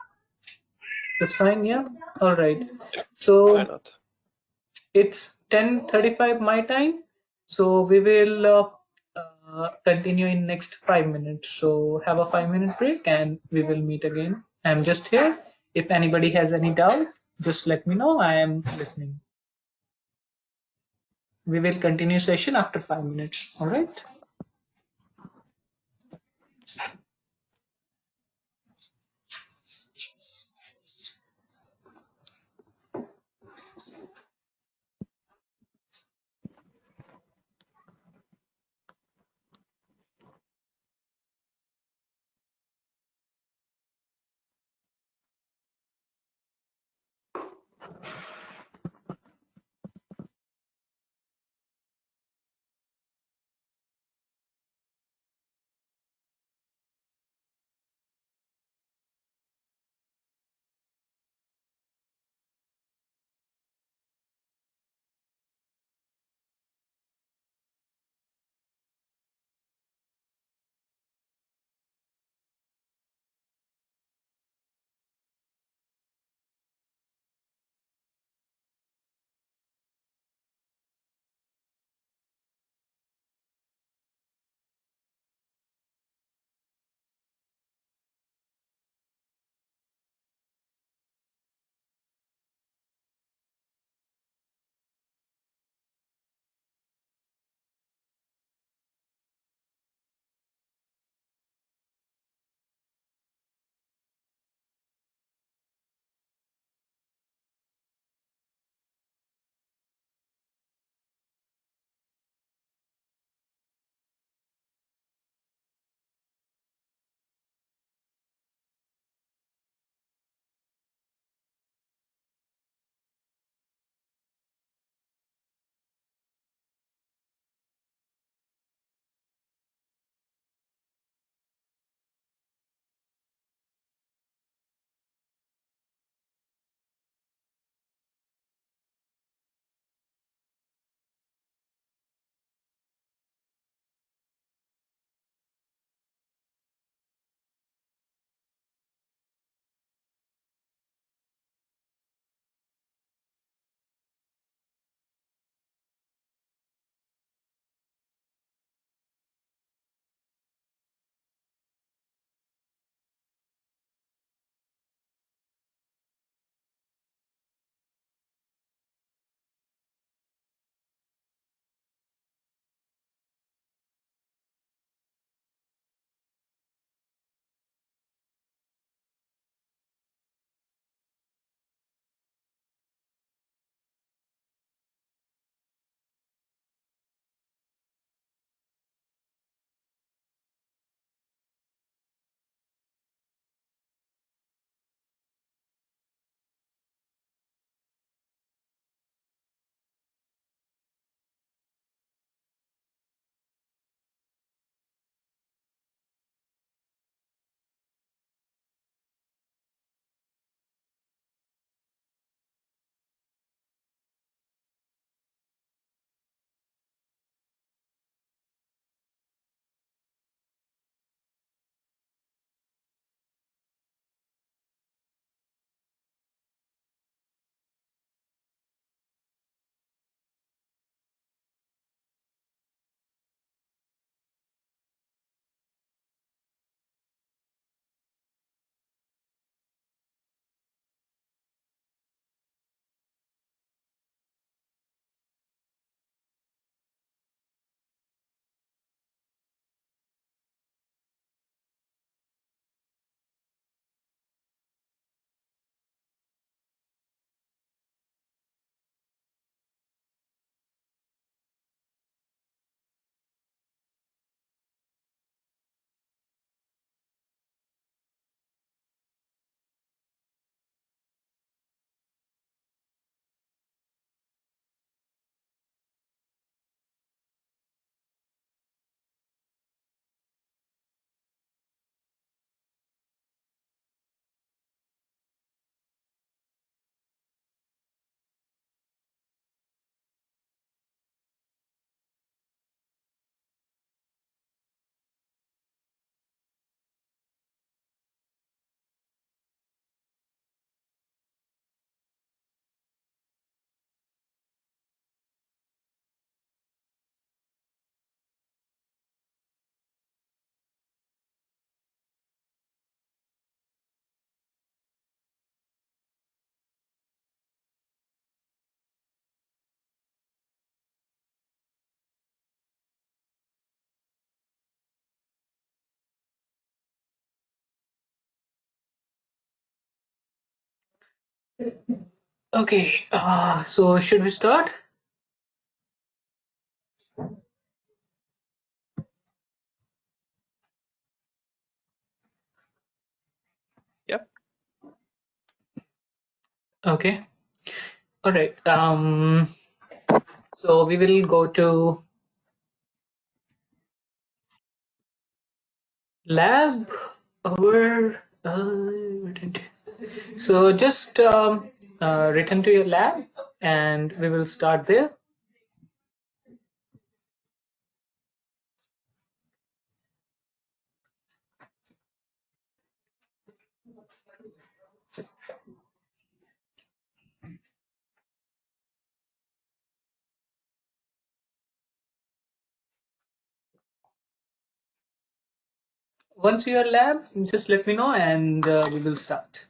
that's fine. Yeah. All right. Why So not? it's 10:35 my time. So we will continue in next 5 minutes. So have a 5 minute break and we will meet again. I'm just here. If anybody has any doubt, just let me know. I am listening. We will continue session after 5 minutes. All right. Okay, so should we start? Yep. Okay. All right. So we will go to lab. Our so just return to your lab, and we will start there. Once you are lab, just let me know, and we will start.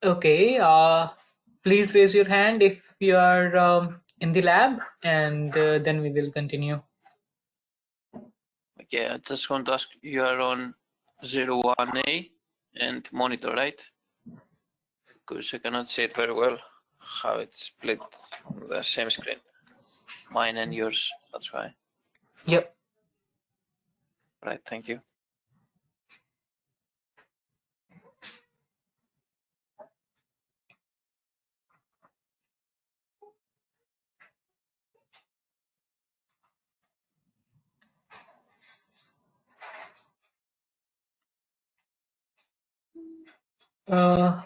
Okay, please raise your hand if you are in the lab, and then we will continue. Okay, I just want to ask, you are on 01A and monitor, right? Because I cannot see it very well, how it's split on the same screen. Mine and yours, that's why. Yep. Right, thank you.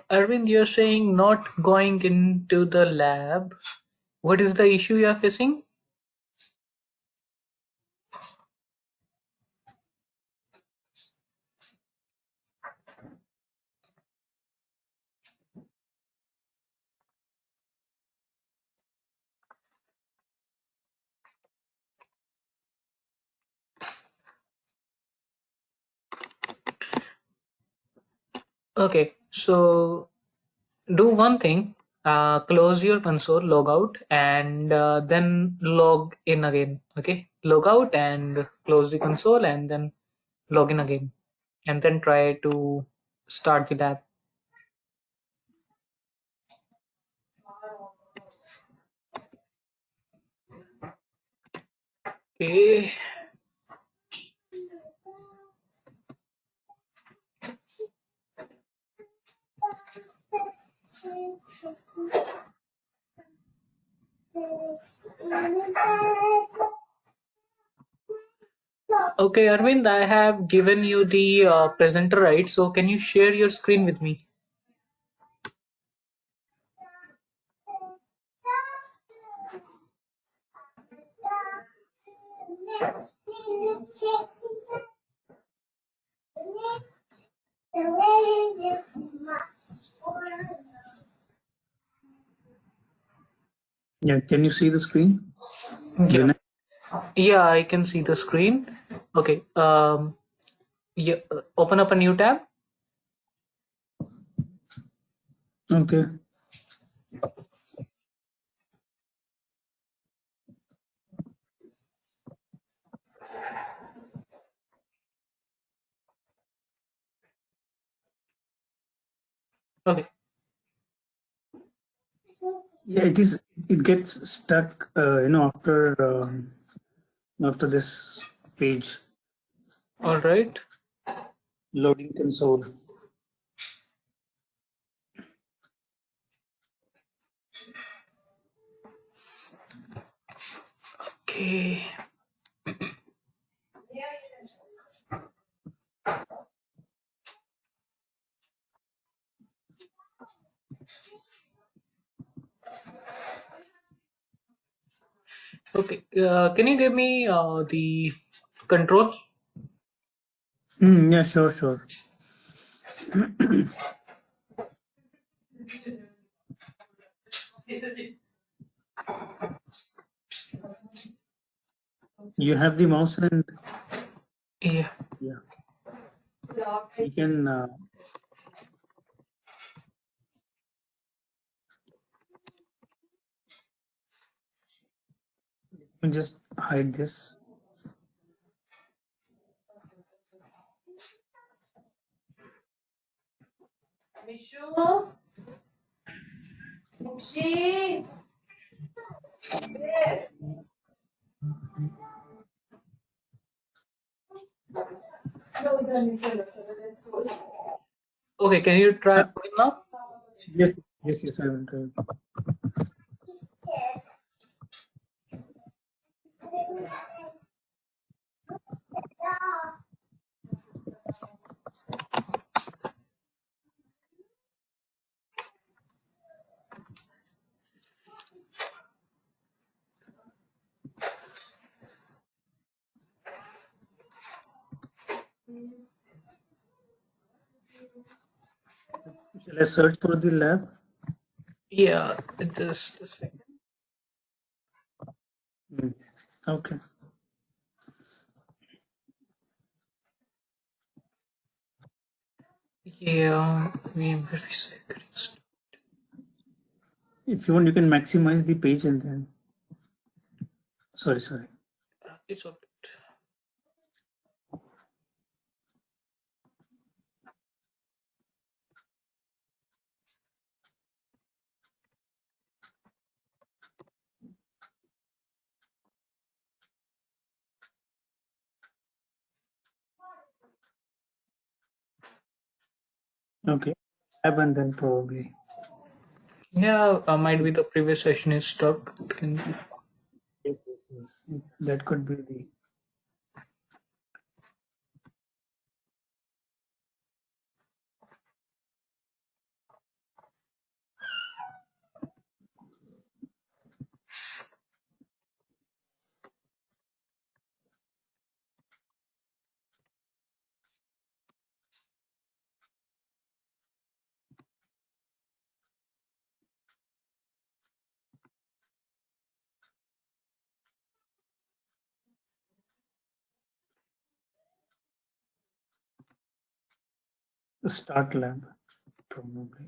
Arvind, you're saying not going into the lab. What is the issue you are facing? Okay, so do one thing, close your console, log out, and then log in again. Okay, log out and close the console, and then log in again, and then try to start with that. Okay. Okay, Arvind, I have given you the presenter, right? So can you share your screen with me? Yeah, can you see the screen? Yeah. Vinay? Yeah, I can see the screen. Okay. Yeah, open up a new tab. Okay. Okay. Yeah, it is. It gets stuck, after this page, All right. loading console. Okay. Okay, can you give me the control? Yeah, sure. You have the mouse and Yeah. you can just hide this. Okay, can you try login now? Yes, I will try. Shall I search for the lab? Yeah, just a second. Okay. Yeah, VMware Certification. If you want, you can maximize the page and then. Sorry. It's all right. Okay. Lab and then probably. Yeah, might be the previous session is stuck. It can be. Yes. That could be the. Start lab, probably.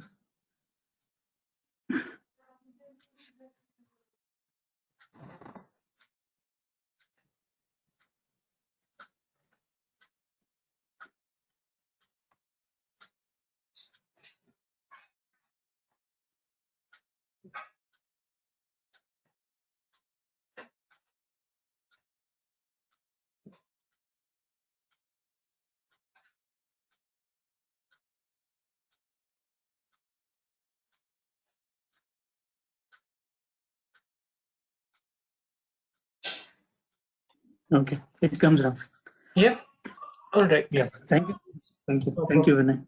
Okay, it comes up. Yeah. All right. Yeah. Thank you. No Thank you, problem. Vinay.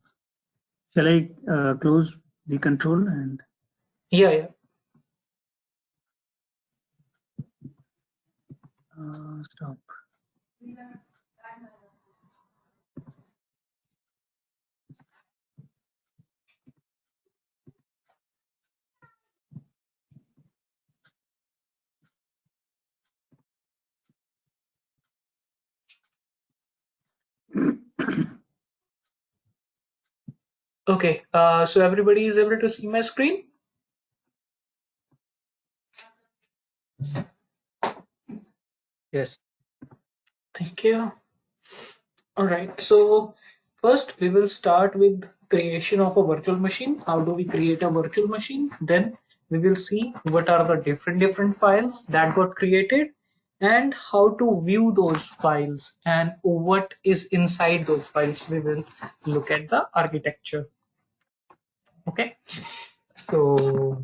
Shall I close the control and Yeah. stop? Okay. So everybody is able to see my screen? Yes. Thank you. All right. So first we will start with creation of a virtual machine. How do we create a virtual machine? Then we will see what are the different files that got created and how to view those files and what is inside those files. We will look at the architecture. Okay. So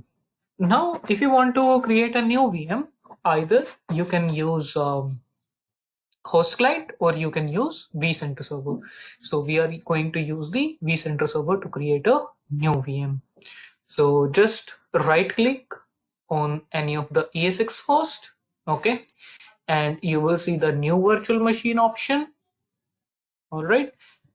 now if you want to create a new VM, either you can use host client or you can use vCenter server. So we are going to use the vCenter server to create a new VM. So just right click on any of the ESX host, Okay, and you will see the new virtual machine option. All right,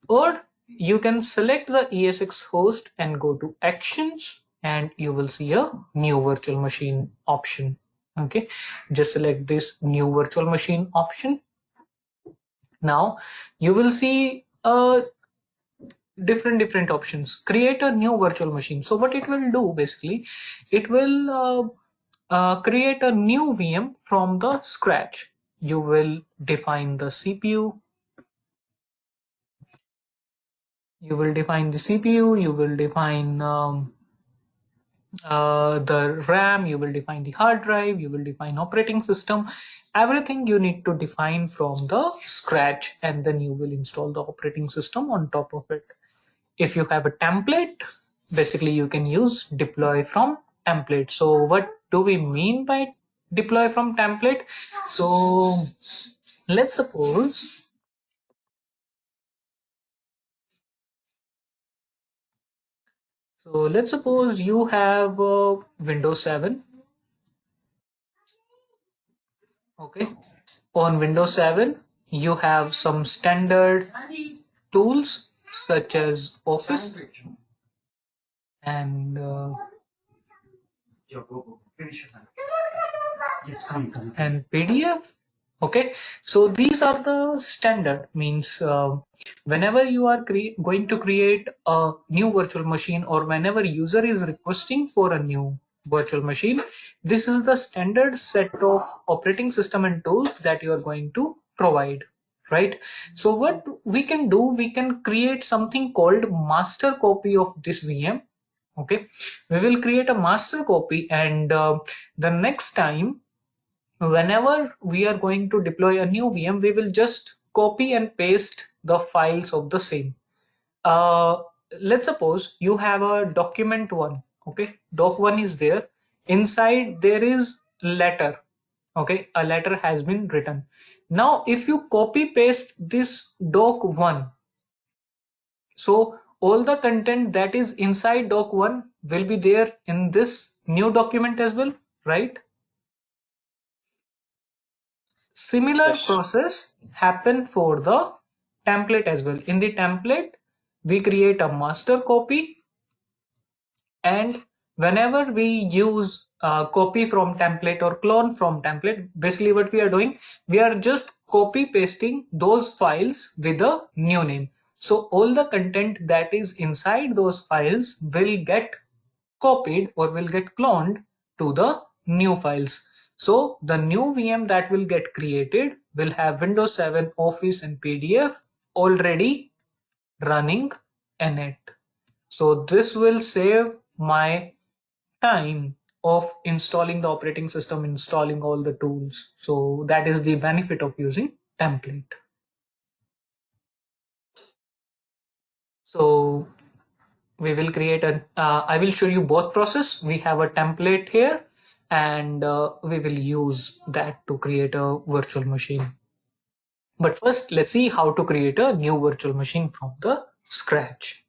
or you can select the ESX host and go to actions, and you will see a new virtual machine option. Okay, just select this new virtual machine option. Now you will see different options. Create a new virtual machine. So what it will do basically, it will create a new VM from the scratch. You will define the CPU, you will define the CPU, you will define the RAM, you will define the hard drive, you will define operating system, everything you need to define from the scratch, and then you will install the operating system on top of it. If you have a template, basically you can use deploy from template. So what do we mean by deploy from template? So let's suppose you have Windows 7. Okay, on Windows 7 you have some standard tools such as Office and PDF. Okay, so these are the standard, means whenever you are going to create a new virtual machine, or whenever user is requesting for a new virtual machine, this is the standard set of operating system and tools that you are going to provide, right? So what we can do, we can create something called master copy of this VM. Okay, we will create a master copy, and the next time whenever we are going to deploy a new VM, we will just copy and paste the files of the same. Uh, let's suppose you have a document one. Okay, doc one is there. Inside there is letter. Okay, a letter has been written. Now, if you copy paste this doc one, so all the content that is inside doc one will be there in this new document as well, right? Similar Yes. process happen for the template as well. In the template, we create a master copy, and whenever we use copy from template or clone from template, basically what we are doing, we are just copy pasting those files with a new name. So all the content that is inside those files will get copied or will get cloned to the new files. So the new VM that will get created will have Windows 7, Office and PDF already running in it. So this will save my time of installing the operating system, installing all the tools. So that is the benefit of using template. So we will create a I will show you both process. We have a template here, and we will use that to create a virtual machine. But first, let's see how to create a new virtual machine from the scratch.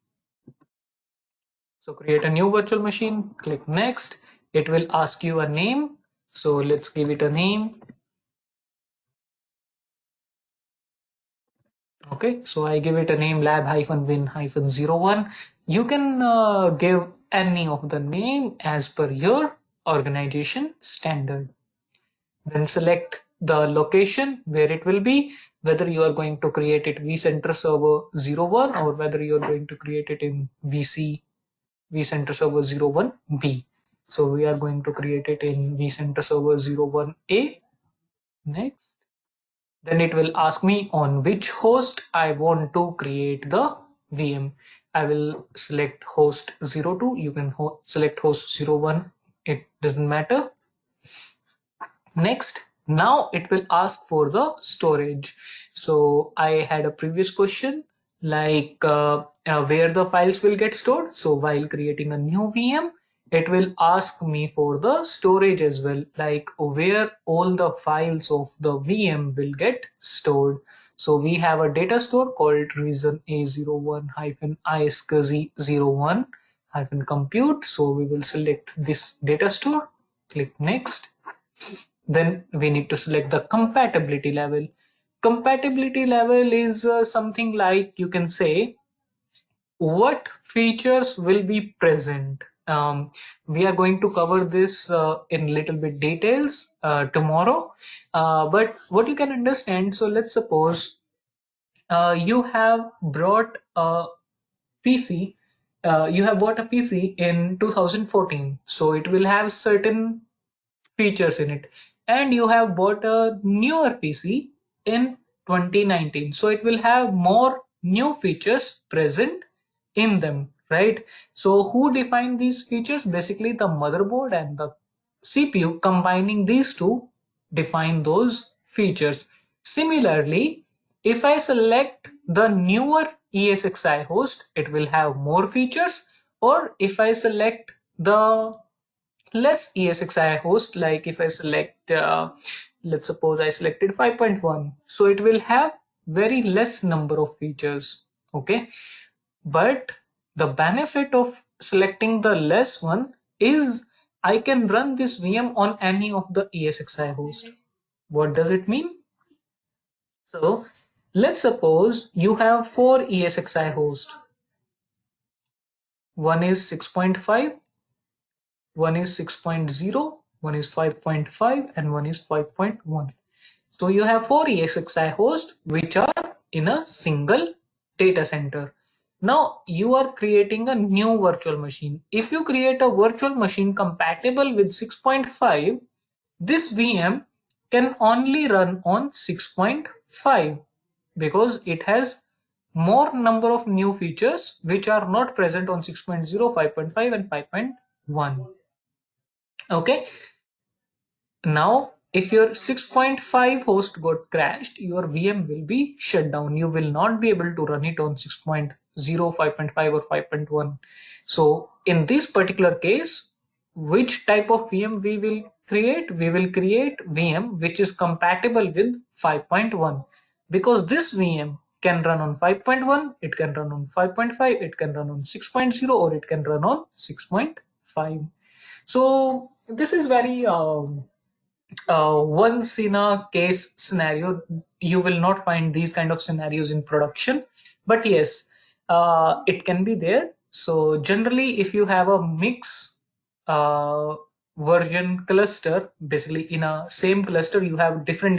So create a new virtual machine, click next. It will ask you a name. So let's give it a name. Okay, so I give it a name lab-win-01. You can give any of the name as per your organization standard. Then select the location where it will be, whether you are going to create it vCenter server 01 or whether you are going to create it in vCenter server 01B. So we are going to create it in vCenter server 01A. Next. Then it will ask me on which host I want to create the VM. I will select host 02. You can select host 01. It doesn't matter. Next, now it will ask for the storage. So I had a previous question like where the files will get stored. So while creating a new VM, it will ask me for the storage as well, like where all the files of the VM will get stored. So we have a data store called reason A01-iscsi01-compute. So we will select this data store, click next. Then we need to select the compatibility level. Compatibility level is something like, you can say, what features will be present. We are going to cover this in little bit details tomorrow, but what you can understand, so let's suppose you have brought a PC, you have bought a PC in 2014, so it will have certain features in it, and you have bought a newer PC in 2019, so it will have more new features present in them, right? So who define these features? Basically the motherboard and the CPU, combining these two define those features. Similarly, if I select the newer ESXi host, it will have more features, or if I select the less ESXi host, like if I select, let's suppose I selected 5.1, so it will have very less number of features. Okay, but the benefit of selecting the less one is I can run this VM on any of the ESXi host. What does it mean? So let's suppose you have 4 ESXi hosts. One is 6.5, one is 6.0, one is 5.5, and one is 5.1. So you have 4 ESXi hosts which are in a single data center. Now you are creating a new virtual machine. If you create a virtual machine compatible with 6.5, this VM can only run on 6.5 because it has more number of new features which are not present on 6.0, 5.5, and 5.1. Okay, now if your 6.5 host got crashed, your VM will be shut down. You will not be able to run it on 6.0, 5.5, or 5.1. So in this particular case, which type of VM we will create? We will create VM which is compatible with 5.1, because this VM can run on 5.1, it can run on 5.5, it can run on 6.0, or it can run on 6.5. So this is very once in a case scenario. You will not find these kind of scenarios in production, but yes, it can be there. So generally, if you have a mix uh, version cluster, basically in a same cluster you have different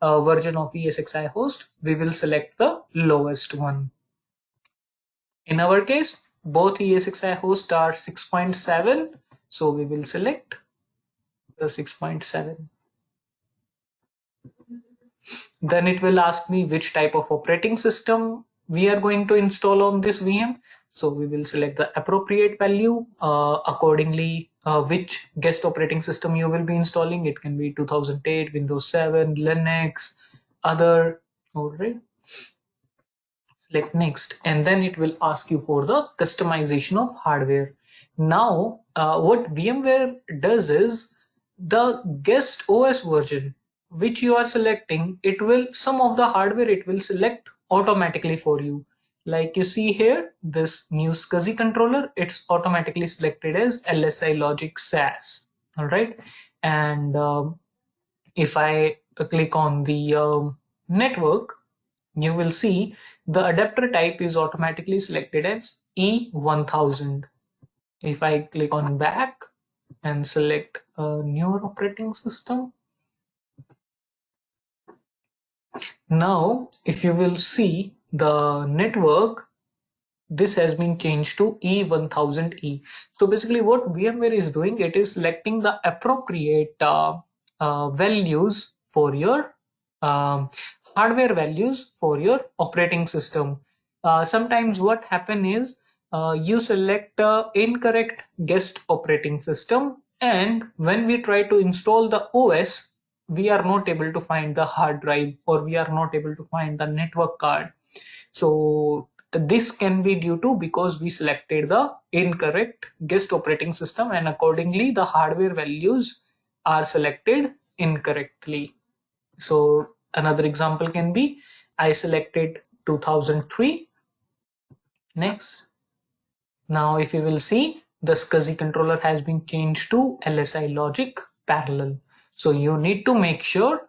version of ESXi host, we will select the lowest one. In our case, both ESXi hosts are 6.7, so we will select the 6.7. Then it will ask me which type of operating system we are going to install on this VM. So we will select the appropriate value accordingly, which guest operating system you will be installing. It can be 2008, Windows 7, Linux, other. All right. Select next, and then it will ask you for the customization of hardware. Now, what VMware does is the guest OS version which you are selecting, it will, some of the hardware it will select automatically for you. Like you see here, this new SCSI controller, it's automatically selected as LSI Logic SAS. All right, and if I click on the network, you will see the adapter type is automatically selected as E1000. If I click on back and select a newer operating system, now if you will see the network, this has been changed to E1000E. So basically what VMware is doing, it is selecting the appropriate values for your hardware values for your operating system. Sometimes what happen is you select incorrect guest operating system, and when we try to install the OS, we are not able to find the hard drive, or we are not able to find the network card. So this can be due to because we selected the incorrect guest operating system, and accordingly the hardware values are selected incorrectly. So another example can be I selected 2003. Next. Now if you will see, the SCSI controller has been changed to LSI Logic Parallel. So you need to make sure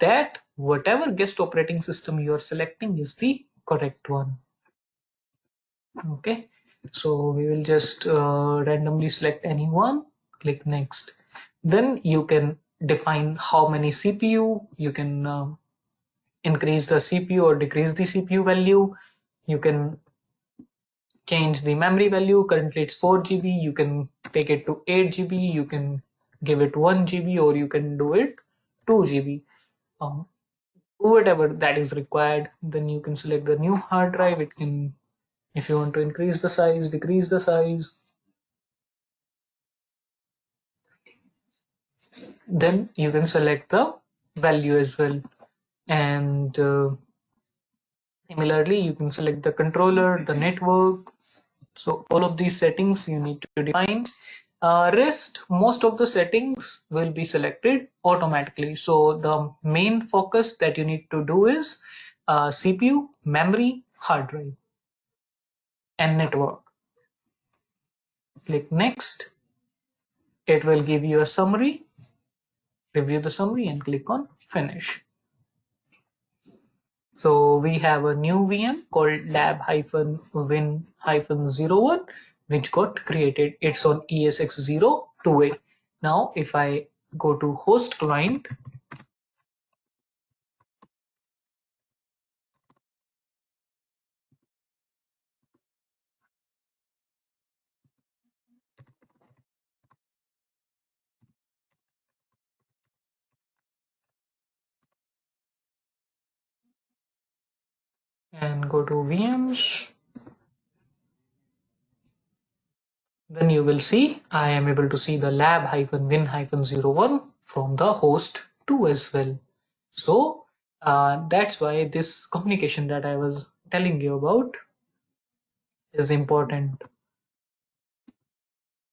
that whatever guest operating system you are selecting is the correct one. Okay, so we will just randomly select any one, click next. Then you can define how many CPU, you can increase the CPU or decrease the CPU value. You can change the memory value. Currently it's 4 GB, you can take it to 8 GB, you can give it 1 GB, or you can do it 2 GB. Whatever that is required. Then you can select the new hard drive. It can, if you want to increase the size, decrease the size. Then you can select the value as well. And similarly, you can select the controller, the network. So all of these settings you need to define. Rest, most of the settings will be selected automatically. So the main focus that you need to do is CPU, memory, hard drive, and network. Click next. It will give you a summary. Review the summary and click on finish. So we have a new VM called lab-win-01 which got created. It's on esxi. Now if I go to host client, and go to VMs, then you will see I am able to see the lab-win-01 from the host 2 as well. So that's why this communication that I was telling you about is important.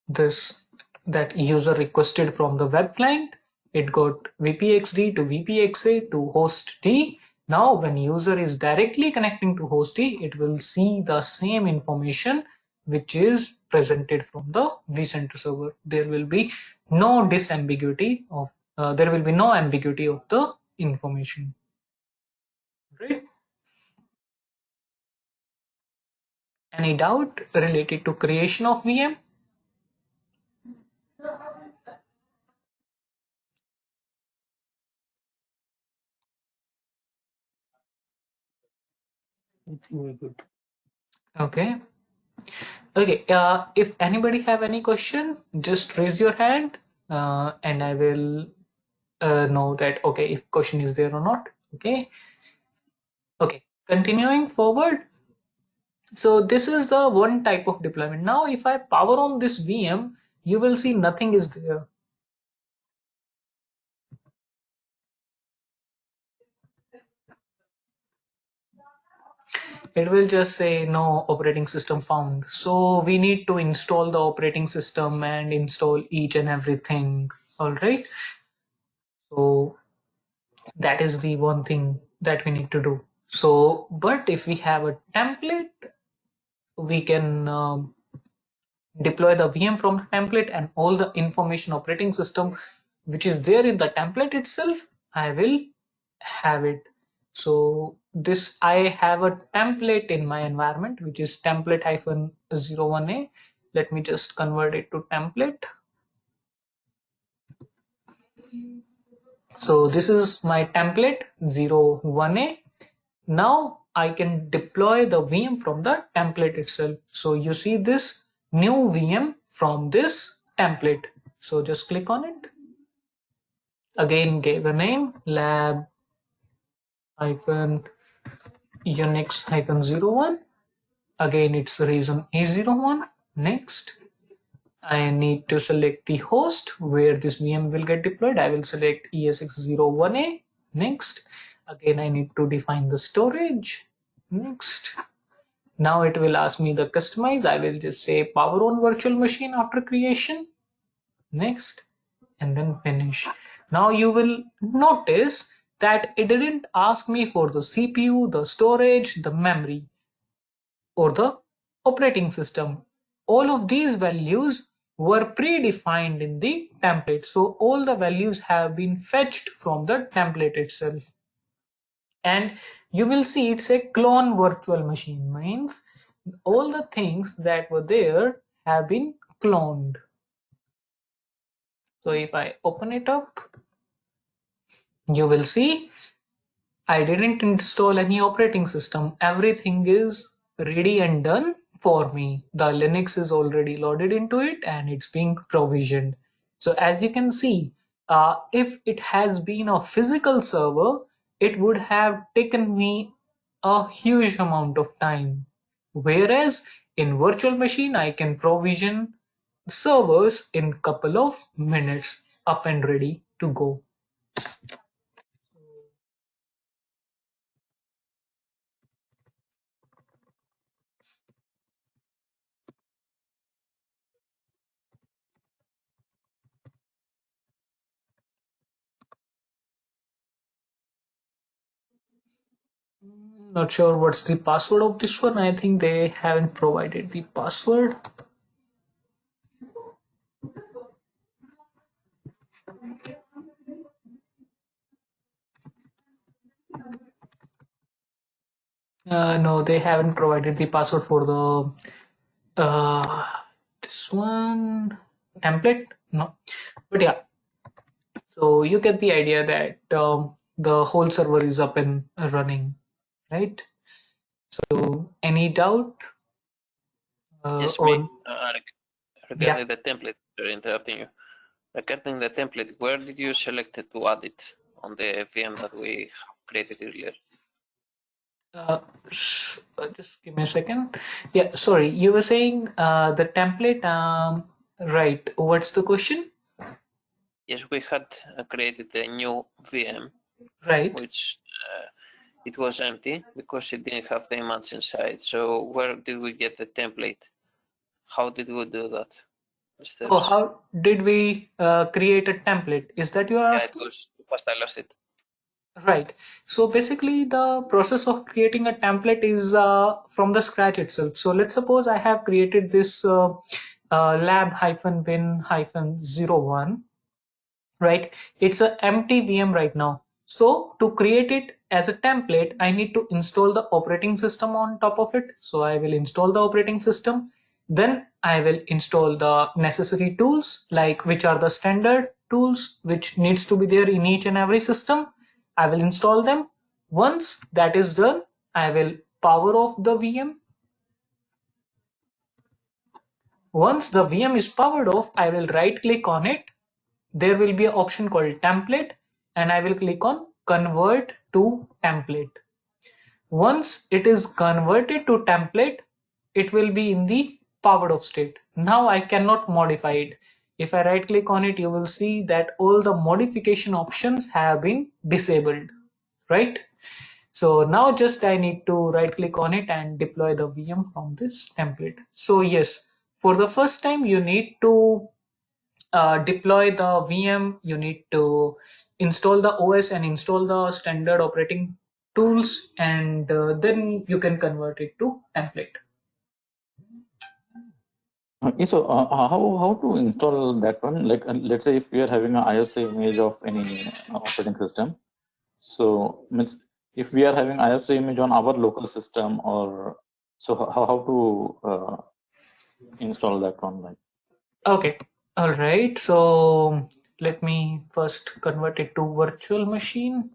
This that user requested from the web client, it got VPXD to VPXA to host D. Now when user is directly connecting to host D, it will see the same information which is presented from the vCenter server. There will be no disambiguity of there will be no ambiguity of the information. Right? Any doubt related to creation of VM? It's very good. Okay. Okay, if anybody have any question, just raise your hand and I will know that, okay, if question is there or not. Okay. Okay, continuing forward. So this is the one type of deployment. Now, if I power on this VM, you will see nothing is there. It will just say no operating system found. So we need to install the operating system and install each and everything. All right. So that is the one thing that we need to do. So, but if we have a template, we can deploy the VM from the template, and all the information operating system which is there in the template itself, I will have it. So this, I have a template in my environment which is template-01a. Let me just convert it to template. So this is my template 01a. Now I can deploy the VM from the template itself. So you see this new VM from this template. So just click on it. Again, give a name, lab Unix -01. Again, it's region A01. Next, I need to select the host where this VM will get deployed. I will select esx01a. Next, again, I need to define the storage. Next, now it will ask me the customize. I will just say power on virtual machine after creation. Next, and then finish. Now you will notice that it didn't ask me for the CPU, the storage, the memory, or the operating system. All of these values were predefined in the template. So all the values have been fetched from the template itself. And you will see it's a clone virtual machine, means all the things that were there have been cloned. So if I open it up, you will see I didn't install any operating system. Everything is ready and done for me. The Linux is already loaded into it and it's being provisioned. So as you can see, if it has been a physical server, it would have taken me a huge amount of time. Whereas in virtual machine, I can provision servers in couple of minutes up and ready to go. Not sure what's the password of this one. I think they haven't provided the password. No, they haven't provided the password for the this one template. No, but yeah. So you get the idea that the whole server is up and running, right? So any doubt? Yes, me. On Regarding the template, sorry, interrupting you. Regarding the template, where did you select to add it on the VM that we created earlier? Just give me a second. Yeah, sorry, you were saying the template. Right. What's the question? Yes, we had created a new VM, Right. which it was empty because it didn't have the image inside. So where did we get the template? How did we do that? The steps. Oh, how did we create a template? Is that you are Yeah, asking? it was fast. I lost it. Right. So basically, the process of creating a template is from the scratch itself. So let's suppose I have created this lab-win-01, right? It's an empty VM right now. So to create it as a template, I need to install the operating system on top of it. So I will install the operating system. Then I will install the necessary tools, like which are the standard tools, which needs to be there in each and every system. I will install them. Once that is done, I will power off the VM. Once the VM is powered off, I will right click on it. There will be an option called template and I will click on convert to template. Once it is converted to template, it will be in the powered off state. Now I cannot modify it. If I right click on it, you will see that all the modification options have been disabled, right? So now just I need to right click on it and deploy the VM from this template. So yes, for the first time you need to deploy the VM, you need to install the OS and install the standard operating tools, and then you can convert it to template. Okay, so how to install that one? Like, let's say if we are having an ISO image of any operating system, so means if we are having ISO image on our local system, or so how to install that one? Like, Okay, all right. So let me first convert it to virtual machine.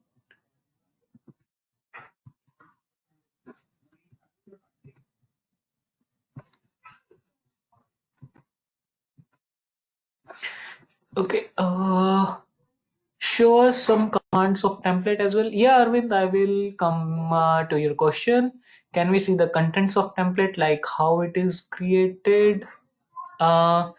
Okay, show us some commands of template as well. Yeah, Arvind, I will come to your question. Can we see the contents of template, like how it is created? Uh,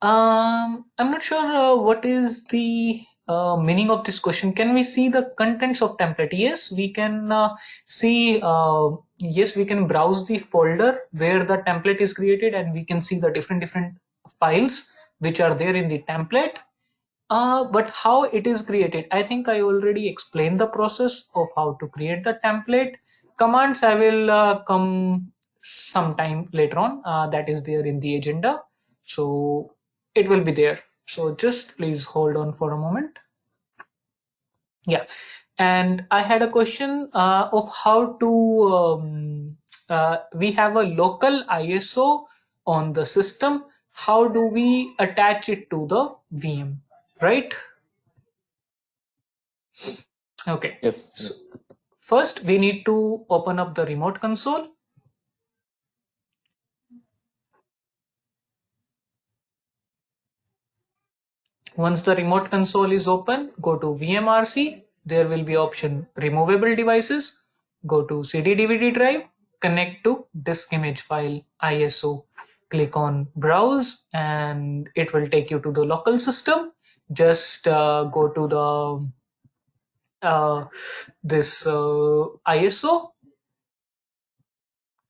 I'm not sure what is the meaning of this question. Can we see the contents of template? Yes, we can see. Yes, we can browse the folder where the template is created, and we can see the different files which are there in the template. But how it is created, I think I already explained the process of how to create the template. Commands I will come sometime later on. That is there in the agenda. So it will be there. So just please hold on for a moment. Yeah, and I had a question of how to we have a local ISO on the system. How do we attach it to the VM, right? Okay. Yes. So first, we need to open up the remote console. Once the remote console is open, go to VMRC. There will be option removable devices. Go to CD DVD drive, connect to disk image file ISO. Click on browse and it will take you to the local system. Just go to the this ISO.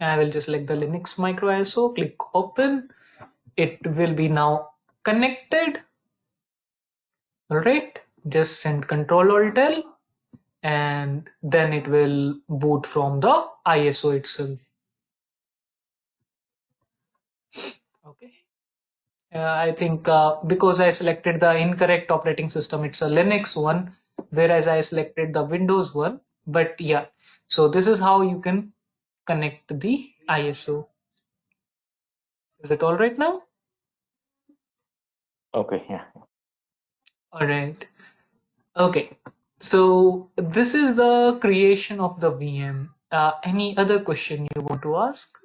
I will just select the Linux micro ISO, click open. It will be now connected. All right, just send Control Alt L and then it will boot from the ISO itself. Okay. I think because I selected the incorrect operating system, it's a Linux one, whereas I selected the Windows one. But yeah, so this is how you can connect the ISO. Is it all right now? Okay. Yeah. All right. Okay. So this is the creation of the VM. Any other question you want to ask?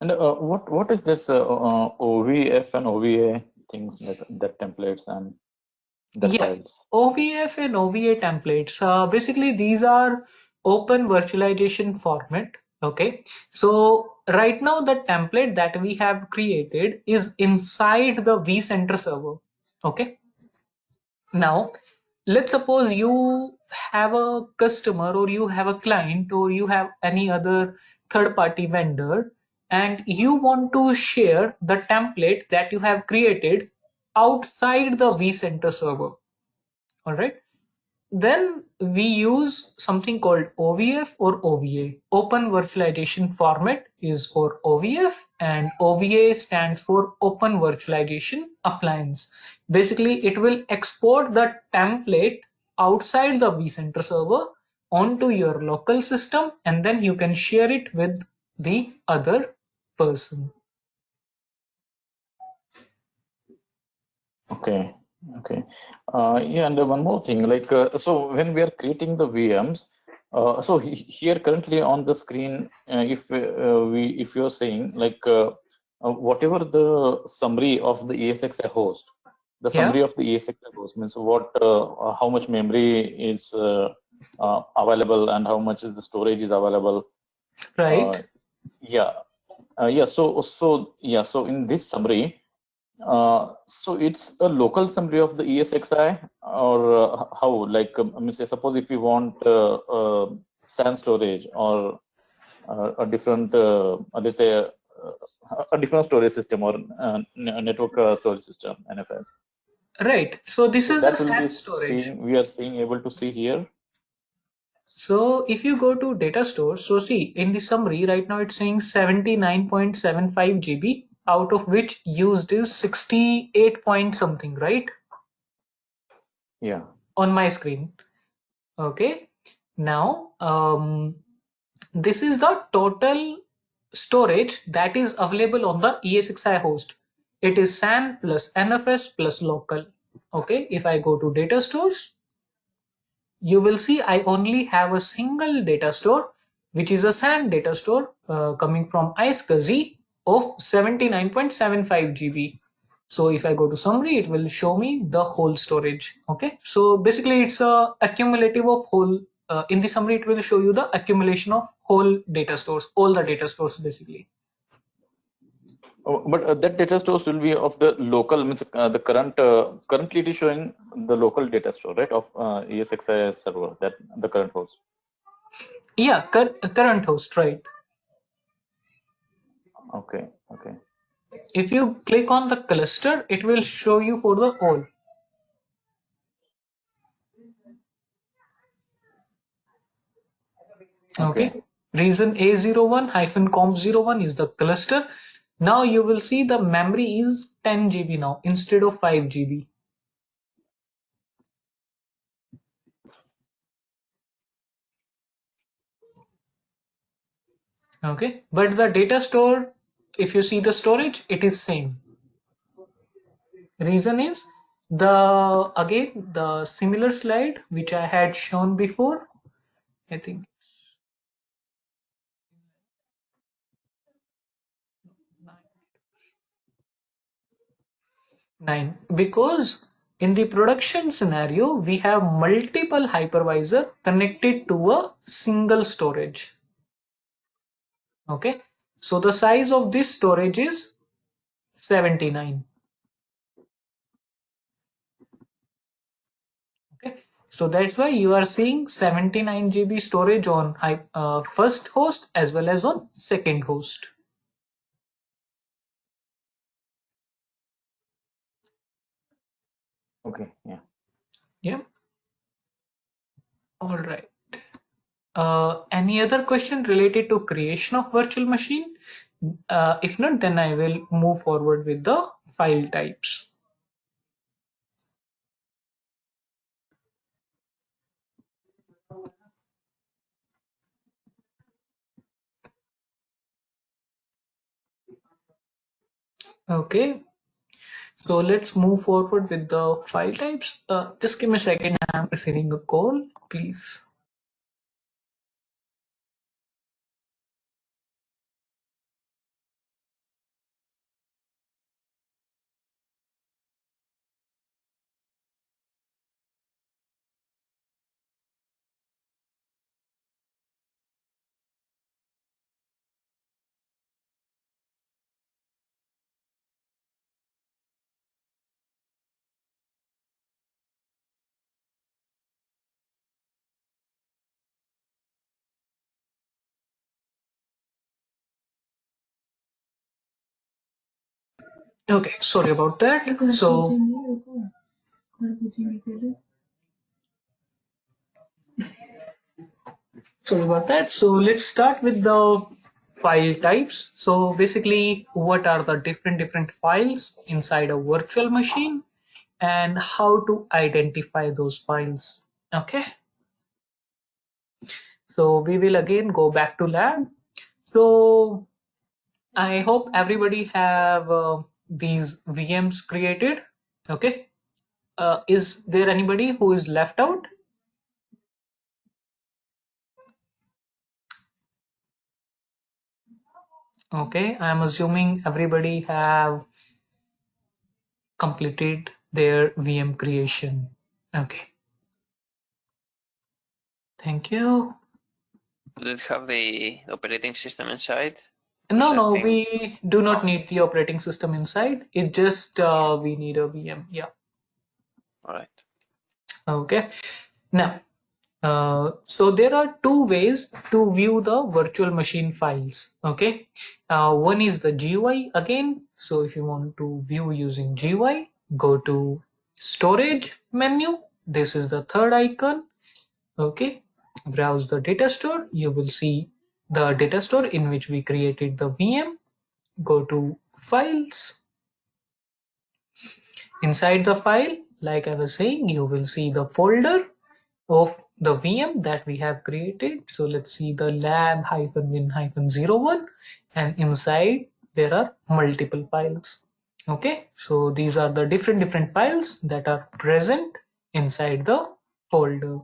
And what is this OVF and OVA things, like that templates and that Yeah, files? OVF and OVA templates. Basically, these are open virtualization format. Okay, so right now the template that we have created is inside the vCenter server. Okay, now let's suppose you have a customer or you have a client or you have any other third-party vendor and you want to share the template that you have created outside the vCenter server. All right, then we use something called OVF or OVA. Open Virtualization Format is for OVF and OVA stands for Open Virtualization Appliance. Basically, it will export the template outside the vCenter server onto your local system and then you can share it with the other person. Okay. Okay. Yeah, and one more thing, like so when we are creating the VMs, so here currently on the screen, if you're saying like whatever the summary of the ESXi host, the Yeah, summary of the ESXi host means what how much memory is available and how much is the storage is available. right. Yeah. Yeah. So in this summary. So it's a local summary of the ESXi, or how? Like, I mean, say, suppose if you want SAN storage or a different, let's say, a different storage system or network storage system, NFS. Right. So this So is the that will be SAN storage. seeing. We are seeing able to see here. So if you go to data store, so see in the summary right now it's saying 79.75 GB, out of which used is 68 point something, right? Yeah. On my screen. Okay. Now this is the total storage that is available on the ESXi host. It is SAN plus NFS plus local. Okay. If I go to data stores, you will see I only have a single data store, which is a SAN data store coming from esxi of 79.75 GB. So if I go to summary, it will show me the whole storage. Okay, so basically it's a accumulative of whole. In the summary, it will show you the accumulation of whole data stores, all the data stores basically. Oh, but that data stores will be of the local, means the currently it is showing the local data store, right, of ESXi server, that the current host. Yeah, current host, right? Okay. Okay. If you click on the cluster, it will show you for the all. Okay. Reason A01-comp01 is the cluster. Now you will see the memory is 10 GB now instead of 5 GB. Okay, but the data store, if you see the storage, it is same. Reason is the similar slide which I had shown before. I think 9, because in the production scenario we have multiple hypervisor connected to a single storage. Okay, so the size of this storage is 79. Okay, so that's why you are seeing 79 GB storage on first host as well as on second host. Okay, yeah. Yeah. All right. Any other question related to creation of virtual machine? If not, then I will move forward with the file types. Okay, so let's move forward with the file types. Just give me a second. I'm receiving a call, please. Okay, sorry about that. So sorry about that. So let's start with the file types. So basically, what are the different files inside a virtual machine and how to identify those files? Okay. So we will again go back to lab. So I hope everybody have these VMs created. Okay. Is there anybody who is left out? Okay, I'm assuming everybody have completed their VM creation. Okay, thank you. Does it have the operating system inside? No, Because I no, think we do not need the operating system inside. It just we need a VM. Yeah. all right. Okay. Now, so there are two ways to view the virtual machine files. Okay. One is the GUI again. So if you want to view using GUI, go to storage menu. This is the third icon. Okay. Browse the data store. You will see the data store in which we created the VM. Go to files. Inside the file, like I was saying, you will see the folder of the VM that we have created. So let's see the lab-win-01, and inside there are multiple files. Okay, so these are the different files that are present inside the folder.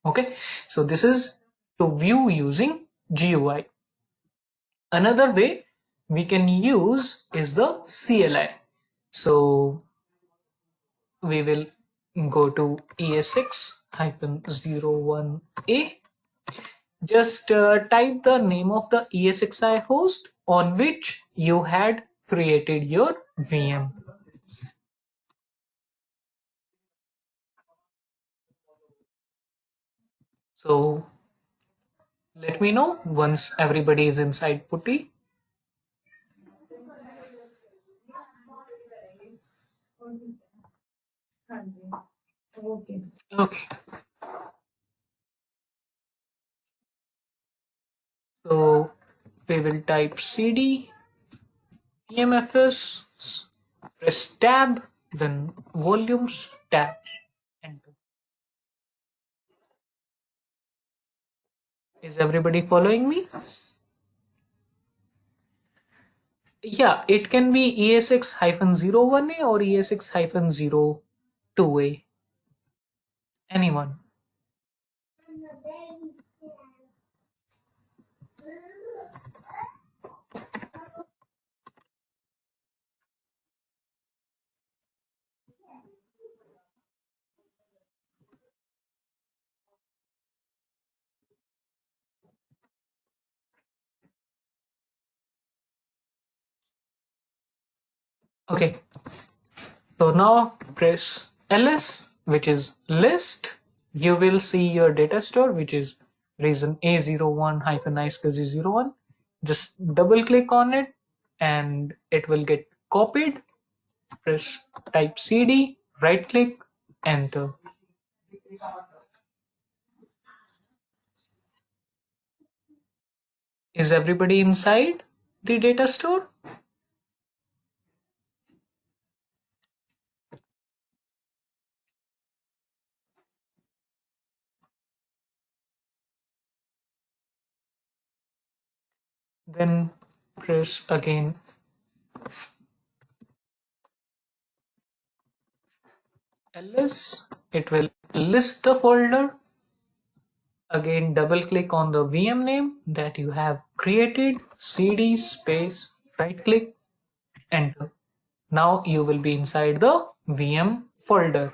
Okay, so this is to view using GUI. Another way we can use is the CLI. So we will go to esx-01a. Just type the name of the esxi host on which you had created your VM. So let me know once everybody is inside Putty. Okay. So we will type cd emfs, press tab, then volumes tab, enter. Is everybody following me? Yeah, it can be ESX-01A or ESX-02A. Anyone? Okay. So now press ls, which is list. You will see your data store, which is reason A01-iscsi01. Just double click on it and it will get copied. Press type cd, right click, enter. Is everybody inside the data store? Then press again ls. It will list the folder. Again, double click on the VM name that you have created, cd space, right click, enter. Now you will be inside the VM folder.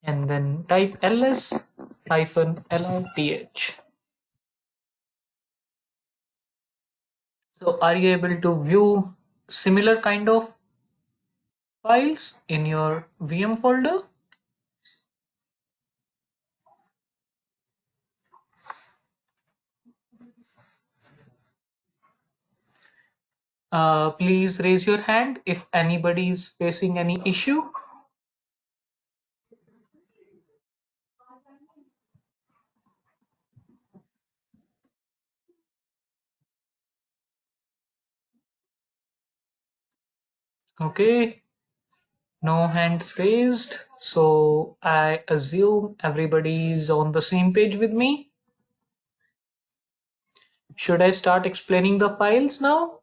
And then type ls-lrth. So are you able to view similar kind of files in your VM folder? Please raise your hand if anybody is facing any issue. Okay, no hands raised. So I assume everybody is on the same page with me. Should I start explaining the files now?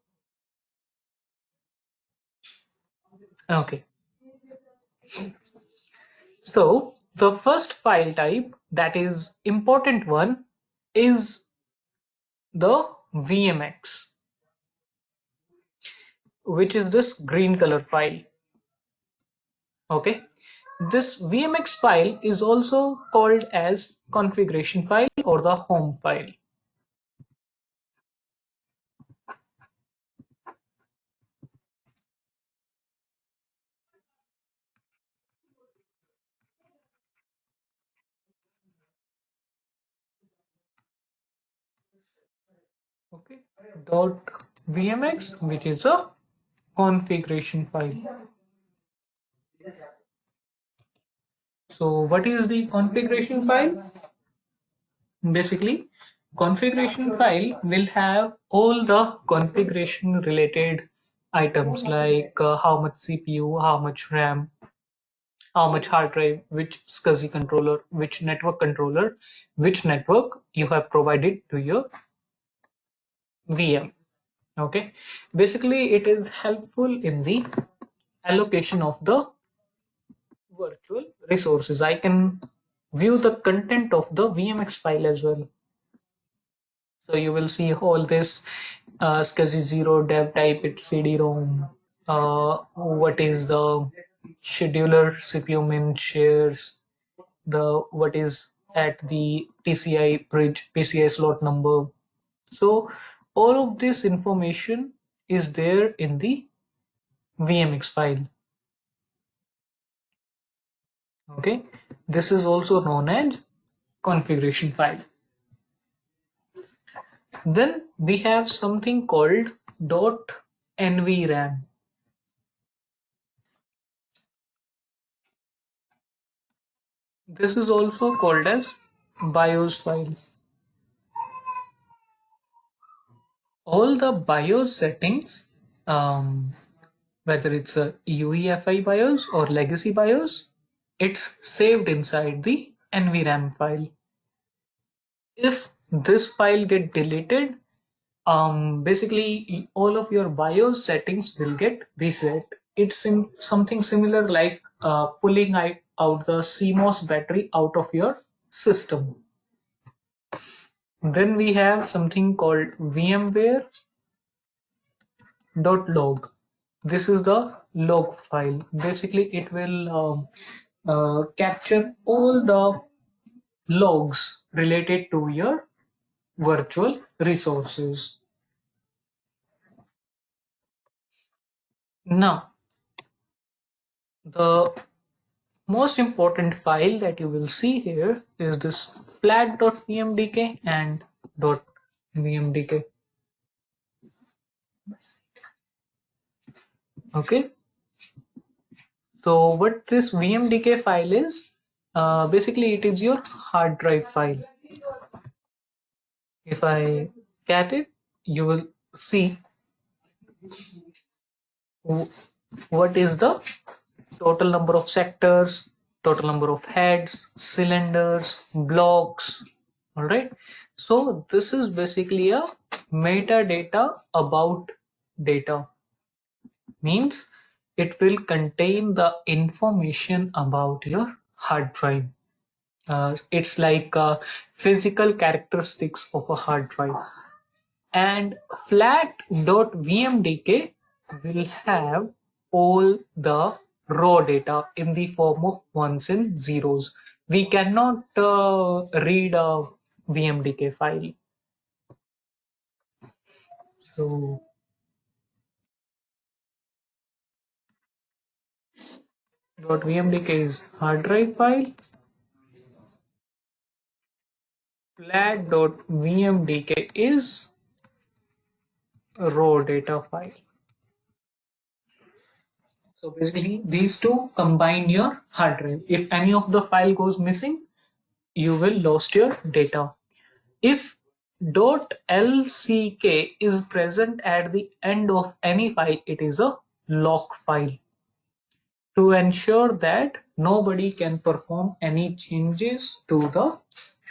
Okay. So the first file type, that is important one, is the VMX, which is this green color file. Okay. This VMX file is also called as configuration file or the home file. Okay. .vmx, which is a configuration file. So what is the configuration file? Basically, configuration file will have all the configuration related items like how much CPU, how much RAM, how much hard drive, which SCSI controller, which network you have provided to your VM. Okay, basically it is helpful in the allocation of the virtual resources. I can view the content of the VMX file as well. So you will see all this SCSI 0 dev type, it's CD-ROM. What is the scheduler CPU min shares, the what is at the PCI bridge, PCI slot number. So all of this information is there in the VMX file. Okay, this is also known as configuration file. Then we have something called .nvram. This is also called as BIOS file. all the BIOS settings, whether it's a UEFI BIOS or legacy BIOS, it's saved inside the NVRAM file. If this file get deleted, basically all of your BIOS settings will get reset. It's something similar like pulling out the CMOS battery out of your system. Then we have something called VMware.log. This is the log file. Basically, it will capture all the logs related to your virtual resources. Now, the most important file that you will see here is this flat.vmdk and .vmdk. Okay. So what this vmdk file is, basically it is your hard drive file. If I cat it, you will see what is the total number of sectors, total number of heads, cylinders, blocks. All right. So this is basically a metadata about data. Means it will contain the information about your hard drive. It's like physical characteristics of a hard drive. And flat.vmdk will have all the raw data in the form of ones and zeros. We cannot read a vmdk file. So .vmdk is hard drive file. Flat.vmdk is a raw data file. So basically these two combine your hard drive. If any of the file goes missing, you will lost your data. If .lck is present at the end of any file, it is a lock file. To ensure that nobody can perform any changes to the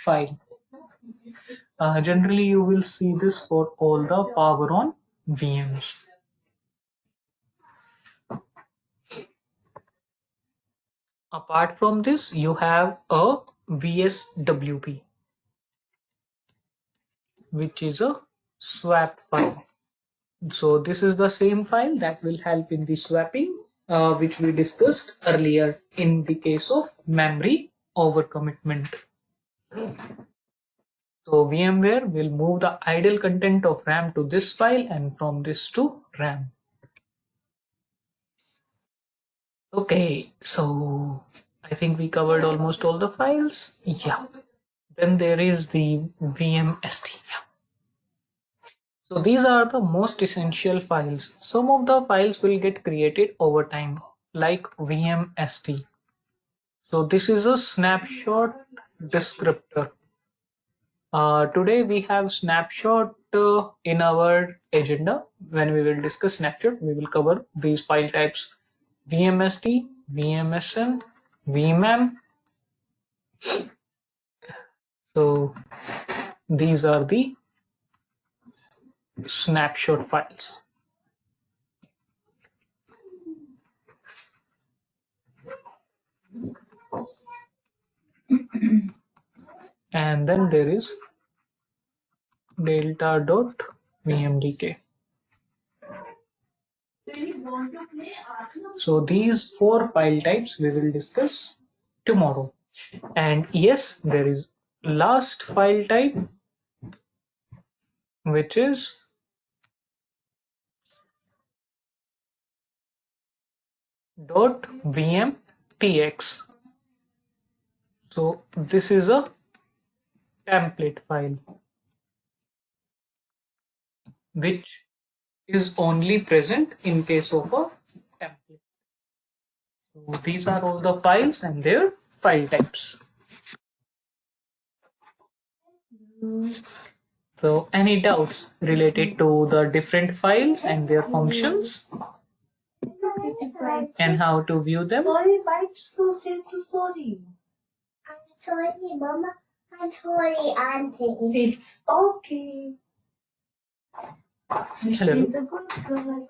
file. Generally, you will see this for all the power on VMs. Apart from this, you have a VSWP, which is a swap file. So this is the same file that will help in the swapping, which we discussed earlier in the case of memory overcommitment. So VMware will move the idle content of RAM to this file and from this to RAM. Okay, so I think we covered almost all the files. Yeah. Then there is the VMST. So these are the most essential files. Some of the files will get created over time, like VMST. So this is a snapshot descriptor. Today we have snapshot in our agenda. When we will discuss snapshot, we will cover these file types: VMST, VMSN, VMAM. So these are the snapshot files. And then there is delta.vmdk. So these four file types we will discuss tomorrow. And yes, there is last file type, which is .vmtx. So this is a template file which is only present in case of a template. So these are all the files and their file types. So any doubts related to the different files and their functions and how to view them? Sorry, but so say to sorry. I'm sorry, Mama. I'm sorry, Auntie. It's okay. She's Hello. a good girl.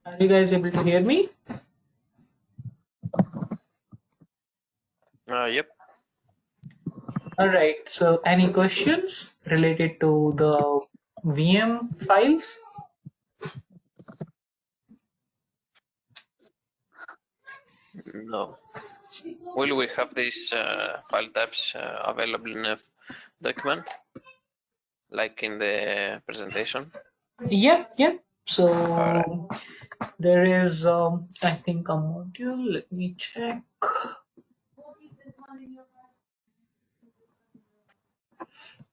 Are you guys able to hear me? Yep. All right. So any questions related to the VM files? No. Will we have these file types available in a document, like in the presentation? Yeah. So Alright. there is, I think, a module. Let me check.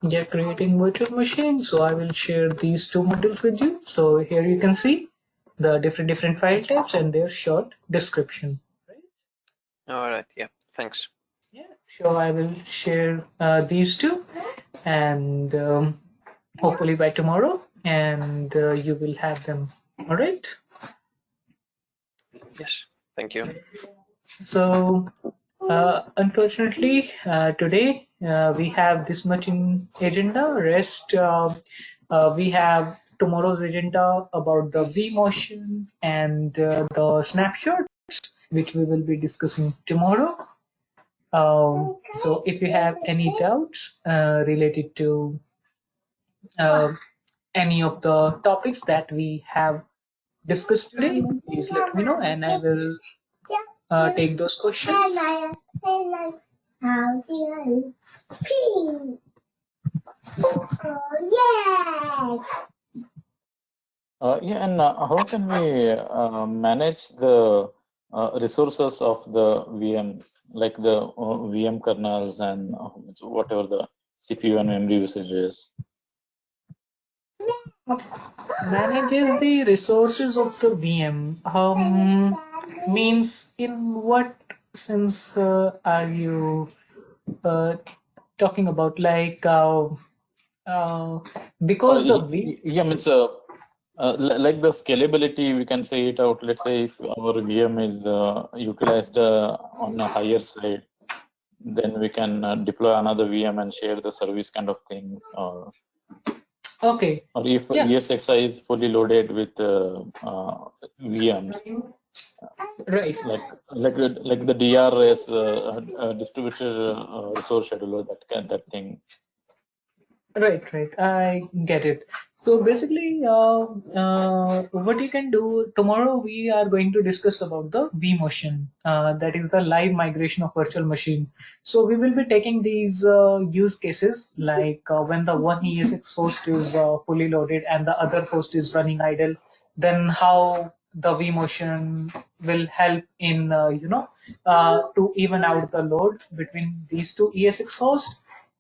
Yeah, creating virtual machine. So I will share these two modules with you. So here you can see the different file types and their short description. Right? Alright, yeah, thanks. Yeah, sure. I will share these two, and hopefully by tomorrow, and you will have them. All right. Yes, thank you. So unfortunately, today we have this much in agenda. Rest we have tomorrow's agenda about the vMotion and the snapshots, which we will be discussing tomorrow. So if you have any doubts related to any of the topics that we have discussed today, please let me know, and I will take those questions. How do you pee? Oh, Yeah, and how can we manage the resources of the VM, like the VM kernels and whatever the CPU and memory usage is? Manages the resources of the VM. Means in what sense are you talking about? Like because the V. Yeah, means like the scalability, we can say it out. Let's say if our VM is utilized on a higher side, then we can deploy another VM and share the service kind of things. Okay. Or if Yeah. esxi is fully loaded with VMs, Right. like the DRS distributed resource scheduler, that thing. Right. I get it. So basically, what you can do tomorrow, we are going to discuss about the vMotion, that is the live migration of virtual machine. So we will be taking these use cases, like when the one ESX host is fully loaded and the other host is running idle, then how the vMotion will help in to even out the load between these two ESX hosts.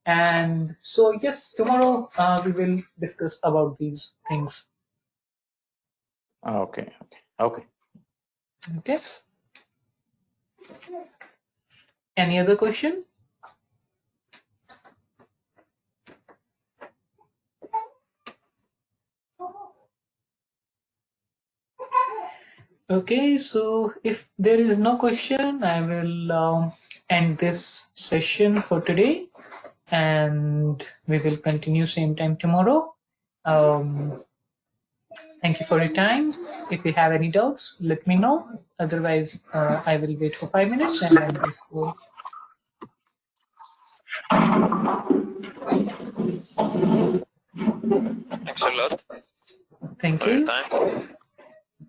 And so, yes, tomorrow we will discuss about these things. Okay. Okay. Any other question? Okay, so if there is no question, I will end this session for today, and we will continue same time tomorrow. Thank you for your time. If you have any doubts, let me know. Otherwise, I will wait for 5 minutes and end this call. Thanks a lot Thank for your you. time,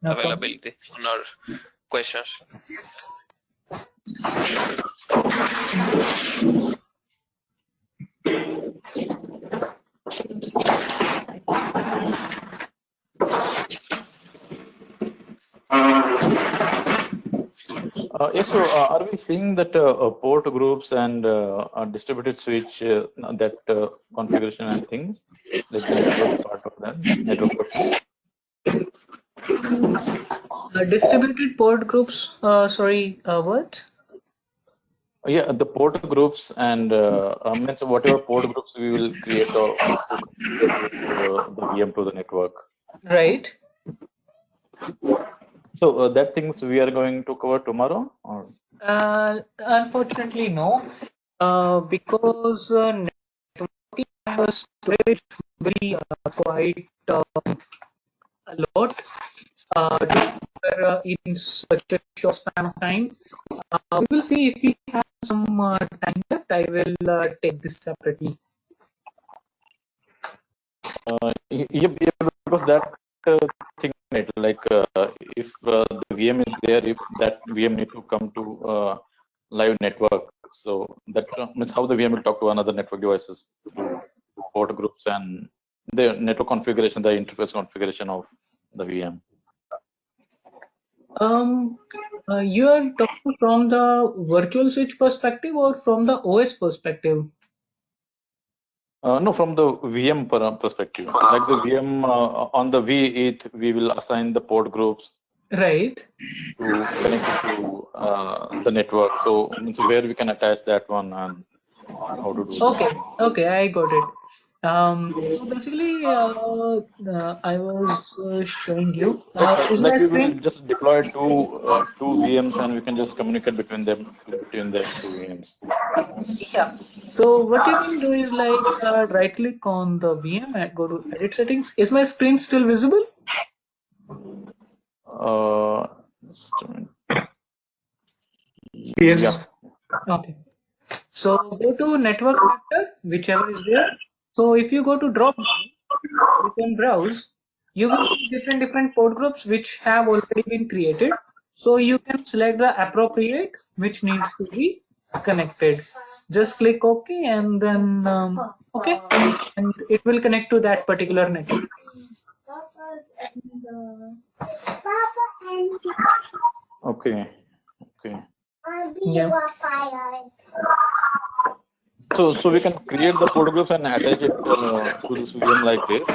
No problem. availability on our questions. Yes, so are we seeing that port groups and distributed switch, that configuration and things, like the network part of that, network portion? Distributed port groups, sorry, what? Yeah, the port groups and means whatever port groups we will create to communicate with the VM to the network. Right. So that things we are going to cover tomorrow, or Unfortunately, no, because networking storage will be quite a lot in such a short span of time. We will see if we have some time left. I will take this separately. yeah, because that thing, right, like if the VM is there, if that VM need to come to live network, so that means how the VM will talk to another network devices through port groups and the network configuration, the interface configuration of the VM. You are talking from the virtual switch perspective or from the OS perspective? No, from the VM perspective, like the VM on the V8, we will assign the port groups Right. to connect it to the network. So where we can attach that one and how to do Okay, that. okay, I got it. So basically, I was showing you. Is my Like we will screen? just deploy two VMs and we can just communicate between them between the two VMs. Yeah. So what you can do is like right click on the VM and go to edit settings. Is my screen still visible? Just a minute. Yes. Yeah. Okay. So go to network chapter, whichever is there. So if you go to drop down, you can browse. You will see different port groups which have already been created. So you can select the appropriate which needs to be connected. Just click OK and then OK, and it will connect to that particular network. Okay. Okay. Yeah. So we can create the port groups and attach it to this VM like this.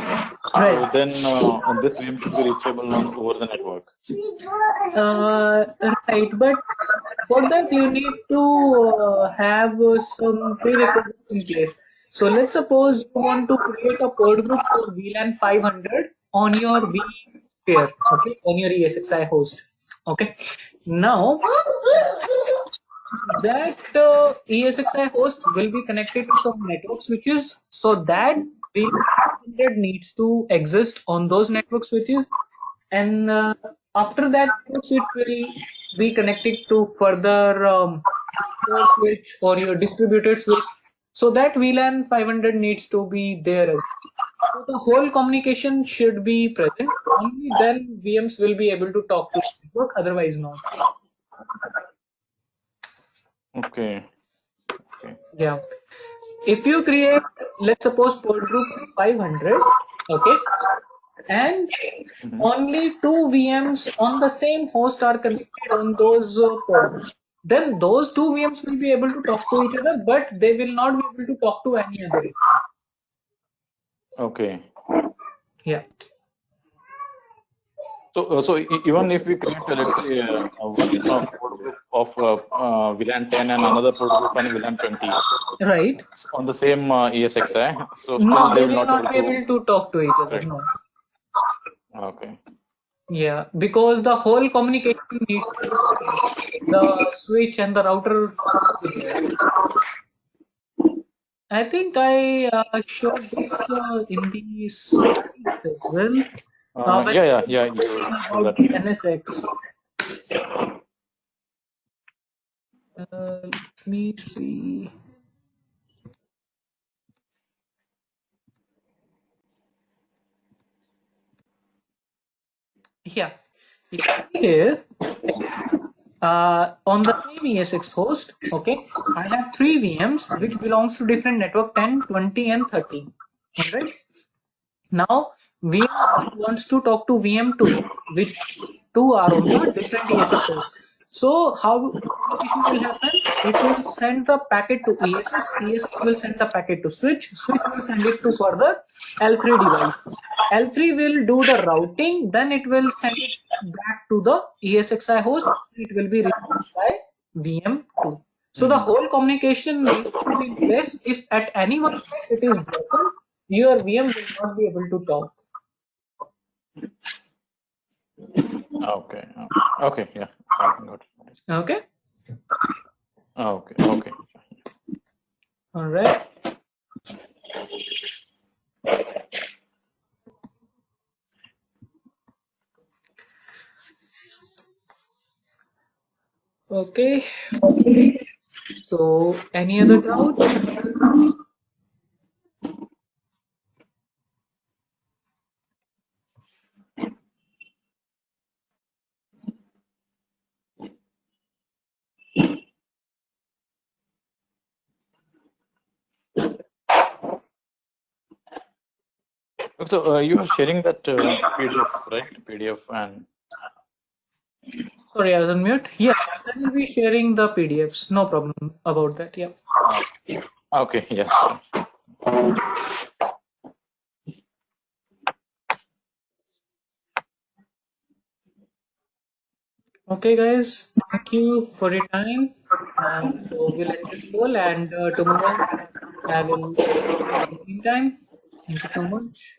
Right. So then this VM should be reachable over the network. Right, but for that you need to have some prerequisites in place. So let's suppose you want to create a port group for VLAN 500 on your vSphere, okay, on your esxi host. Okay, now that esxi host will be connected to some network switches, so that VLAN needs to exist on those network switches, and after that network switch will be connected to further core switch or your distributed switch, so that VLAN 500 needs to be there as well. So the whole communication should be present. Only then VMs will be able to talk to the network, otherwise not. Okay. Okay. Yeah. If you create, let's suppose port group 500, okay, and only two VMs on the same host are connected on those ports, then those two VMs will be able to talk to each other, but they will not be able to talk to any other. Okay. Yeah. So even if we create, let's say, one port group of VLAN 10 and another port group on VLAN 20, Right. on the same ESXi, so No, still they they will will not not be able to talk to each other. Right. No. Okay. Yeah, because the whole communication needs to be the switch and the router. I think I showed this in the slides as well. Yeah. You show About that. the NSX. Let me see. Yeah. Here, on the same ESX host, okay, I have three VMs which belongs to different network 10, 20, and 30. Alright. Now, VM wants to talk to VM2, which two are on the different ESX host. So, how communication will happen? It will send the packet to ESX. ESX will send the packet to switch. Switch will send it to further L3 device. L3 will do the routing. Then it will send it back to the ESXi host. It will be received by VM2. So the whole communication needs to be in place. If at any one place it is broken, your VM will not be able to talk. Okay. Okay. Yeah. Fine. Got it. Okay. Okay. All right. Okay. So any other doubts? So you are sharing that PDF, right? PDF and. Sorry, I was on mute. Yes, I will be sharing the PDFs. No problem about that. Yeah. Okay. Yes. Okay, guys. Thank you for your time. And so we'll end this call, and tomorrow I will open the call at the same time. Thank you so much.